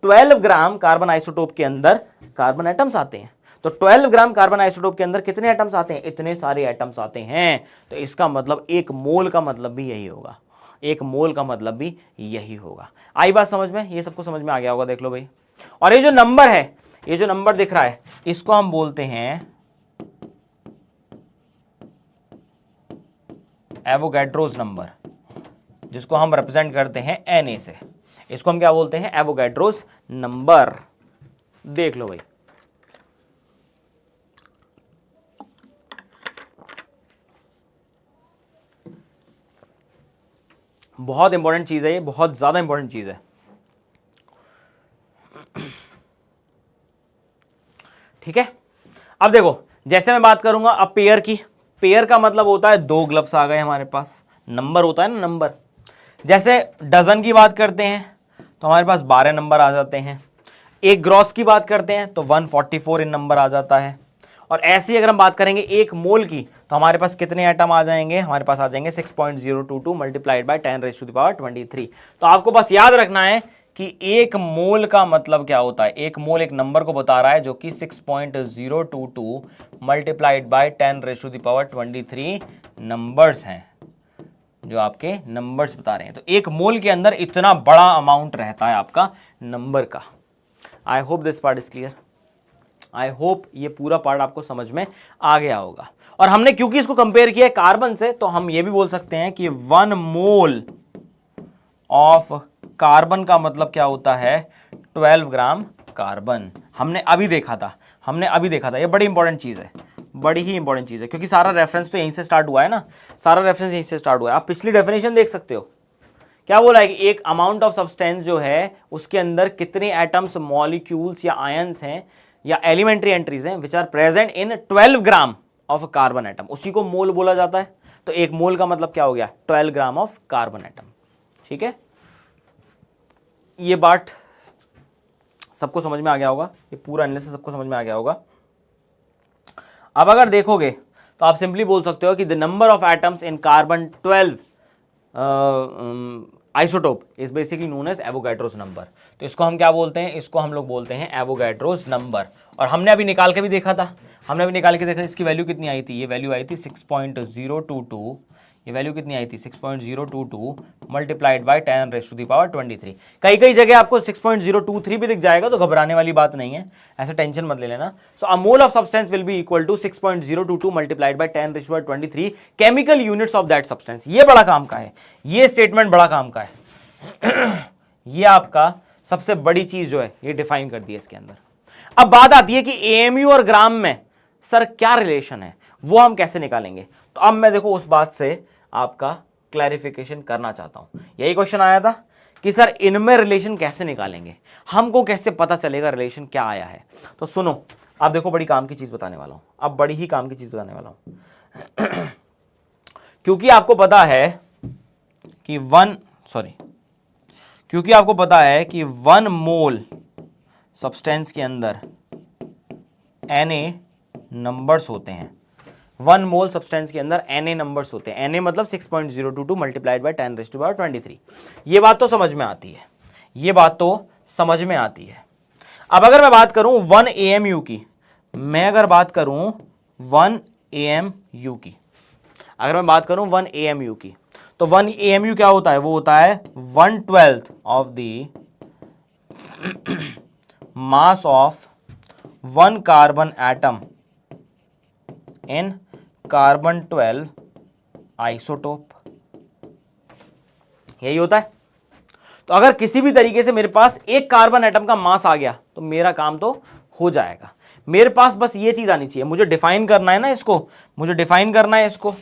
12 ग्राम कार्बन आइसोटोप के अंदर कार्बन एटम्स आते हैं। तो 12 ग्राम कार्बन आइसोटोप के अंदर कितने एटम्स आते हैं? इतने सारे एटम्स आते हैं। तो इसका मतलब 1 मोल का मतलब भी यही होगा, 1 मोल का मतलब भी यही होगा। आई बात समझ में? ये सबको समझ में आ गया होगा, देख लो भाई। और ये जो नंबर है, ये जो नंबर दिख रहा है, इसको हम बोलते हैं एवोगैड्रोस नंबर, जिसको हम रिप्रेजेंट करते हैं Na से। इसको हम क्या बोलते हैं? Avogadro's number. देख लो भाई, बहुत इंपॉर्टेंट चीज है ये, बहुत ज्यादा इंपॉर्टेंट चीज है। ठीक है, अब देखो, जैसे मैं बात करूंगा अब पेयर की, पेयर का मतलब होता है 2 ग्लव्स आ गए हमारे पास, नंबर होता है ना, नंबर। जैसे डजन की बात करते हैं तो हमारे पास 12 नंबर आ जाते हैं। एक ग्रॉस की बात करते हैं तो 144 इन नंबर आ जाता है। और ऐसे ही अगर हम बात करेंगे 1 मोल की, तो हमारे पास कितने एटम आ जाएंगे? हमारे पास आ जाएंगे 6.022 multiplied by 10 raise to the power 23। तो आपको बस याद रखना है कि 1 मोल का मतलब क्या होता है? 1 मोल एक नंबर को बता रहा है जो कि 6.022 multiplied by 10 raise to the power 23 numbers हैं, जो आपके नंबर्स बता रहे हैं। तो 1 मोल के अंदर इतना बड़ा अमाउंट रहता है आपका नंबर का। I hope this part is clear. I hope ये पूरा पार्ट आपको समझ में आ गया होगा। और हमने क्योंकि इसको कंपेयर किया है कार्बन से, तो हम ये भी बोल सकते हैं कि 1 मोल ऑफ कार्बन का मतलब क्या होता है? 12 ग्राम कार्बन। हमने अभी देखा था, ये बड़ी इंपॉर्टेंट चीज है, बड़ी ही इंपॉर्टेंट चीज है, क्योंकि सारा रेफरेंस तो यहीं से स्टार्ट हुआ है ना, सारा रेफरेंस यहीं से स्टार्ट हुआ है। आप पिछली डेफिनेशन देख सकते हो, क्या बोला है कि एक अमाउंट ऑफ सब्सटेंस जो है उसके अंदर कितने एटम्स, मॉलिक्यूल्स या आयंस हैं या एलिमेंट्री एंट्रीज हैं which are present in 12 gram of carbon atom, उसी को मोल बोला जाता है। तो 1 मोल का मतलब क्या हो गया? 12 ग्राम ऑफ कार्बन एटम। ठीक है, ये बात सबको समझ में आ गया होगा, ये पूरा एनालिसिस सबको समझ में आ गया होगा। अब अगर देखोगे तो आप सिंपली बोल सकते हो कि the number of atoms in carbon 12 isotope is basically known as Avogadro's number. तो इसको हम क्या बोलते हैं, इसको हम लोग बोलते हैं एवोगैड्रोस नंबर। और हमने अभी निकाल के भी देखा था, इसकी वैल्यू कितनी आई थी, ये वैल्यू आई थी 6.022, ये वैल्यू कितनी आई थी 6.022 मल्टीप्लाइड बाय 10⁻23। कई जगह आपको 6.023 भी दिख जाएगा, तो घबराने वाली बात नहीं है, ऐसा टेंशन मत ले लेना। So a mole of substance will be equal to 6.022 multiplied by 10⁻23 chemical units of that substance. ये बड़ा काम का है, ये स्टेटमेंट बड़ा काम का है। ये आपका सबसे बड़ी चीज जो है ये डिफाइन कर दी है इसके अंदर। अब बात आती है कि एएमयू और ग्राम में सर क्या रिलेशन है, वो हम कैसे निकालेंगे। तो अब मैं देखो उस बात से आपका क्लैरिफिकेशन करना चाहता हूं। यही क्वेश्चन आया था कि सर इनमें रिलेशन कैसे निकालेंगे, हमको कैसे पता चलेगा रिलेशन क्या आया है। तो सुनो, अब देखो बड़ी काम की चीज बताने वाला हूं, अब बड़ी ही काम की चीज बताने वाला हूं। क्योंकि आपको पता है कि वन मोल सब्सटेंस के अंदर Na नंबर्स होते हैं, 1 मोल सब्सटेंस के अंदर Na नंबर्स होते हैं। Na मतलब 6.022 मल्टीप्लाइड बाय 10⁻23। ये बात तो समझ में आती है, ये बात तो समझ में आती है। अब अगर मैं बात करूं 1 AMU की, मैं अगर बात करूं 1 AMU की, अगर मैं बात करूं 1 AMU की, तो 1 AMU क्या होता है, वो होता है 1/12 of the mass of 1 carbon atom in carbon 12 isotope. यही होता है। तो अगर किसी भी तरीके से मेरे पास एक कार्बन एटम का मास आ गया तो मेरा काम तो हो जाएगा। मेरे पास बस ये चीज आनी चाहिए, मुझे डिफाइन करना है ना इसको, मुझे डिफाइन करना है इसको।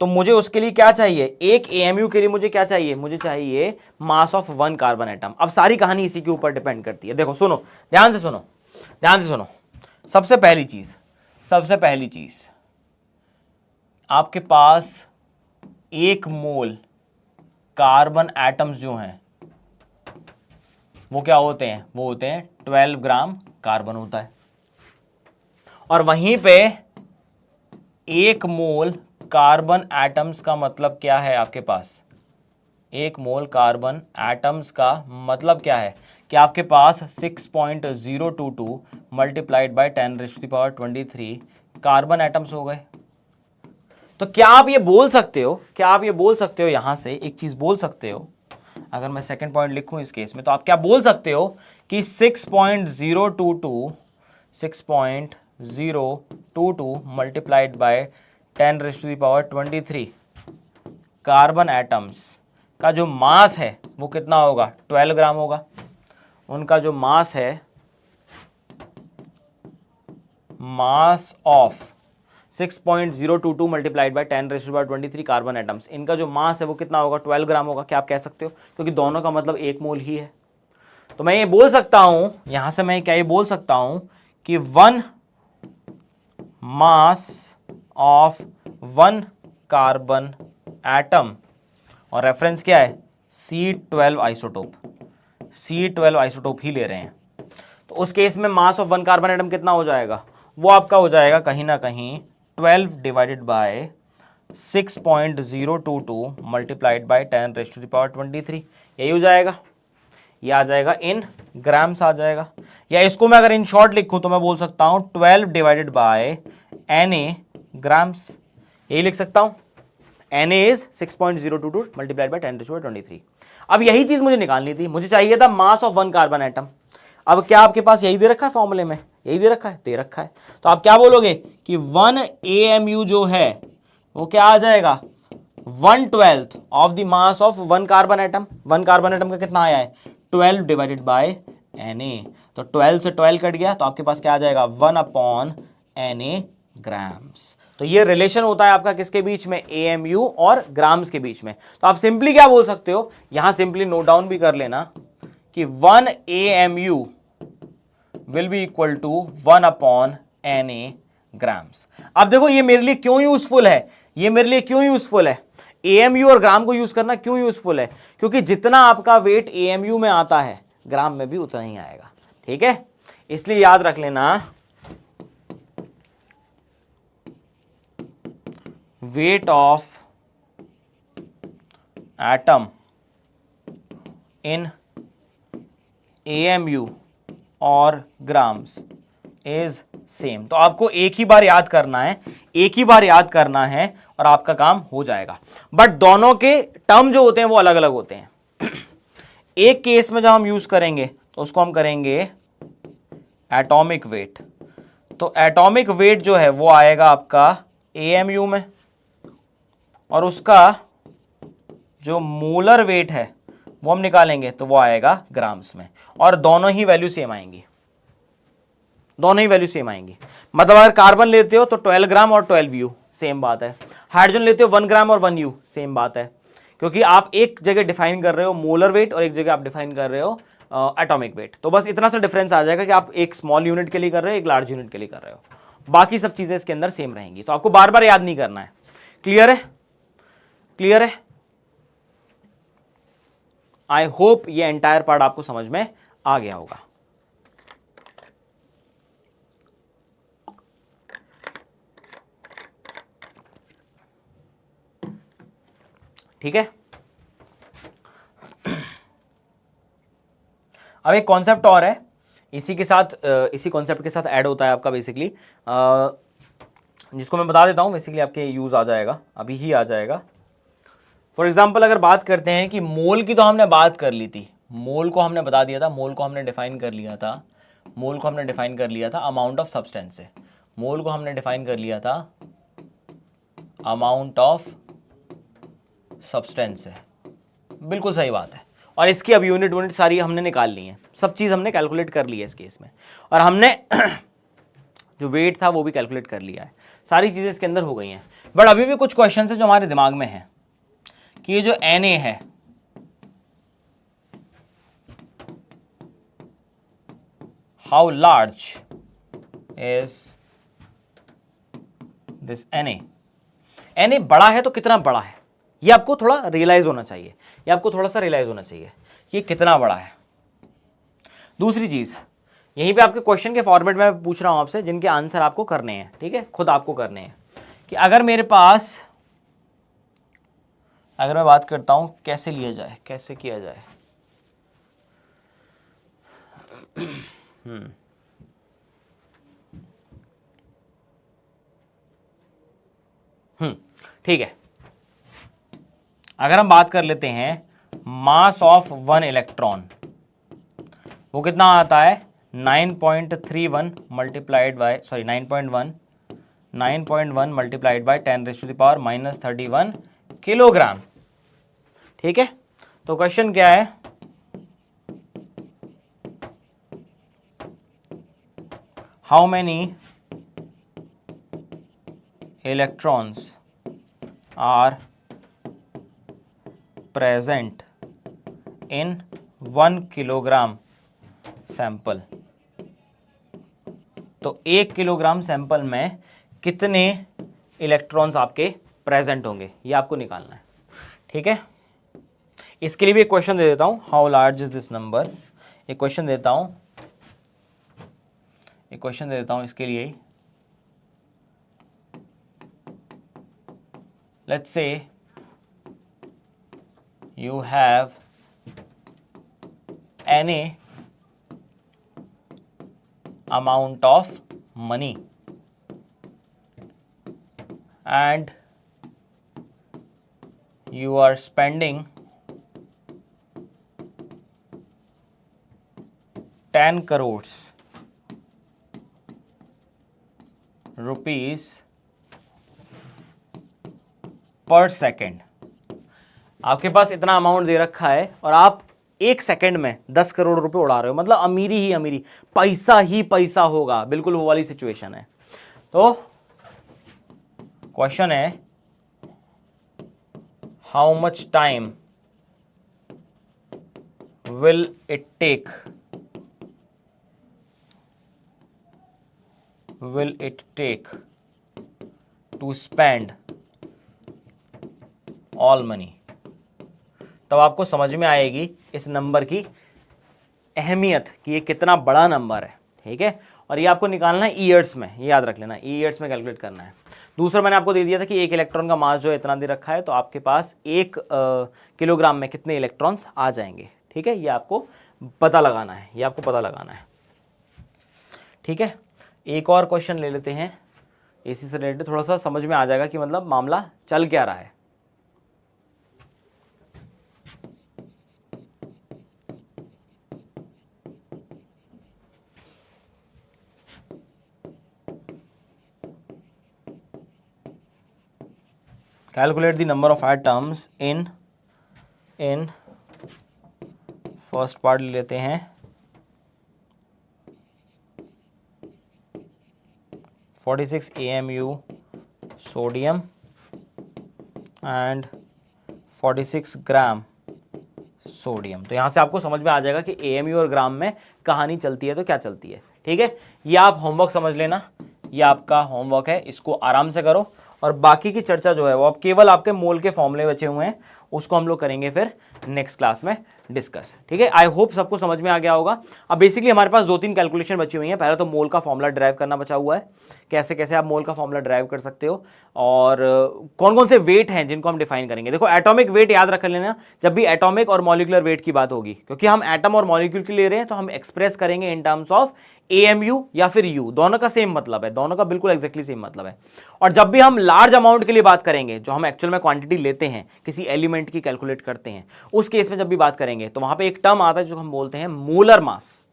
तो मुझे उसके लिए क्या चाहिए, एक एएमयू के लिए मुझे क्या चाहिए, मुझे चाहिए मास ऑफ 1 कार्बन एटम। अब सारी कहानी इसी के ऊपर डिपेंड करती है। देखो सुनो, ध्यान से सुनो, ध्यान से सुनो। सबसे पहली चीज आपके पास 1 मोल कार्बन एटम्स जो हैं वो क्या होते हैं, वो होते हैं 12 ग्राम कार्बन होता है। और वहीं पे 1 मोल कार्बन एटम्स का मतलब क्या है, आपके पास 1 मोल कार्बन एटम्स का मतलब क्या है कि आपके पास 6.022 मल्टीप्लाइड बाय 10⁻23 कार्बन एटम्स हो गए। तो क्या आप ये बोल सकते हो, यहां से एक चीज बोल सकते हो, अगर मैं सेकंड पॉइंट लिखूं इस केस में, तो आप क्या बोल सकते हो कि 6.022 मल्टीप्लाइड बाय 10⁻23 कार्बन एटम्स का जो मास है वो कितना होगा, 12 ग्राम होगा। उनका जो मास है, mass of 6.022 multiplied by 10⁻23 carbon atoms, इनका जो मास है वो कितना होगा, 12 ग्राम होगा। क्या आप कह सकते हो, क्योंकि दोनों का मतलब 1 मोल ही है। तो मैं ये बोल सकता हूं, यहां से मैं क्या ये बोल सकता हूं कि 1 मास ऑफ 1 कार्बन एटम, और रेफरेंस क्या है, C12 आइसोटोप, C12 आइसोटोप ही ले रहे हैं। तो उस केस में मास ऑफ 1 कार्बन एटम कितना हो जाएगा, वो आपका हो जाएगा कहीं ना कहीं 12 डिवाइडेड बाय 6.022 मल्टीप्लाइड बाय 10⁻23। यही हो जाएगा, ये आ जाएगा इन ग्राम्स आ जाएगा। या इसको मैं अगर इन शॉर्ट लिखूं तो मैं बोल सकता हूं 12 डिवाइडेड बाय Na ग्राम्स, यही लिख सकता हूं। Na is 6.022 multiplied by 10⁻23। अब यही चीज मुझे निकालनी थी, मुझे चाहिए था मास ऑफ 1 कार्बन एटम। अब क्या आपके पास यही दे रखा है फॉर्मूले में, यही दे रखा है। तो आप क्या बोलोगे कि 1 AMU जो है वो क्या आ जाएगा, 1/12 of the mass of 1 carbon atom. 1 carbon atom का कितना आया है, 12 डिवाइडेड बाय Na। तो 12 से 12 कट गया, तो आपके पास क्या आ जाएगा, 1/Na ग्राम्स। तो ये रिलेशन होता है आपका किसके बीच में, AMU और ग्राम्स के बीच में। तो आप सिंपली क्या बोल सकते हो, यहां सिंपली नोट डाउन भी कर लेना कि 1 AMU will be equal to 1/Na grams. अब देखो ये मेरे लिए क्यों यूजफुल है, AMU और ग्राम को यूज करना क्यों यूजफुल है, क्योंकि जितना आपका वेट AMU में आता है ग्राम में भी उतना ही आएगा। ठीक है, इसलिए याद रख लेना, wait of atom in AMU और ग्राम्स इज सेम। तो आपको एक ही बार याद करना है, एक ही बार याद करना है और आपका काम हो जाएगा। बट दोनों के टर्म जो होते हैं वो अलग अलग होते हैं। एक केस में जब हम यूज करेंगे तो उसको हम करेंगे एटॉमिक वेट। तो एटॉमिक वेट जो है वो आएगा आपका AMU में, और उसका जो मोलर वेट है वो हम निकालेंगे तो वो आएगा ग्राम्स में, और दोनों ही वैल्यू सेम आएंगी, दोनों ही वैल्यू सेम आएंगी। मतलब अगर कार्बन लेते हो तो 12 ग्राम और 12 यू, सेम बात है। हाइड्रोजन लेते हो 1 ग्राम और 1 यू, सेम बात है। क्योंकि आप एक जगह डिफाइन कर रहे हो मोलर वेट और एक जगह आप डिफाइन कर रहे हो एटॉमिक वेट। तो बस इतना सा डिफरेंस आ जाएगा कि आप एक स्मॉल यूनिट के लिए कर रहे हो, एक लार्ज यूनिट के लिए कर रहे हो, बाकी सब चीजें इसके अंदर सेम रहेंगी। तो आपको बार बार याद नहीं करना है। क्लियर है? क्लियर है? आई होप ये एंटायर पार्ट आपको समझ में आ गया होगा। ठीक है। अब एक कॉन्सेप्ट और है, इसी के साथ इसी कॉन्सेप्ट के साथ ऐड होता है आपका बेसिकली, जिसको मैं बता देता हूं, बेसिकली आपके यूज आ जाएगा, अभी ही आ जाएगा। फॉर एग्जाम्पल अगर बात करते हैं कि मोल की, तो हमने बात कर ली थी, मोल को हमने बता दिया था, मोल को हमने डिफाइन कर लिया था, मोल को हमने डिफाइन कर लिया था अमाउंट ऑफ सब्सटेंस से, मोल को हमने डिफाइन कर लिया था अमाउंट ऑफ सब्सटेंस से। बिल्कुल सही बात है। और इसकी अब यूनिट सारी हमने निकाल ली है, सब चीज़ हमने कैलकुलेट कर ली है इस केस में, और हमने जो वेट था वो भी कैलकुलेट कर लिया है, सारी चीज़ें इसके अंदर हो गई हैं। बट अभी भी कुछ क्वेश्चन है जो हमारे दिमाग में है कि ये जो Na है, how large is this Na बड़ा है तो कितना बड़ा है, ये आपको थोड़ा रियलाइज होना चाहिए, ये आपको थोड़ा सा रियलाइज होना चाहिए कि ये कितना बड़ा है। दूसरी चीज, यहीं पे आपके क्वेश्चन के फॉर्मेट में मैं पूछ रहा हूं आपसे, जिनके आंसर आपको करने हैं, ठीक है, खुद आपको करने हैं, कि अगर मेरे पास, अगर मैं बात करता हूं कैसे लिया जाए, कैसे किया जाए। ठीक है, अगर हम बात कर लेते हैं मास ऑफ वन इलेक्ट्रॉन, वो कितना आता है 9.31 multiplied by 9.1 multiplied by 10⁻⁻31 kilogram. ठीक है, तो क्वेश्चन क्या है, how many electrons are present in 1 kilogram sample. तो 1 किलोग्राम सैंपल में कितने इलेक्ट्रॉन्स आपके प्रेजेंट होंगे, ये आपको निकालना है। ठीक है, इसके लिए भी एक क्वेश्चन दे देता हूं, how large is this number. एक क्वेश्चन देता हूं, एक क्वेश्चन दे देता हूं इसके लिए। Let's say you have any amount of money and you are spending 10 crores rupees per second। आपके पास इतना अमाउंट दे रखा है और आप 1 सेकंड में 10 करोड़ रुपए उड़ा रहे हो, मतलब अमीरी ही अमीरी, पैसा ही पैसा होगा, बिल्कुल वो वाली सिचुएशन है। तो क्वेश्चन है, how much time will it take to spend all money. तब आपको समझ में आएगी इस नंबर की अहमियत कि ये कितना बड़ा नंबर है। ठीक है, और ये आपको निकालना है ईयर्स में, ये याद रख लेना, ईयर्स में कैलकुलेट करना है। दूसरा मैंने आपको दे दिया था कि 1 इलेक्ट्रॉन का मास जो है इतना दे रखा है, तो आपके पास 1 किलोग्राम में कितने इलेक्ट्रॉन्स आ जाएंगे। ठीक है, ये आपको पता लगाना है, ये आपको पता लगाना है। ठीक है, एक और क्वेश्चन ले लेते हैं एसी से रिलेटेड, थोड़ा सा समझ में आ जाएगा कि मतलब मामला चल क्या रहा है। Calculate the number of atoms in first part ले लेते हैं 46 AMU sodium and 46 gram sodium. तो यहाँ से आपको समझ में आ जाएगा कि AMU और ग्राम में कहानी चलती है तो क्या चलती है। ठीक है, ये आप होमवर्क समझ लेना, ये आपका होमवर्क है, इसको आराम से करो और बाकी की चर्चा जो है वो अब केवल आपके मोल के फॉर्मूले बचे हुए हैं, उसको हम लोग करेंगे फिर नेक्स्ट क्लास में डिस्कस। ठीक है, आई होप सबको समझ में आ गया होगा। अब बेसिकली हमारे पास 2-3 कैलकुलेशन बची हुई हैं। पहले तो मोल का फॉर्मूला ड्राइव करना बचा हुआ है, कैसे कैसे आप मोल का फॉर्मूला ड्राइव कर सकते हो और कौन कौन से वेट हैं जिनको हम डिफाइन करेंगे। देखो एटॉमिक वेट याद रख लेना जब भी एटॉमिक और मॉलिक्यूलर वेट की बात होगी, क्योंकि हम एटम और मॉलिक्यूल के ले रहे हैं तो हम एक्सप्रेस करेंगे इन टर्म्स ऑफ AMU या फिर U, दोनों का सेम मतलब है, दोनों का बिल्कुल एग्जैक्टली सेम मतलब है। और जब भी हम लार्ज अमाउंट के लिए बात करेंगे, जो हम एक्चुअल में क्वांटिटी लेते हैं किसी एलिमेंट की कैलकुलेट करते हैं, उस केस में जब भी बात करेंगे तो वहां पे एक टर्म आता है जो हम बोलते हैं मोलर मास,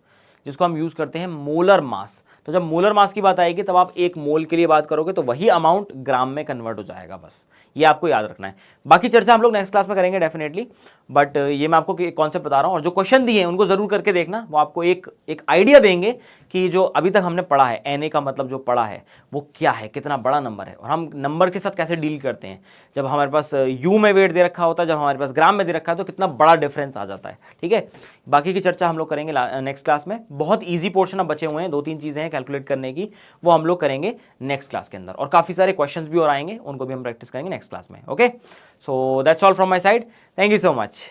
जिसको हम यूज करते हैं मोलर मास। तो जब मोलर मास की बात आएगी तब आप एक मोल के लिए बात करोगे तो वही अमाउंट ग्राम में कन्वर्ट हो जाएगा, बस ये आपको याद रखना है। बाकी चर्चा हम लोग नेक्स्ट क्लास में करेंगे डेफिनेटली, बट ये मैं आपको कॉन्सेप्ट बता रहा हूं और जो क्वेश्चन दिए हैं उनको जरूर करके देखना, वो आपको एक आइडिया देंगे कि जो अभी तक हमने पढ़ा है Na का मतलब जो पढ़ा है वो क्या है, कितना बड़ा नंबर है और हम नंबर के साथ कैसे डील करते हैं। जब हमारे पास U में वेट दे रखा होता है, जब हमारे पास ग्राम में दे रखा है तो कितना बड़ा डिफरेंस आ जाता है। ठीक है, बाकी की चर्चा हम लोग करेंगे नेक्स्ट क्लास में। बहुत ईजी पोर्शन अब बचे हुए हैं, 2-3 चीजें हैं कैलकुलेट करने की, वो हम लोग करेंगे नेक्स्ट क्लास के अंदर और काफी सारे क्वेश्चंस भी और आएंगे, उनको भी हम प्रैक्टिस करेंगे नेक्स्ट क्लास में। Okay, so that's all from my side, thank you so much.